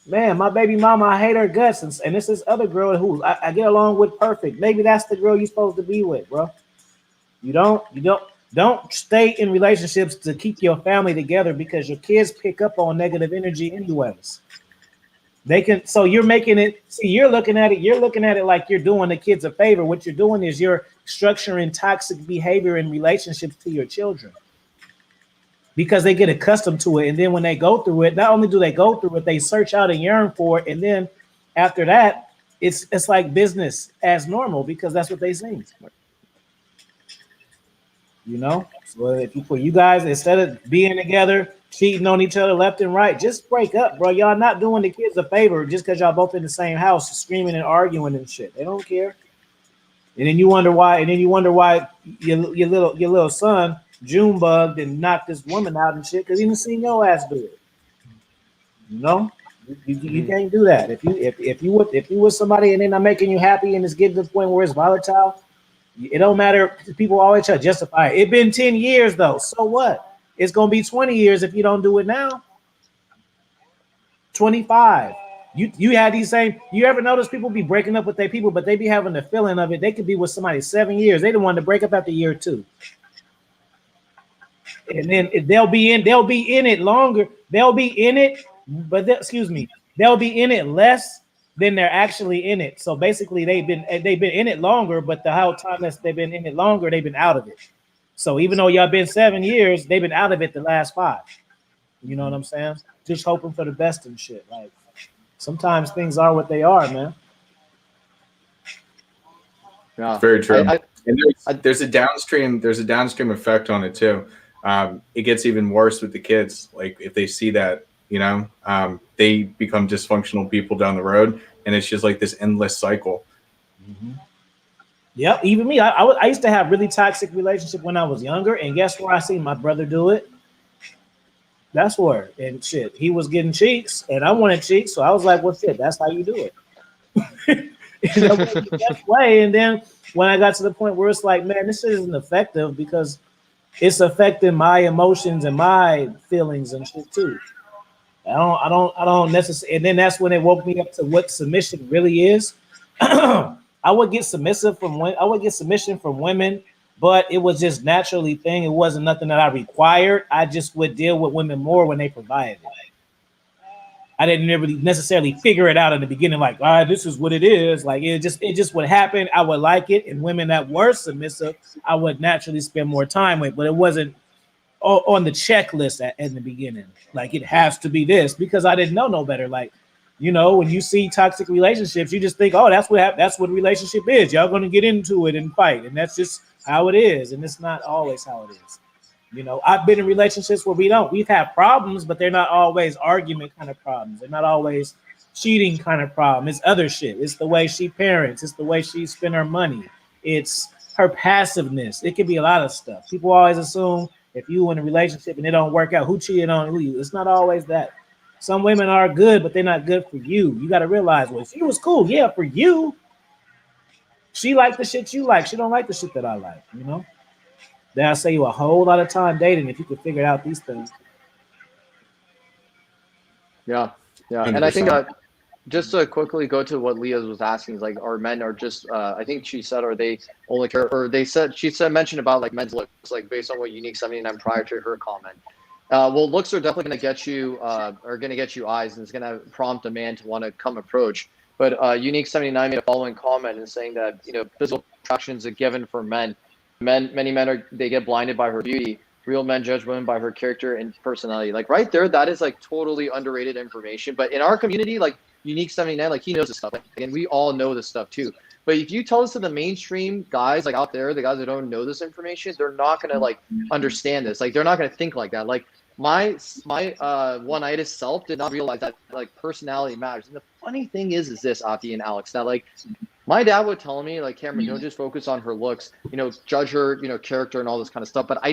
Man, my baby mama, I hate her guts, and this is other girl who I get along with perfect. Maybe that's the girl you're supposed to be with, bro. You don't stay in relationships to keep your family together because your kids pick up on negative energy anyways. They can, so you're making it, see, you're looking at it like you're doing the kids a favor. What you're doing is you're structuring toxic behavior in relationships to your children because they get accustomed to it. And then when they go through it, not only do they go through it, they search out and yearn for it. And then after that, it's like business as normal because that's what they see. You know, so if you, for you guys, instead of being together, cheating on each other left and right, just break up, bro. Y'all not doing the kids a favor just because y'all both in the same house, screaming and arguing and shit. They don't care. And then you wonder why. And then you wonder why your little son June bugged and knocked this woman out and shit because he didn't see your ass do it. You know, you can't do that. If you with somebody and they're not making you happy and it's getting to the point where it's volatile. It don't matter. People always try to justify it. It's been 10 years though. So what? It's gonna be 20 years if you don't do it now. 25. You had these same. You ever notice people be breaking up with their people, but they be having the feeling of it. They could be with somebody 7 years. They don't want to break up after year 2. And then they'll be in it longer. They'll be in it, but they'll be in it less than they're actually in it. So basically, they've been in it longer, but the whole time that they've been in it longer, they've been out of it. So even though y'all been 7 years, they've been out of it the last 5. You know what I'm saying? Just hoping for the best and shit. Like sometimes things are what they are, man. Yeah, Very true. And there's a downstream effect on it too. It gets even worse with the kids. Like if they see that, they become dysfunctional people down the road, and it's just like this endless cycle. Mm-hmm. Yep, even me. I used to have really toxic relationship when I was younger, and guess where I seen my brother do it? That's where, and shit, he was getting cheeks, and I wanted cheeks, so I was like, "Well, shit, that's how you do it." That was the best way. And then when I got to the point where it's like, man, this isn't effective because it's affecting my emotions and my feelings and shit too. I don't necessarily. And then that's when it woke me up to what submission really is. I would get submission from women, but it was just naturally thing. It wasn't nothing that I required. I just would deal with women more when they provided it. I didn't really necessarily figure it out in the beginning, like, all right, this is what it is. Like it just would happen. I would like it, and women that were submissive, I would naturally spend more time with. But it wasn't on the checklist in the beginning. Like it has to be this because I didn't know no better. Like, when you see toxic relationships, you just think, oh, that's what a relationship is. Y'all gonna get into it and fight, and that's just how it is. And it's not always how it is. I've been in relationships where we've had problems, but they're not always argument kind of problems. They're not always cheating kind of problem. It's other shit. It's the way she parents. It's the way she spend her money. It's her passiveness. It could be a lot of stuff. People always assume if you in a relationship and it don't work out, who cheated on who? It's not always that. Some women are good, but they're not good for you. You got to realize, well, she was cool. Yeah, for you. She liked the shit you like. She don't like the shit that I like, That'll save you a whole lot of time dating if you could figure out these things. Yeah. 100%. And I think just to quickly go to what Leah was asking, is like, are men are just, I think she said, are they only care, or mentioned about like men's looks, like based on what Unique 79 prior to her comment. Well, looks are definitely going to get you, eyes, and it's going to prompt a man to want to come approach. But Unique 79 made a following comment and saying that, physical attraction is a given for men. Many men they get blinded by her beauty. Real men judge women by her character and personality. Like right there, that is like totally underrated information. But in our community, like Unique 79, like he knows this stuff, and we all know this stuff too. But if you tell this to the mainstream guys, like out there, the guys that don't know this information, they're not gonna like understand this. Like they're not gonna think like that. Like my one-itis self did not realize that like personality matters. And the funny thing is this, Ati and Alex, that like my dad would tell me, like, Cameron, don't just focus on her looks, judge her, character and all this kind of stuff. But I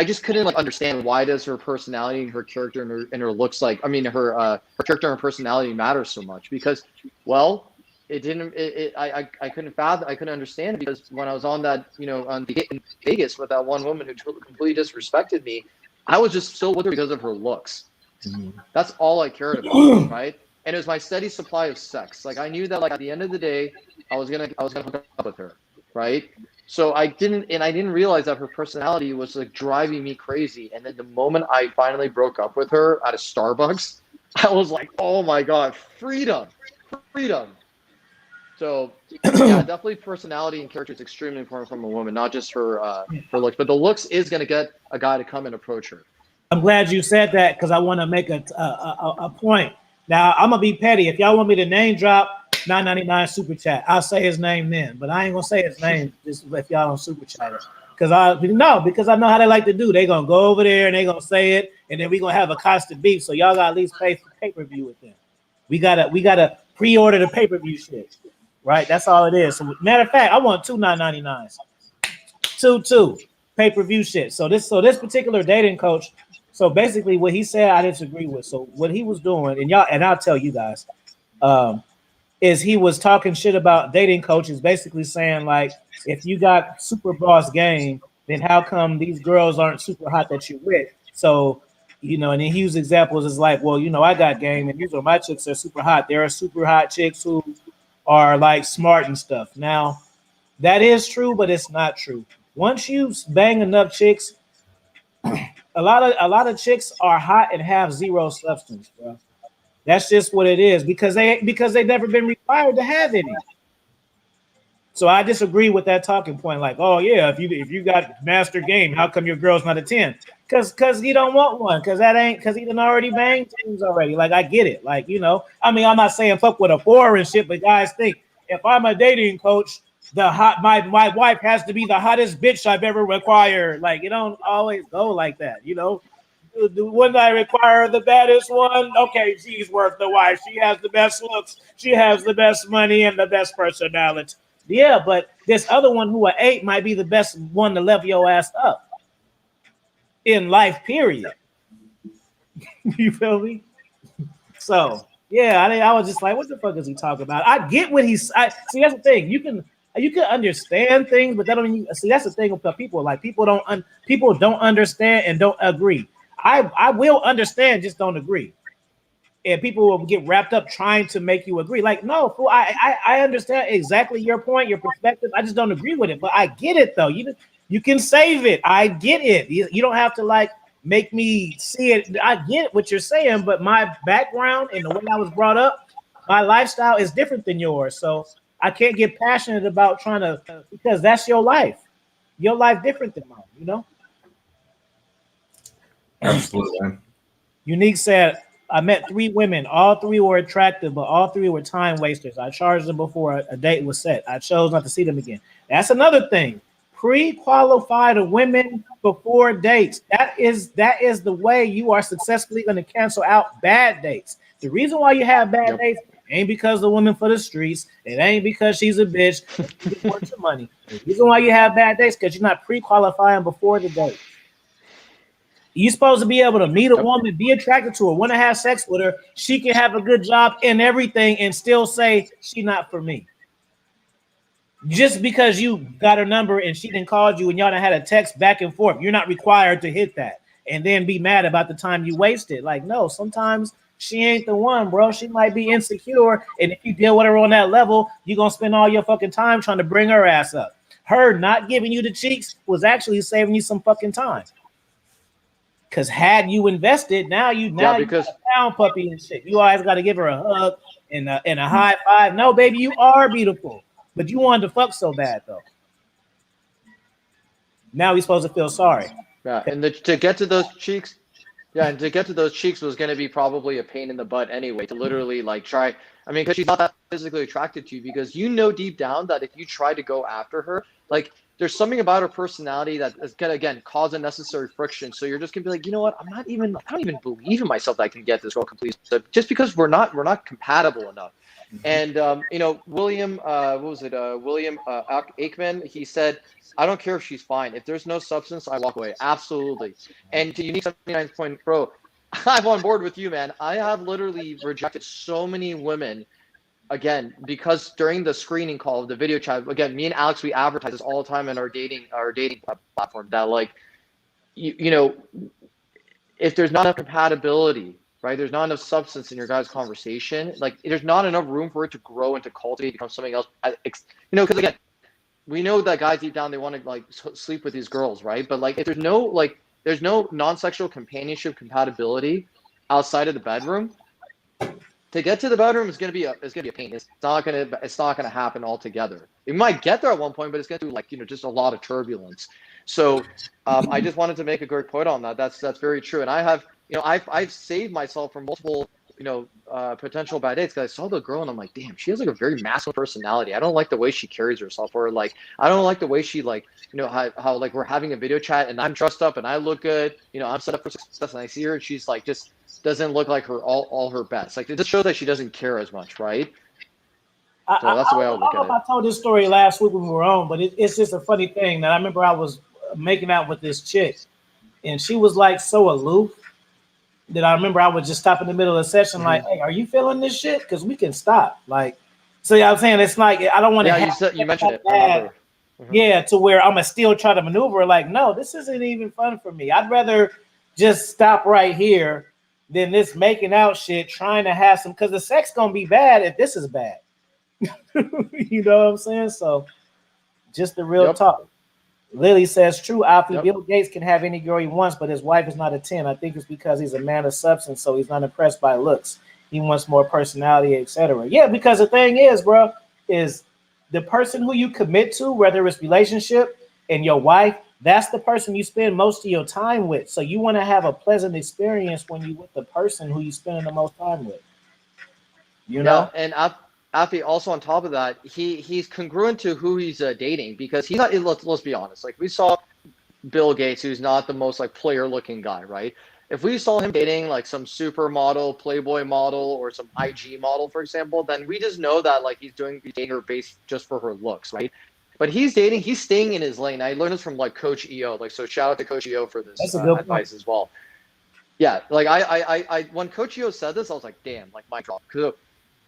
just couldn't like understand why does her personality, her character and her looks like, her character and personality matters so much because, well, it didn't, I couldn't fathom, I couldn't understand it because when I was on that, in Vegas with that one woman who completely disrespected me, I was just still with her because of her looks. That's all I cared about, right? And it was my steady supply of sex. Like I knew that like at the end of the day, I was gonna hook up with her, right? So I didn't realize that her personality was like driving me crazy. And then the moment I finally broke up with her at a Starbucks, I was like, oh my God, freedom, freedom. So yeah, definitely personality and character is extremely important from a woman, not just her looks, but the looks is gonna get a guy to come and approach her. I'm glad you said that because I want to make a point. Now I'm gonna be petty. If y'all want me to name drop 999 super chat, I'll say his name then. But I ain't gonna say his name just if y'all don't super chat it. Because I know how they like to do. They gonna go over there and they gonna say it, and then we gonna have a constant beef. So y'all gotta at least pay for pay-per-view with them. We gotta pre-order the pay-per-view shit. Right? That's all it is. So matter of fact, I want two 999s. Two pay-per-view shit. So this particular dating coach. So basically, what he said, I disagree with. So what he was doing, and I'll tell you guys, is he was talking shit about dating coaches, basically saying like, if you got super boss game, then how come these girls aren't super hot that you with? So, and then he used examples as like, well, I got game, and these are my chicks are super hot. There are super hot chicks who are like smart and stuff. Now, that is true, but it's not true. Once you bang enough chicks, a lot of chicks are hot and have zero substance, bro. That's just what it is because they've never been required to have any. So I disagree with that talking point. Like, oh yeah, if you got master game, how come your girl's not a 10? Because he don't want one. Because he done already banged teams already. Like I get it. Like I mean, I'm not saying fuck with a 4 and shit, but guys think if I'm a dating coach, my wife has to be the hottest bitch I've ever required. Like it don't always go like that. Wouldn't I require the baddest one? Okay, she's worth the wife. She has the best looks. She has the best money and the best personality. Yeah, but this other one who are 8 might be the best one to level your ass up in life, period. You feel me? So yeah, I was just like, what the fuck is he talking about? I get what he's. See, that's the thing. You can understand things, but that don't mean. See, that's the thing with people. Like people don't understand and don't agree. I will understand, just don't agree. And people will get wrapped up trying to make you agree. Like, no, fool, I understand exactly your point, your perspective. I just don't agree with it. But I get it though. You can save it. I get it. You don't have to like make me see it. I get what you're saying, but my background and the way I was brought up, my lifestyle is different than yours. So I can't get passionate about trying to because that's your life. Your life different than mine, Absolutely. Unique said, I met 3 women. All 3 were attractive, but all 3 were time wasters. I charged them before a date was set. I chose not to see them again. That's another thing. Pre-qualify the women before dates. That is the way you are successfully going to cancel out bad dates. The reason why you have bad dates ain't because the woman for the streets. It ain't because she's a bitch. She wants your money. The reason why you have bad dates because you're not pre-qualifying before the date. You're supposed to be able to meet a woman, be attracted to her, want to have sex with her. She can have a good job and everything and still say she's not for me. Just because you got her number and she didn't call you and y'all done had a text back and forth, you're not required to hit that and then be mad about the time you wasted. Like, no, sometimes she ain't the one, bro. She might be insecure. And if you deal with her on that level, you're going to spend all your fucking time trying to bring her ass up. Her not giving you the cheeks was actually saving you some fucking time. Because had you invested, now you got a pound puppy and shit. You always got to give her a hug and a high five. No, baby, you are beautiful, but you wanted to fuck so bad though. Now we're supposed to feel sorry. Yeah, and to get to those cheeks, and to get to those cheeks was going to be probably a pain in the butt anyway. To literally like try. I mean, because she's not that physically attracted to you, because deep down that if you try to go after her, like there's something about her personality that is gonna again cause unnecessary friction. So you're just gonna be like, you know what? I don't even believe in myself that I can get this girl completely. So just because we're not compatible enough. And William, William Aikman, he said, I don't care if she's fine. If there's no substance, I walk away. Absolutely. And to Unique 79 point, bro, I'm on board with you, man. I have literally rejected so many women, again, because during the screening call, the video chat, again, me and Alex, we advertise this all the time in our dating platform that like, if there's not enough compatibility, right? There's not enough substance in your guys' conversation. Like there's not enough room for it to grow and to cultivate, become something else. Because again, we know that guys deep down they want to like sleep with these girls, right? But like if there's no non-sexual companionship compatibility outside of the bedroom, to get to the bedroom is gonna be a pain. It's not gonna happen altogether. It might get there at one point, but it's gonna do like just a lot of turbulence. So I just wanted to make a great point on that. That's very true. And I have I've saved myself from multiple potential bad dates because I saw the girl and I'm like, damn, she has like a very masculine personality. I don't like the way she carries herself, or like I don't like the way she like how like we're having a video chat and I'm dressed up and I look good, I'm set up for success, and I see her and she's like just doesn't look like her all her best. Like it just shows that she doesn't care as much, right? So that's the way I would look at it. I told this story last week when we were on, but it's just a funny thing that I remember I was making out with this chick, and she was like so aloof that I remember I would just stop in the middle of the session, like, "Hey, are you feeling this shit? Because we can stop." Like, so I'm saying it's like I don't want to. Yeah, you mentioned it. Yeah, to where I'm gonna still try to maneuver. Like, no, this isn't even fun for me. I'd rather just stop right here than this making out shit, trying to have some, because the sex gonna be bad if this is bad. You know what I'm saying? So just the real talk. Lily says, true, Alfie. Bill Gates can have any girl he wants, but his wife is not a 10. I think it's because he's a man of substance, so he's not impressed by looks. He wants more personality, etc. Yeah, because the thing is, bro, is the person who you commit to, whether it's relationship and your wife, that's the person you spend most of your time with. So you want to have a pleasant experience when you're with the person who you're spending the most time with. You know? And Afi, also on top of that, he's congruent to who he's dating, because he's not. Let's be honest. Like we saw Bill Gates, who's not the most like player looking guy, right? If we saw him dating like some supermodel, Playboy model, or some IG model, for example, then we just know that like he's dating her based just for her looks, right? But he's staying in his lane. I learned this from like Coach EO. Like, so shout out to Coach EO for this advice as well. Yeah, like I when Coach EO said this, I was like, damn, like mic drop.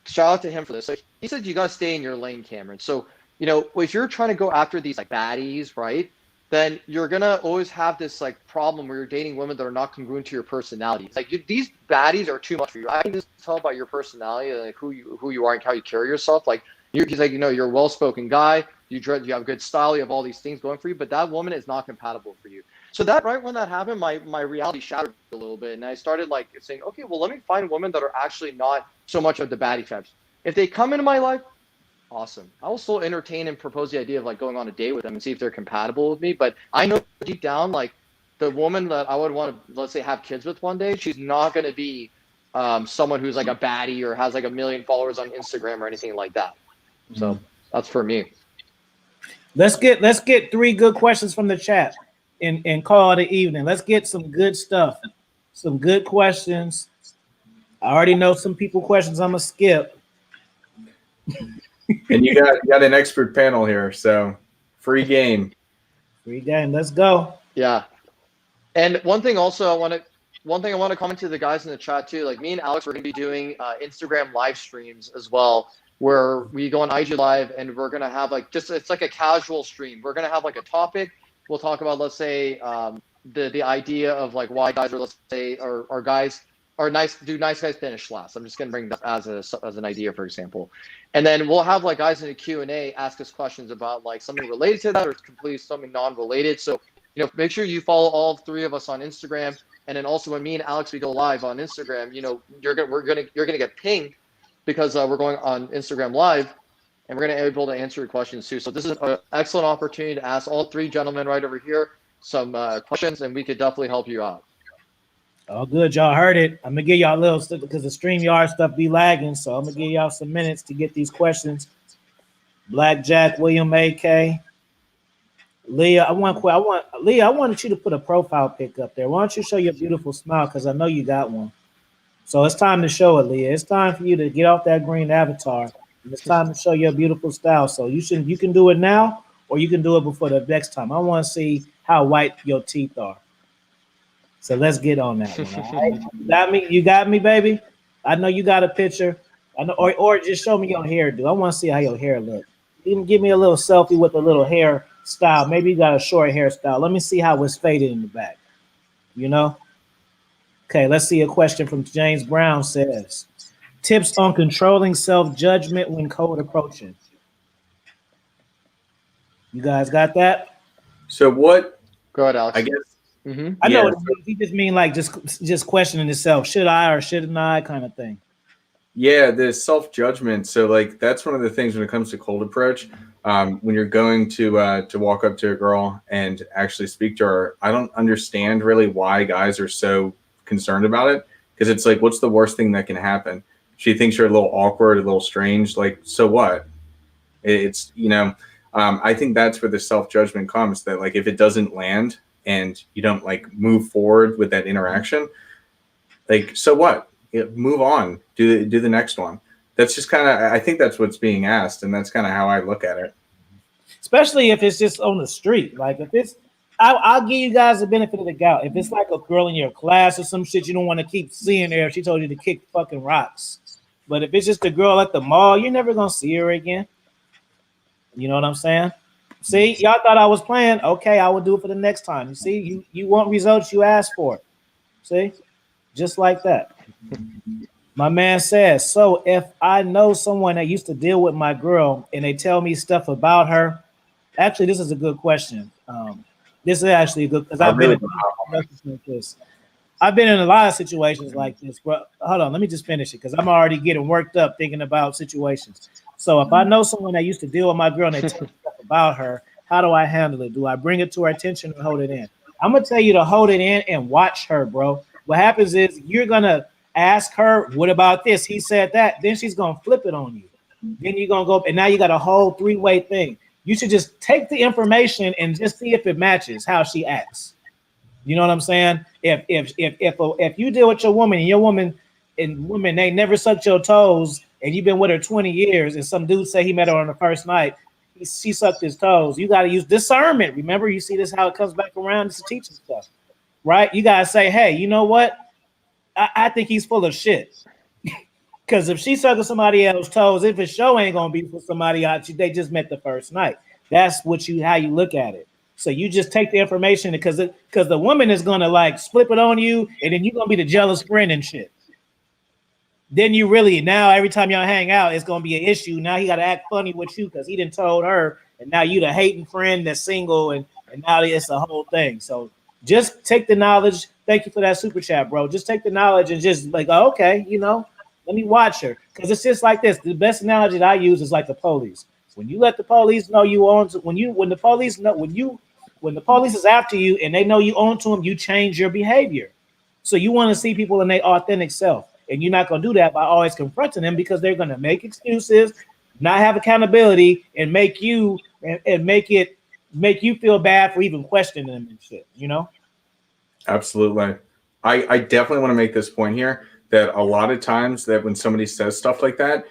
Shout out to him for this. So he said you gotta stay in your lane, Cameron. So if you're trying to go after these like baddies, right, then you're gonna always have this like problem where you're dating women that are not congruent to your personality. Like these baddies are too much for you. I can just tell by your personality, like who you are and how you carry yourself. Like he's like, you're a well-spoken guy. You have good style. You have all these things going for you, but that woman is not compatible for you. So that right when that happened, my reality shattered a little bit, and I started like saying, okay, well, let me find women that are actually not so much of the baddie types. If they come into my life, awesome. I will still entertain and propose the idea of like going on a date with them and see if they're compatible with me. But I know deep down, like the woman that I would want to, let's say, have kids with one day, she's not going to be someone who's like a baddie or has like 1 million followers on Instagram or anything like that. So that's for me. Let's get 3 good questions from the chat and call it an evening. Let's get some good stuff, some good questions. I already know some people questions I'm gonna skip. And you got an expert panel here, so free game. Free game. Let's go. Yeah. And one thing I want to comment to the guys in the chat too. Like me and Alex, we're gonna be doing Instagram live streams as well, where we go on IG Live and we're gonna have like it's like a casual stream. We're gonna have like a topic. We'll talk about, let's say, the idea of like why guys are, let's say, or guys are nice guys finish last. I'm just gonna bring that as an idea, for example, and then we'll have like guys in the Q&A ask us questions about like something related to that or completely something non-related. So make sure you follow all 3 of us on Instagram, and then also when me and Alex we go live on Instagram, you're gonna get pinged because we're going on Instagram Live. And we're going to be able to answer your questions too. So this is an excellent opportunity to ask all 3 gentlemen right over here some questions, and we could definitely help you out. Oh, good. Y'all heard it. I'm going to give y'all a little stuff because the StreamYard stuff be lagging. So I'm going to give y'all some minutes to get these questions. Blackjack, William A.K. Leah, I wanted you to put a profile pic up there. Why don't you show your beautiful smile? Because I know you got one. So it's time to show it, Leah. It's time for you to get off that green avatar. It's time to show your beautiful style. So you can do it now, or you can do it before the next time. I want to see how white your teeth are. So let's get on that one. All right? You got me, baby. I know you got a picture. I know, or just show me your hairdo. I want to see how your hair looks. Even give me a little selfie with a little hair style. Maybe you got a short hairstyle. Let me see how it's faded in the back. Okay, let's see a question from James Brown says, tips on controlling self-judgment when cold approaching. You guys got that? So what Go ahead, I Alex. guess Mm-hmm. I know yeah, what it means. He just mean like just questioning himself. Should I or shouldn't I kind of thing. yeah, the self judgment. So like that's one of the things when it comes to cold approach. When you're going to walk up to a girl and actually speak to her, I don't understand really why guys are so concerned about it because it's like, what's the worst thing that can happen? She thinks you're a little awkward, a little strange. Like, so what? It's I think that's where the self judgment comes. That like if it doesn't land and you don't like move forward with that interaction, like so what? Move on. Do the next one. That's just kind of I think that's what's being asked, and that's kind of how I look at it. Especially if it's just on the street. Like if it's, I'll give you guys the benefit of the doubt. If it's like a girl in your class or some shit you don't want to keep seeing there, she told you to kick fucking rocks. But if it's just a girl at the mall, you're never gonna see her again. You know what I'm saying? See, y'all thought I was playing. Okay, I will do it for the next time. You see, you want results, you ask for it. See, just like that. My man says, so if I know someone that used to deal with my girl and they tell me stuff about her, actually, this is a good question. This is actually a good because I I've been really in don't know. situations like this. I've been in a lot of situations like this. But hold on, let me just finish it because I'm already getting worked up thinking about situations. So if I know someone that used to deal with my girl and they tell me stuff about her, how do I handle it? Do I bring it to her attention or hold it in? I'm gonna tell you to hold it in and watch her, bro. What happens is you're gonna ask her, "What about this?" He said that. Then she's gonna flip it on you. Then you're gonna go, and now you got a whole three-way thing. You should just take the information and just see if it matches how she acts. You know what I'm saying? If you deal with your woman and your woman they never sucked your toes and you've been with her 20 years and some dude say he met her on the first night, she sucked his toes. You got to use discernment. Remember, you see this how it comes back around. It's teaching stuff, right? You got to say, hey, you know what? I think he's full of shit. Because if she sucking somebody else's toes, if his show ain't gonna be for somebody else, they just met the first night. That's what how you look at it. So you just take the information because the woman is gonna like flip it on you, and then you're gonna be the jealous friend and shit. Then you really now every time y'all hang out, it's gonna be an issue. Now he gotta act funny with you because he didn't told her, and now you the hating friend that's single, and now it's a whole thing. So just take the knowledge. Thank you for that super chat, bro. Just take the knowledge and just like, oh, okay, let me watch her because it's just like this. The best analogy that I use is like the police. When you let the police know you own to, when the police know when the police is after you and they know you own to them, you change your behavior. So you want to see people in their authentic self, and you're not going to do that by always confronting them because they're going to make excuses, not have accountability, and make you and make you feel bad for even questioning them and shit. Absolutely. I definitely want to make this point here that a lot of times that when somebody says stuff like that,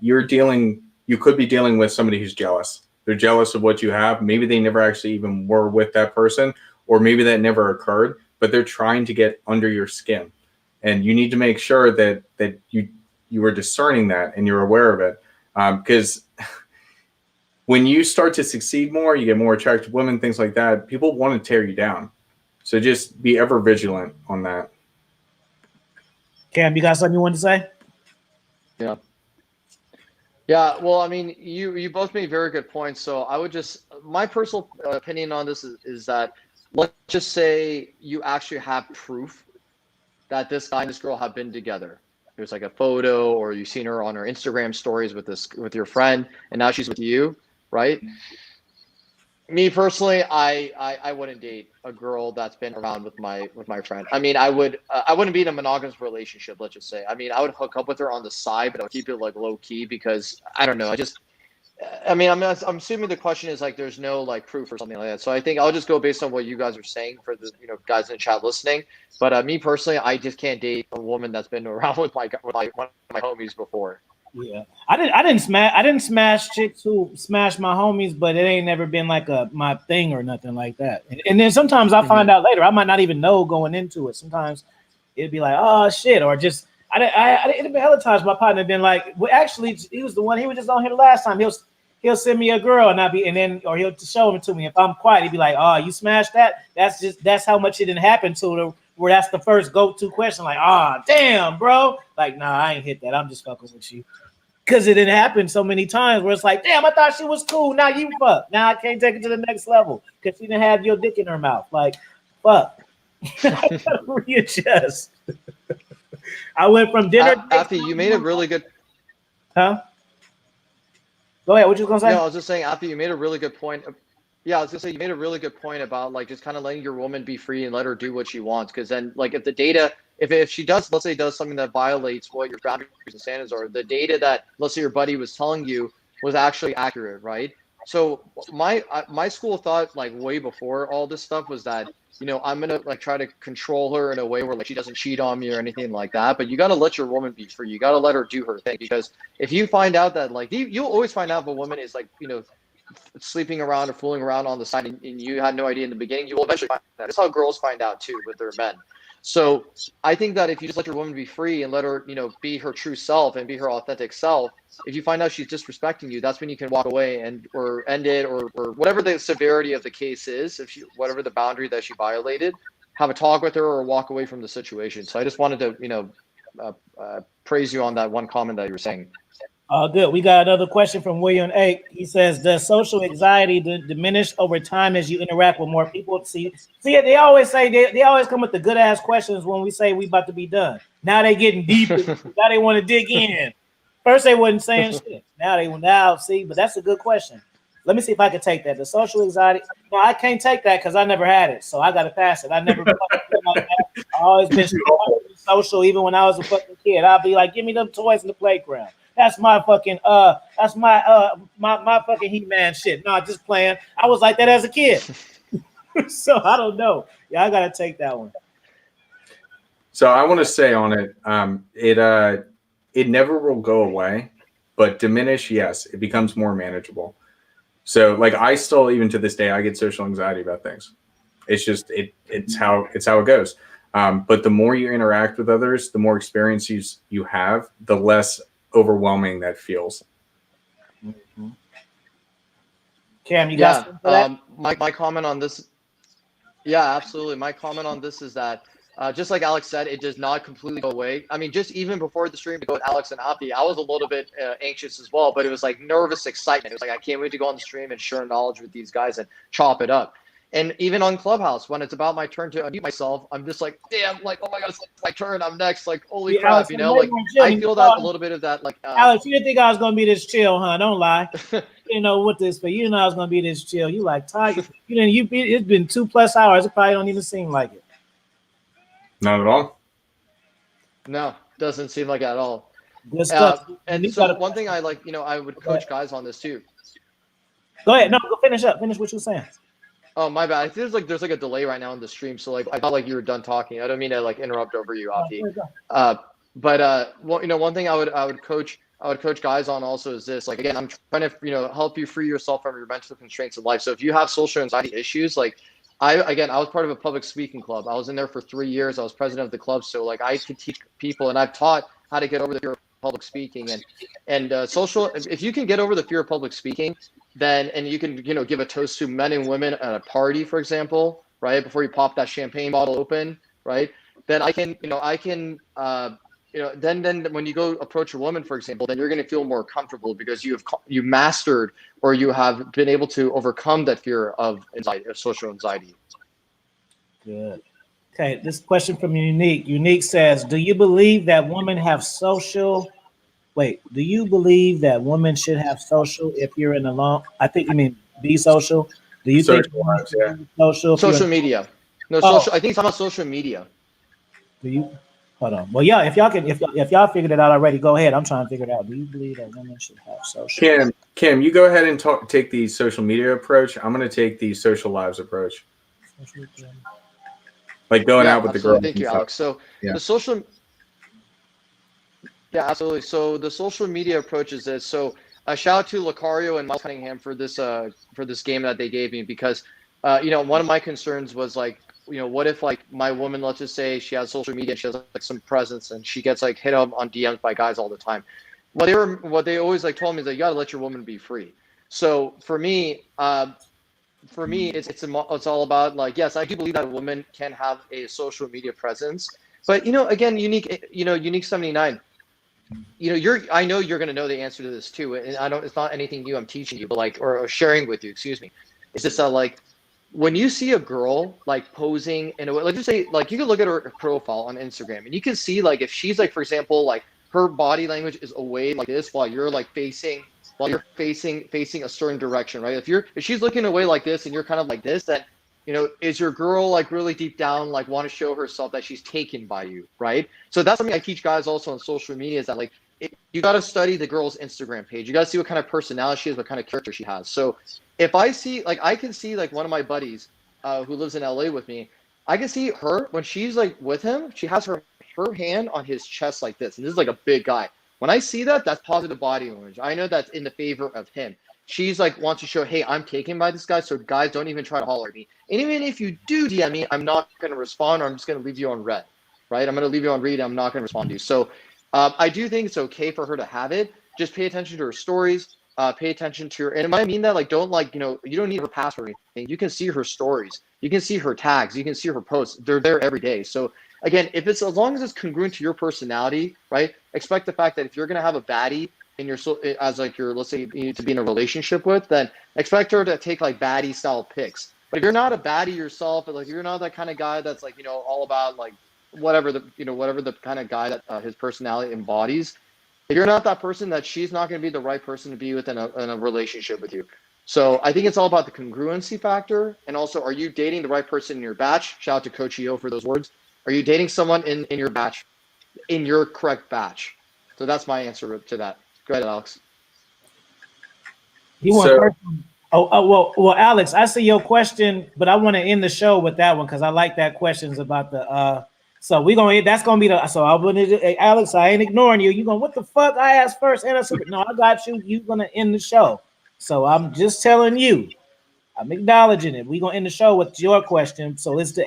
you could be dealing with somebody who's jealous. They're jealous of what you have. Maybe they never actually even were with that person, or maybe that never occurred, but they're trying to get under your skin. And you need to make sure that you are discerning that and you're aware of it. Because when you start to succeed more, you get more attractive women, things like that, people want to tear you down. So just be ever vigilant on that. Cam, you got something you want to say? Yeah. Yeah, well, I mean, you both made very good points. So I would my personal opinion on this is that let's just say you actually have proof that this guy and this girl have been together. There's like a photo, or you've seen her on her Instagram stories with your friend, and now she's with you, right? Me personally, I wouldn't date a girl that's been around with my friend. I mean, I wouldn't be in a monogamous relationship. Let's just say. I mean, I would hook up with her on the side, but I'll keep it like low key because I don't know. I'm assuming the question is like there's no like proof or something like that. So I think I'll just go based on what you guys are saying for the guys in the chat listening. But me personally, I just can't date a woman that's been around with one of my homies before. Yeah, I didn't smash chicks who smash my homies, but it ain't never been like my thing or nothing like that. And then sometimes I find out later, I might not even know going into it. Sometimes it'd be like, oh shit, or just it'd been hella times my partner been like, well, actually he was the one, he was just on here the last time. He'll send me a girl or he'll show it to me. If I'm quiet, he'd be like, oh, you smashed that? That's how much it didn't happen to her where that's the first go-to question. Like, damn, bro. Like, nah, I ain't hit that. I'm just fucking with you. Because it didn't happen so many times where it's like, damn, I thought she was cool. Now you fuck. Now I can't take it to the next level because she didn't have your dick in her mouth. Like, fuck. I gotta readjust. I went from dinner. Afi, you made a really good. Huh? Go ahead. What you gonna say? No, I was just saying, Afi, you made a really good point. Yeah, I was gonna say you made a really good point about like just kind of letting your woman be free and let her do what she wants. Because then, like, if the data, if she does, let's say, does something that violates what your boundaries and standards are, the data that let's say your buddy was telling you was actually accurate, right? So my school of thought, like way before all this stuff, was that I'm gonna like try to control her in a way where like she doesn't cheat on me or anything like that. But you got to let your woman be free. You got to let her do her thing, because if you find out that like you'll always find out if a woman is like sleeping around or fooling around on the side, and you had no idea in the beginning, you will eventually find out. That's how girls find out too with their men. So I think that if you just let your woman be free and let her, be her true self and be her authentic self, if you find out she's disrespecting you, that's when you can walk away or end it, or whatever the severity of the case is, whatever the boundary that she violated, have a talk with her or walk away from the situation. So I just wanted to, praise you on that one comment that you were saying. Good. We got another question from William A. He says, does social anxiety diminish over time as you interact with more people? See, they always say, they always come with the good ass questions when we say we about to be done. Now they getting deep. Now they want to dig in. First they wasn't saying shit. Now see, but that's a good question. Let me see if I can take that. The social anxiety. No, I can't take that because I never had it. So I got to pass it. I never like that. I always been social, even when I was a fucking kid. I'll be like, give me them toys in the playground. That's my fucking my fucking He-Man shit. No, just playing. I was like that as a kid. So I don't know. Yeah, I gotta take that one. So I want to say on it, it never will go away, but diminish, yes, it becomes more manageable. So like I still, even to this day, I get social anxiety about things. It's just it's how it goes. But the more you interact with others, the more experience you have, the less overwhelming that feels. Mm-hmm. Cam, you got something for that? My comment on this. Yeah, absolutely. My comment on this is that just like Alex said, it does not completely go away. I mean, just even before the stream to go with Alex and Afi, I was a little bit anxious as well, but it was like nervous excitement. It was like, I can't wait to go on the stream and share knowledge with these guys and chop it up. And even on Clubhouse, when it's about my turn to unmute myself, I'm just like, damn, like, oh my God, it's my turn. I'm next. Like, holy crap, Alex, like I feel that a little bit of that. Like, Alex, you didn't think I was going to be this chill, huh? Don't lie. You didn't know what this for. You didn't know I was going to be this chill. You like tired. It's been 2+ hours. It probably don't even seem like it. Not at all. No, doesn't seem like it at all. Good stuff. And so one thing I like, I would coach guys on this too. Go ahead. No, go finish up. Finish what you're saying. Oh, my bad. I think there's like a delay right now in the stream, so like I thought like you were done talking. I don't mean to like interrupt over you, Afi. But one thing I would coach guys on also is this. Like, again, I'm trying to help you free yourself from your mental constraints in life. So if you have social anxiety issues, like I was part of a public speaking club. I was in there for 3 years. I was president of the club, so like I could teach people, and I've taught how to get over the fear of public speaking and social. If you can get over the fear of public speaking, then and you can give a toast to men and women at a party, for example, right before you pop that champagne bottle open, right? Then then when you go approach a woman, for example, then you're going to feel more comfortable because you mastered or you have been able to overcome that fear of anxiety, of social anxiety. Good. Okay, this question from Unique. Unique says, do you believe that women have social? Wait, do you believe that women should have social if you're in a long? I think you mean be social. Do you think social media? No, social. I think it's talking about social media. Do you? Hold on. Well, yeah. If y'all figured it out already, go ahead. I'm trying to figure it out. Do you believe that women should have social? Kim, you go ahead and take the social media approach. I'm going to take the social lives approach. Like going out with the girls. Thank you, Alex. So the social. Yeah, absolutely. So the social media approach is this. So shout out to Lucario and Miles Cunningham for this game that they gave me because one of my concerns was like, what if like my woman, let's just say she has social media, she has like some presence and she gets like hit up on DMs by guys all the time. What they always like told me is that you got to let your woman be free. So for me, for me, it's all about like, yes, I do believe that a woman can have a social media presence, but again, unique 79. I know you're going to know the answer to this too, and it's not anything new I'm teaching you, but like, or sharing with you, excuse me. It's just that like, when you see a girl like posing in a way, like just say, like you can look at her profile on Instagram and you can see like if she's like, for example, like her body language is away like this while you're facing a certain direction, right? If she's looking away like this and you're kind of like this, then is your girl like really deep down like want to show herself that she's taken by you, right? So that's something I teach guys also on social media, is that like you got to study the girl's Instagram page. You got to see what kind of personality she is, what kind of character she has. So if I see, like, I can see like one of my buddies who lives in LA with me, I can see her when she's like with him, she has her hand on his chest like this, and this is like a big guy. When I see that, that's positive body language. I know that's in the favor of him. She's like wants to show, hey, I'm taken by this guy, so guys don't even try to holler at me. And even if you do DM me, I'm not going to respond, or I'm just going to leave you on red, right? I'm going to leave you on read. I'm not going to respond to you. So I do think it's okay for her to have it. Just pay attention to her stories. Pay attention to her. And I mean that like, don't like, you don't need her password or anything. You can see her stories. You can see her tags. You can see her posts. They're there every day. So again, as long as it's congruent to your personality, right? Expect the fact that if you're going to have a baddie in your, as like your, let's say you need to be in a relationship with, then expect her to take like baddie style pics. But if you're not a baddie yourself, like you're not that kind of guy that's like, all about like whatever the kind of guy that his personality embodies, if you're not that person, that she's not going to be the right person to be with in a relationship with you. So I think it's all about the congruency factor. And also, are you dating the right person in your batch? Shout out to Coach EO for those words. Are you dating someone in your batch, in your correct batch? So that's my answer to that. Go ahead, Alex. You want first? Well, Alex, I see your question, but I want to end the show with that one because I like that questions about the so that's gonna be so I'm gonna hey, Alex, I ain't ignoring you. You going, what the fuck? I asked first, and I said, no, I got you. You gonna end the show. So I'm just telling you, I'm acknowledging it. We gonna end the show with your question. So it's the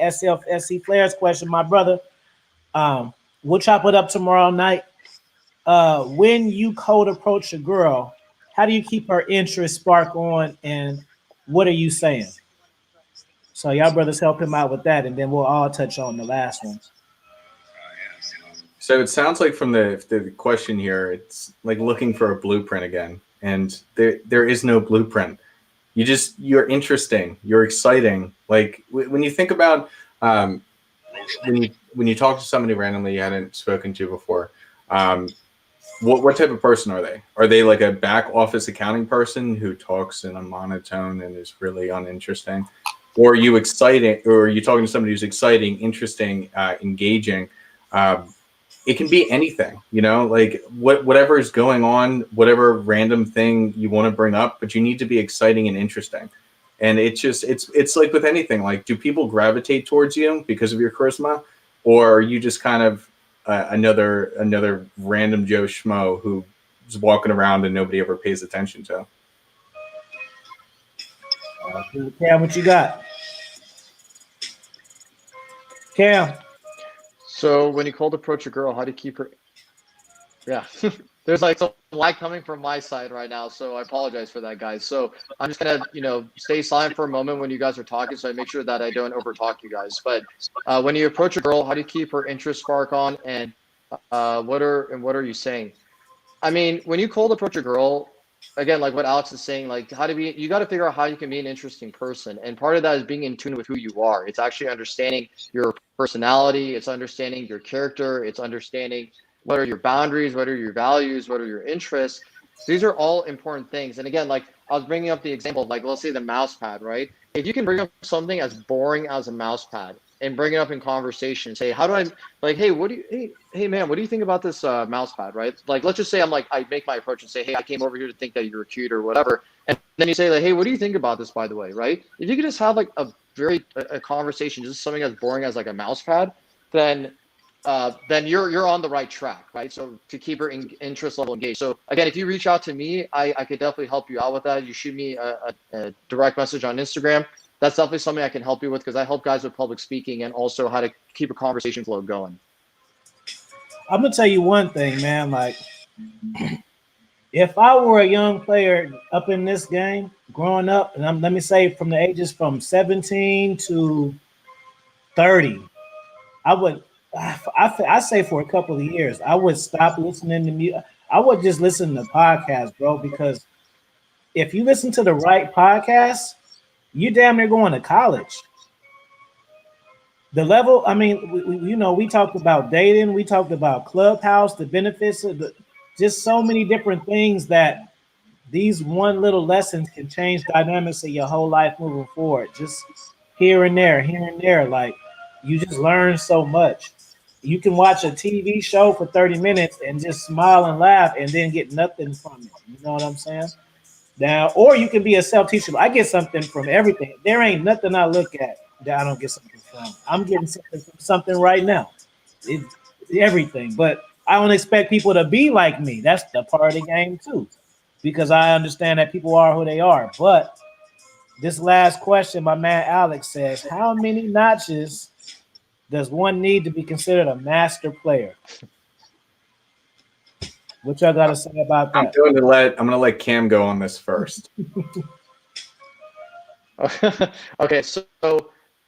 SC Flares question, my brother. We'll chop it up tomorrow night. When you cold approach a girl, how do you keep her interest spark on, and what are you saying? So y'all brothers help him out with that, and then we'll all touch on the last one. So it sounds like from the question here, it's like looking for a blueprint again, and there is no blueprint. You're interesting, you're exciting. Like when you think about when you talk to somebody randomly you hadn't spoken to before, what type of person are they? Are they like a back office accounting person who talks in a monotone and is really uninteresting? Or are you exciting? Or are you talking to somebody who's exciting, interesting, engaging? It can be anything, like whatever is going on, whatever random thing you want to bring up, but you need to be exciting and interesting. And it's like with anything, like, do people gravitate towards you because of your charisma, or are you just kind of another random Joe Schmo who's walking around and nobody ever pays attention to? Cam, what you got? Cam. So when you cold approach a girl, how do you keep her? Yeah, there's like some lag coming from my side right now, so I apologize for that, guys. So I'm just gonna, stay silent for a moment when you guys are talking, so I make sure that I don't overtalk you guys. But when you approach a girl, how do you keep her interest spark on, and what are you saying? I mean, when you cold approach a girl, again, like what Alex is saying, like you got to figure out how you can be an interesting person. And part of that is being in tune with who you are. It's actually understanding your personality. It's understanding your character. It's understanding what are your boundaries, what are your values, what are your interests. These are all important things. And again, like I was bringing up the example, like let's say the mouse pad, right? If you can bring up something as boring as a mouse pad and bring it up in conversation, say, how do I, like, hey, hey man, what do you think about this mouse pad, right? Like, let's just say I make my approach and say, hey, I came over here to think that you're cute or whatever. And then you say like, hey, what do you think about this, by the way, right? If you could just have like a conversation, just something as boring as like a mouse pad, then you're on the right track, right? So to keep her interest level engaged. So again, if you reach out to me, I could definitely help you out with that. You shoot me a direct message on Instagram. That's definitely something I can help you with, because I help guys with public speaking and also how to keep a conversation flow going. I'm gonna tell you one thing, man. Like, If I were a young player up in this game, growing up, and let me say from the ages from 17 to 30, I would, I say for a couple of years, I would stop listening to music. I would just listen to podcasts, bro, because if you listen to the right podcasts, you damn near going to college. The level, I mean, we talked about dating, we talked about Clubhouse, the benefits of just so many different things that these one little lessons can change dynamics of your whole life moving forward. Just here and there, here and there. Like you just learn so much. You can watch a TV show for 30 minutes and just smile and laugh and then get nothing from it. You know what I'm saying? Now, or you can be a self-teacher. I get something from everything. There ain't nothing I look at that I don't get something from. I'm getting something from something right now. It's everything. But I don't expect people to be like me. That's the part of the game too. Because I understand that people are who they are. But this last question, my man Alex says, how many notches does one need to be considered a master player? What y'all got to say about that? I'm gonna let Cam go on this first. Okay, so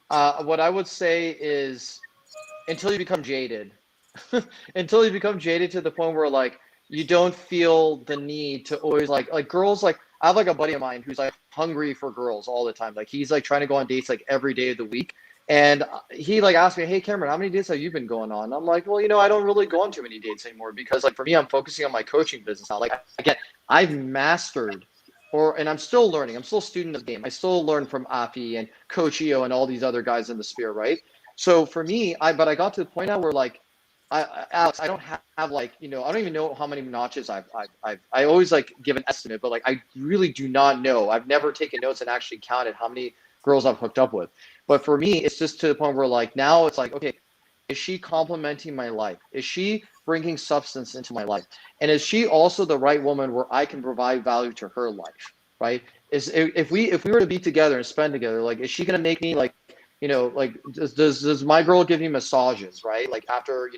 what I would say is until you become jaded, until you become jaded to the point where like you don't feel the need to always like girls. Like I have like a buddy of mine who's like hungry for girls all the time. Like he's like trying to go on dates like every day of the week. And he like asked me, "Hey Cameron, how many dates have you been going on?" And I'm like, "Well, I don't really go on too many dates anymore because like for me, I'm focusing on my coaching business now. Like again, I've mastered, and I'm still learning. I'm still a student of the game. I still learn from Afi and Coach Io and all these other guys in the sphere, right? So for me, I got to the point now where like, Alex, I don't have like I don't even know how many notches I always like give an estimate, but like I really do not know. I've never taken notes and actually counted how many girls I've hooked up with. But for me, it's just to the point where like now it's like, okay, is she complementing my life? Is she bringing substance into my life? And is she also the right woman where I can provide value to her life, right? Is if we were to be together and spend together, like, is she gonna make me like, like does my girl give me massages, right? Like after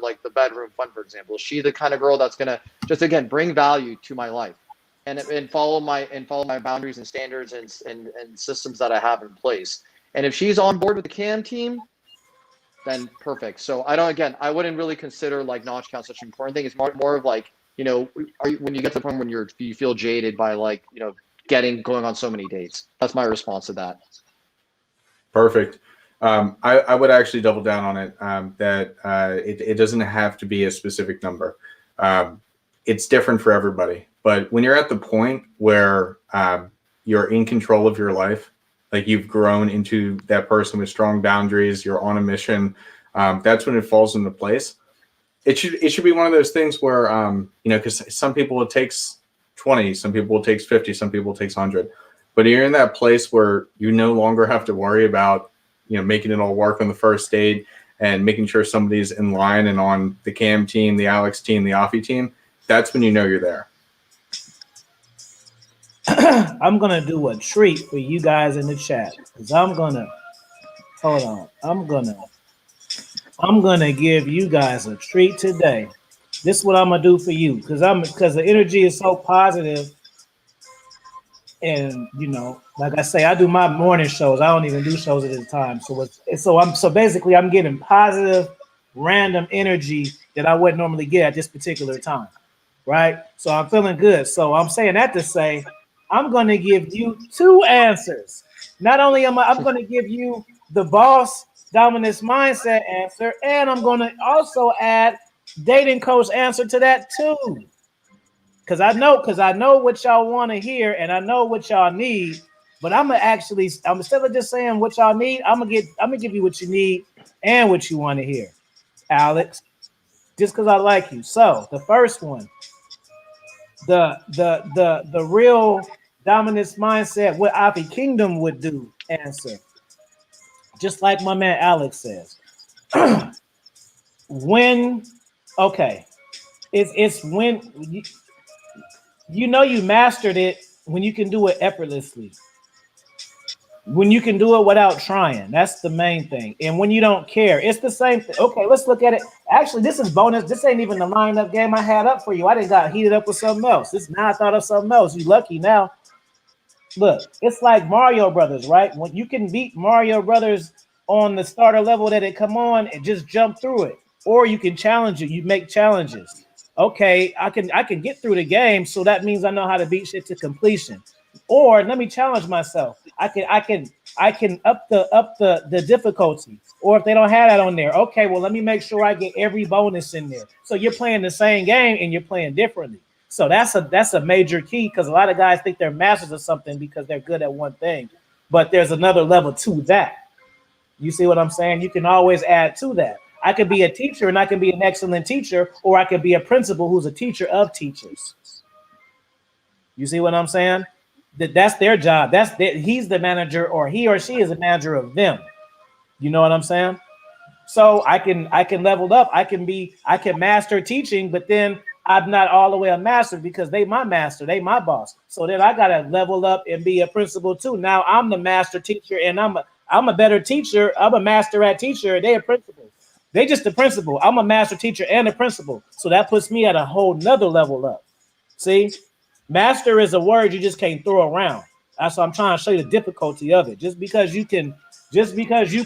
like the bedroom fun, for example, is she the kind of girl that's gonna just again bring value to my life and follow my boundaries and standards and systems that I have in place? And if she's on board with the CAM team, then perfect. So I wouldn't really consider like notch count such an important thing. It's more of like, when you get to the point when you feel jaded by like, going on so many dates. That's my response to that. Perfect. I would actually double down on it, that it doesn't have to be a specific number. It's different for everybody. But when you're at the point where you're in control of your life, like you've grown into that person with strong boundaries, you're on a mission, that's when it falls into place. It should be one of those things where, because some people it takes 20, some people it takes 50, some people it takes 100. But you're in that place where you no longer have to worry about, making it all work on the first date and making sure somebody's in line and on the Cam team, the Alex team, the Afi team. That's when you know you're there. I'm gonna do a treat for you guys in the chat because I'm gonna give you guys a treat today. This is what I'm gonna do for you because the energy is so positive, and like I say, I do my morning shows. I don't even do shows at this time, so basically I'm getting positive, random energy that I wouldn't normally get at this particular time, right? So I'm feeling good. So I'm saying that to say, I'm going to give you two answers. Not only I'm going to give you the boss dominance mindset answer, and I'm going to also add dating coach answer to that too. Because I know what y'all want to hear, and I know what y'all need. But I'm instead of just saying what y'all need, I'm gonna give you what you need and what you want to hear, Alex. Just because I like you. So the first one, the real dominance mindset, what Afi Kingdom would do answer. Just like my man Alex says. It's when you mastered it when you can do it effortlessly. When you can do it without trying, that's the main thing. And when you don't care, it's the same thing. Okay, let's look at it. Actually, this is bonus. This ain't even the lineup game I had up for you. I didn't got heated up with something else. This now I thought of something else. You lucky now. Look, it's like Mario Brothers, right? When you can beat Mario Brothers on the starter level that it come on and just jump through it, or you can challenge it. You make challenges. Okay, I can get through the game, so that means I know how to beat shit to completion. Or let me challenge myself. I can up the difficulty. Or if they don't have that on there, okay, well let me make sure I get every bonus in there. So you're playing the same game and you're playing differently. So that's a major key because a lot of guys think they're masters of something because they're good at one thing, but there's another level to that. You see what I'm saying? You can always add to that. I could be a teacher and I can be an excellent teacher, or I could be a principal who's a teacher of teachers. You see what I'm saying? That's their job. He's the manager, or he or she is a manager of them. You know what I'm saying? So I can level up. I can master teaching, but then I'm not all the way a master because they my master, they my boss. So then I gotta level up and be a principal too. Now I'm the master teacher, and I'm a better teacher. I'm a master at teacher. They a principal. They just the principal. I'm a master teacher and a principal. So that puts me at a whole nother level up. See, master is a word you just can't throw around. That's what I'm trying to show you the difficulty of it. Just because you can you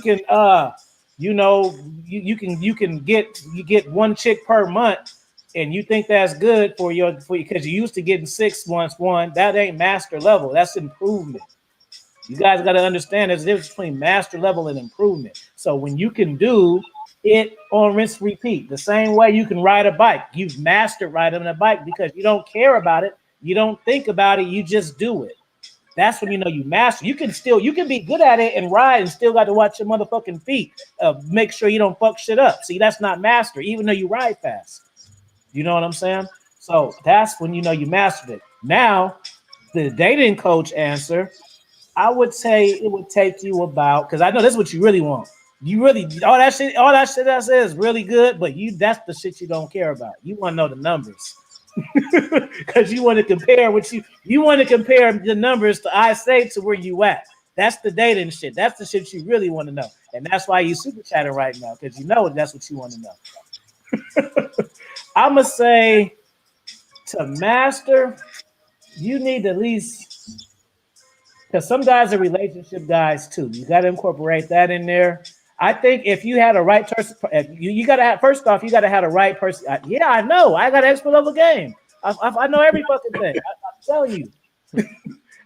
get one chick per month and you think that's good for you because you used to getting 6 months one. That ain't master level. That's improvement. You guys got to understand there's a difference between master level and improvement. So when you can do it on rinse repeat, the same way you can ride a bike, you've mastered riding a bike because you don't care about it, you don't think about it, you just do it. That's when you know you master. You can be good at it and ride and still got to watch your motherfucking feet. Make sure you don't fuck shit up. See, that's not master, even though you ride fast. You know what I'm saying? So that's when you know you mastered it. Now, the dating coach answer, I would say it would take you about, because I know this is what you really want. You really all that shit that says really good, but that's the shit you don't care about. You want to know the numbers. Because you want to compare you want to compare the numbers to I say to where you at. That's the dating shit. That's the shit you really want to know. And that's why you super chatting right now, because you know that's what you want to know. I'ma say to master, you need at least, because some guys are relationship guys too. You got to incorporate that in there. I think if you had a right person, you got to have, first off, you got to have the right person. Yeah, I know. I got an expert level game. I know every fucking thing. I'm telling you.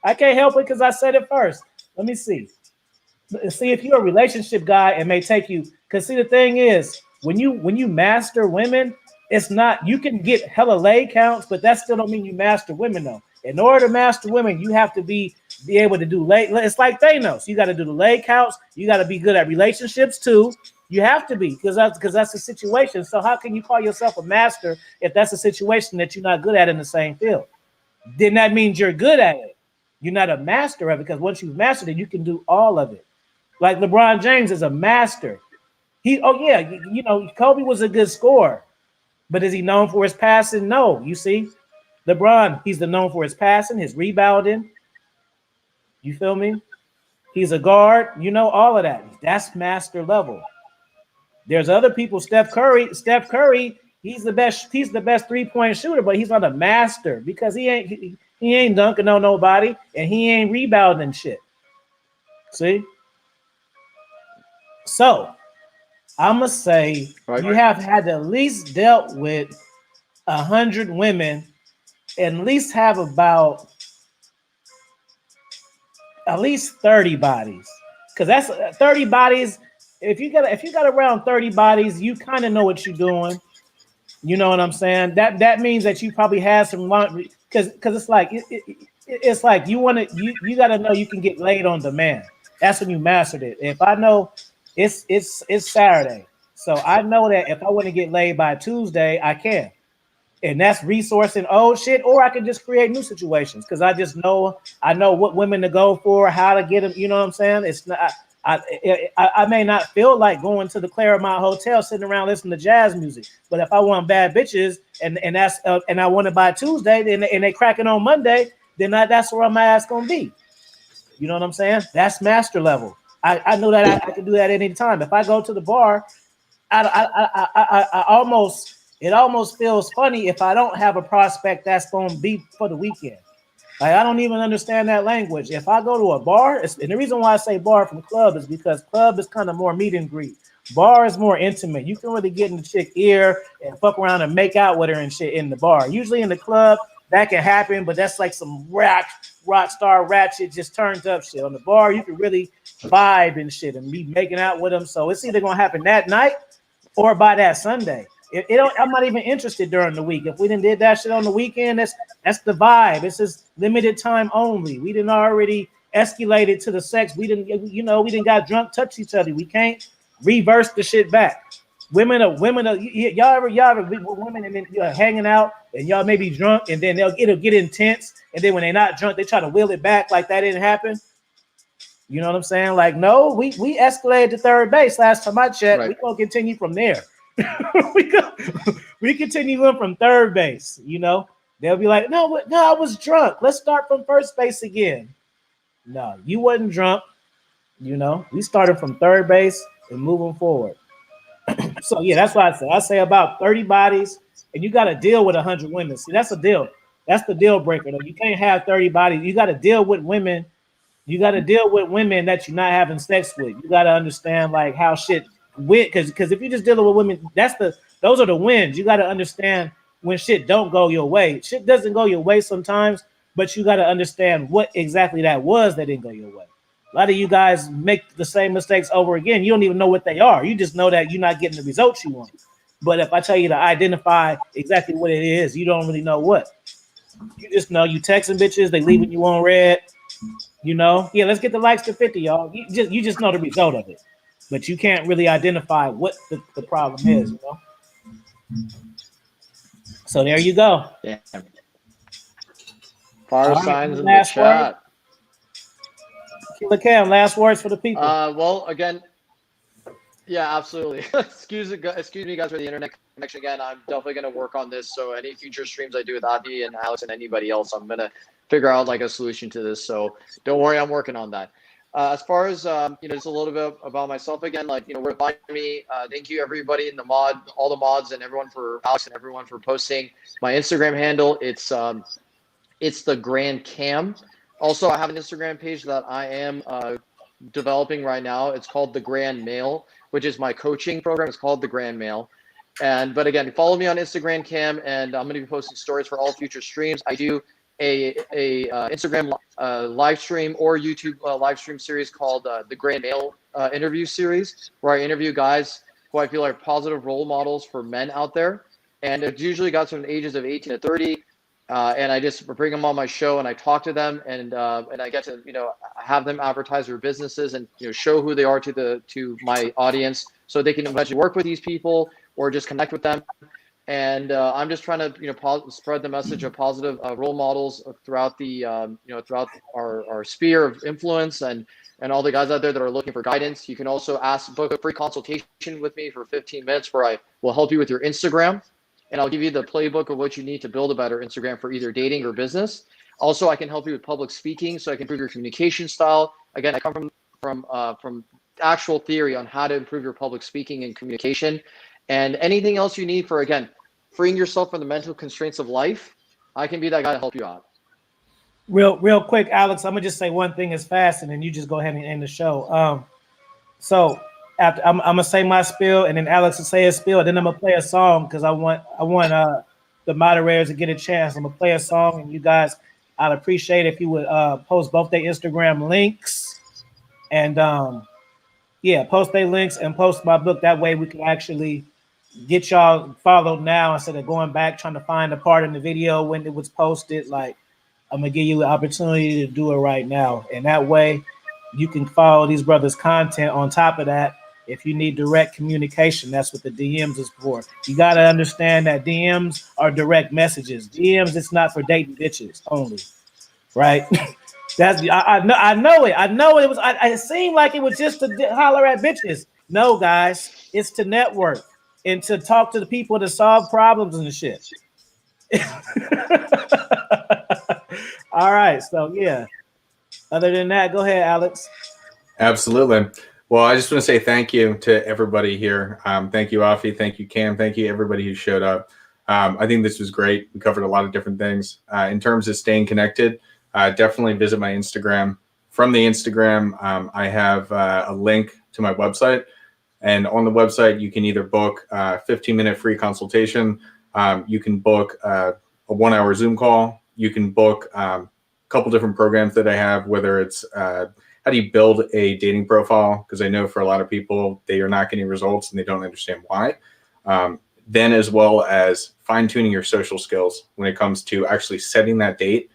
I can't help it because I said it first. Let me see. See if you're a relationship guy, it may take you. Because see, the thing is, when you master women, it's not, you can get hella lay counts, but that still don't mean you master women though. In order to master women, you have to be able to do lay. It's like Thanos. You got to do the lay counts. You got to be good at relationships too. You have to be because that's a situation. So how can you call yourself a master if that's a situation that you're not good at in the same field? Then that means you're good at it. You're not a master of it, because once you've mastered it, you can do all of it. Like LeBron James is a master. Kobe was a good scorer, but is he known for his passing? No. You see, LeBron, he's known for his passing, his rebounding. You feel me? He's a guard, all of that. That's master level. There's other people, Steph Curry, he's the best 3-point shooter, but he's not a master because he ain't dunking on nobody and he ain't rebounding shit. See? So I'm gonna say you have had at least dealt with 100 women, and at least have about at least 30 bodies, because that's 30 bodies. If you got around 30 bodies, you kind of know what you're doing. You know what I'm saying? That means that you probably had some laundry, because it's like it's like you got to know you can get laid on demand. That's when you mastered it. If I know it's Saturday, so I know that if I want to get laid by Tuesday, I can. And that's resourcing old shit, or I can just create new situations because I know what women to go for, how to get them. You know what I'm saying? It's not. I may not feel like going to the Claremont Hotel, sitting around listening to jazz music, but if I want bad bitches and I want it by Tuesday, and they cracking on Monday, then that's where my ass gonna be. You know what I'm saying? That's master level. I know that I can do that at any time. If I go to the bar, I almost it almost feels funny if I don't have a prospect that's going to be for the weekend. Like I don't even understand that language. If I go to a bar, and the reason why I say bar from club is because club is kind of more meet and greet. Bar is more intimate. You can really get in the chick ear and fuck around and make out with her and shit in the bar. Usually in the club, that can happen, but that's like some rock star ratchet, just turned up shit. On the bar, you can really vibe and shit and be making out with them. So it's either gonna happen that night or by that Sunday. I'm not even interested during the week. If we didn't did that shit on the weekend, that's the vibe. It's just limited time only. We didn't already escalated to the sex. We didn't got drunk, touch each other. We can't reverse the shit back. Women are y'all ever be with women and then you're hanging out and y'all may be drunk and then it'll get intense and then when they're not drunk they try to wheel it back like that didn't happen. You know what I'm saying? Like, no, we escalated to third base last time I checked. Right. We gonna continue from there. we continue on from third base. You know, they'll be like, no, I was drunk. Let's start from first base again. No, you wasn't drunk. You know, we started from third base and moving forward. So yeah, that's what I say. I say about 30 bodies, and you got to deal with 100 women. See, that's a deal. That's the deal breaker. Though. You can't have 30 bodies. You got to deal with women. You got to deal with women that you're not having sex with. You got to understand like how shit went, because if you're just dealing with women, those are the wins. You got to understand when shit don't go your way. Shit doesn't go your way sometimes, but you got to understand what exactly that was that didn't go your way. A lot of you guys make the same mistakes over again. You don't even know what they are. You just know that you're not getting the results you want. But if I tell you to identify exactly what it is, you don't really know what. You just know you texting bitches, they leaving you on red. You know, yeah, let's get the likes to 50, y'all. You just know the result of it. But you can't really identify what the problem is, you know? So there you go. Damn. Fire signs in the chat. Killer Cam, last words for the people. Well, again, yeah, absolutely. excuse me, guys, for the internet connection again. I'm definitely going to work on this. So any future streams I do with Adi and Alex and anybody else, I'm going to figure out like a solution to this. So don't worry, I'm working on that. As far as, just a little bit about myself again, like, we're finding me. Thank you, everybody in all the mods and everyone for Alex and everyone for posting my Instagram handle. It's TheGrandCam. Also, I have an Instagram page that I am developing right now. It's called The Grand Male, which is my coaching program. It's called The Grand Male. But again, follow me on TheGrandCam, and I'm going to be posting stories for all future streams. I do a Instagram live stream or YouTube live stream series called The Grand Male interview series, where I interview guys who I feel are positive role models for men out there. And it's usually got from the ages of 18 to 30. And I just bring them on my show and I talk to them and I get to, have them advertise their businesses and, show who they are to my audience so they can eventually work with these people or just connect with them. And I'm just trying to, spread the message of positive role models throughout throughout our sphere of influence and all the guys out there that are looking for guidance. You can also book a free consultation with me for 15 minutes where I will help you with your Instagram. And I'll give you the playbook of what you need to build a better Instagram for either dating or business. Also, I can help you with public speaking, so I can improve your communication style. Again, I come from actual theory on how to improve your public speaking and communication. And anything else you need for, again, freeing yourself from the mental constraints of life, I can be that guy to help you out. Real quick, Alex, I'm gonna just say one thing as fast, and then you just go ahead and end the show. So after I'm gonna say my spiel, and then Alex will say his spiel, and then I'm gonna play a song because I want the moderators to get a chance. I'm gonna play a song, and you guys, I'd appreciate if you would post both their Instagram links, and post their links and post my book. That way we can actually get y'all followed now instead of going back trying to find a part in the video when it was posted. Like, I'm gonna give you the opportunity to do it right now, and that way you can follow these brothers' content. On top of that, if you need direct communication, that's what the DMs is for. You got to understand that DMs are direct messages. DMs, it's not for dating bitches only, right? I know it. I know it was. It seemed like it was just to holler at bitches. No, guys, it's to network and to talk to the people to solve problems and shit. All right, so yeah. Other than that, go ahead, Alex. Absolutely. Well, I just want to say thank you to everybody here. Thank you, Afi. Thank you, Cam. Thank you, everybody who showed up. I think this was great. We covered a lot of different things. In terms of staying connected, definitely visit my Instagram. From the Instagram, I have a link to my website. And on the website, you can either book a 15-minute free consultation. You can book a 1-hour Zoom call. You can book a couple different programs that I have, whether it's how do you build a dating profile? Because I know for a lot of people, they are not getting results and they don't understand why. Then as well as fine-tuning your social skills when it comes to actually setting that date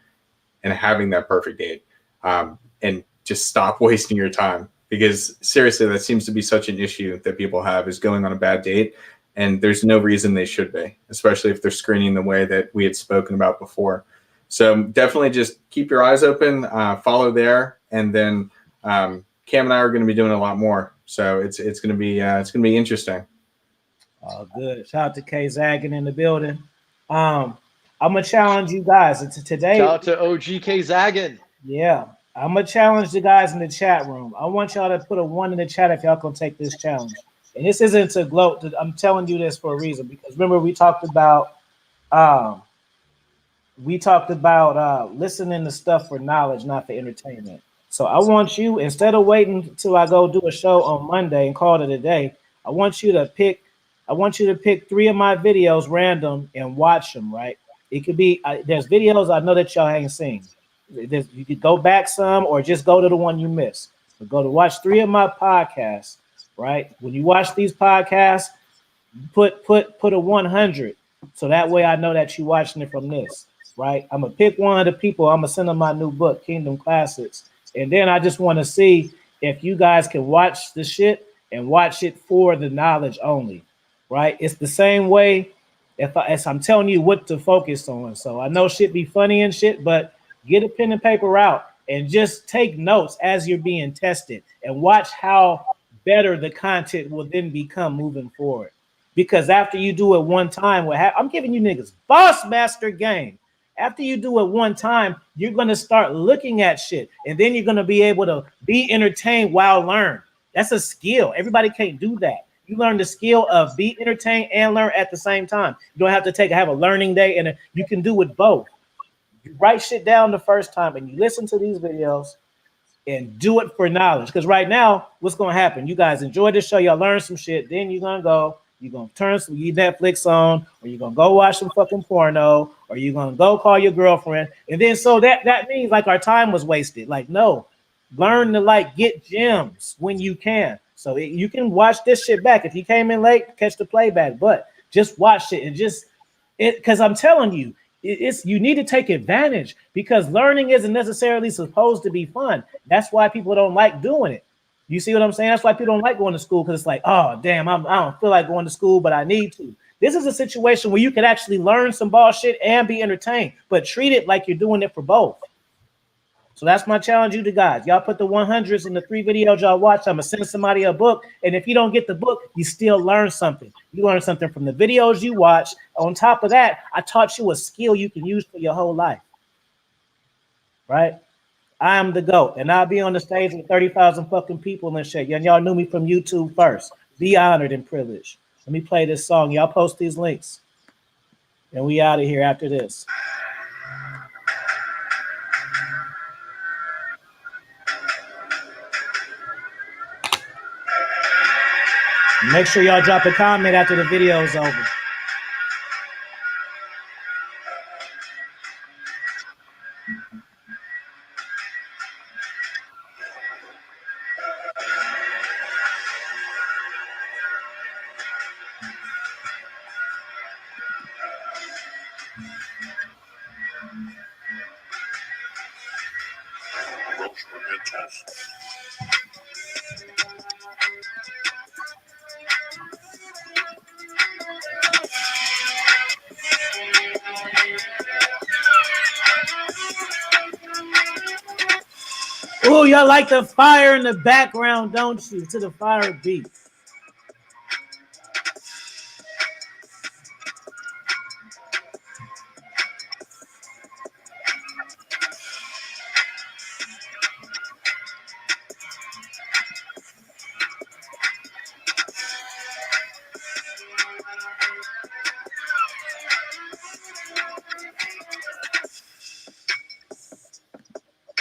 and having that perfect date. And just stop wasting your time. Because seriously, that seems to be such an issue that people have, is going on a bad date. And there's no reason they should be, especially if they're screening the way that we had spoken about before. So definitely just keep your eyes open, follow there, and then Cam and I are going to be doing a lot more. So it's going to be interesting. Oh, good. Shout out to K Zagging in the building. I'm gonna challenge you guys. It's today. Shout out to OGK Zaggin. Yeah, I'm gonna challenge the guys in the chat room. I want y'all to put a 1 in the chat if y'all gonna take this challenge. And this isn't to gloat. I'm telling you this for a reason, because remember we talked about listening to stuff for knowledge, not for entertainment. So I want you, instead of waiting till I go do a show on Monday and call it a day, I want you to pick 3 of my videos random and watch them. Right? It could be there's videos I know that y'all ain't seen. You could go back some or just go to the one you missed. But go to watch 3 of my podcasts. Right? When you watch these podcasts, put a 100, so that way I know that you're watching it from this. Right? I'm gonna pick one of the people. I'm gonna send them my new book, Kingdom Classics, and then I just want to see if you guys can watch the shit and watch it for the knowledge only. Right? It's the same way as I'm telling you what to focus on. So I know shit be funny and shit, but get a pen and paper out and just take notes as you're being tested and watch how better the content will then become moving forward. Because after you do it one time, I'm giving you niggas boss master game. After you do it one time, you're going to start looking at shit, and then you're going to be able to be entertained while learn. That's a skill. Everybody can't do that. You learn the skill of be entertained and learn at the same time. You don't have to have a learning day, and you can do it both. You write shit down the first time, and you listen to these videos and do it for knowledge. Because right now, what's going to happen? You guys enjoy the show. Y'all learn some shit. Then you're going to turn some Netflix on, or you're going to go watch some fucking porno, or you're going to go call your girlfriend. And then so that means like our time was wasted. Like, no, learn to get gems when you can. So you can watch this shit back. If you came in late, catch the playback. But just watch it and because I'm telling you, you need to take advantage, because learning isn't necessarily supposed to be fun. That's why people don't like doing it. You see what I'm saying? That's why people don't like going to school, because it's like, oh, damn, I don't feel like going to school, but I need to. This is a situation where you can actually learn some bullshit and be entertained, but treat it like you're doing it for both. So that's my challenge you to guys. Y'all put the 100s in the 3 videos y'all watch. I'm going to send somebody a book. And if you don't get the book, you still learn something. You learn something from the videos you watch. On top of that, I taught you a skill you can use for your whole life. Right? I am the GOAT. And I'll be on the stage with 30,000 fucking people and shit. And y'all knew me from YouTube first. Be honored and privileged. Let me play this song. Y'all post these links. And we out of here after this. Make sure y'all drop a comment after the video is over. Oh, y'all like the fire in the background, don't you? To the fire beat.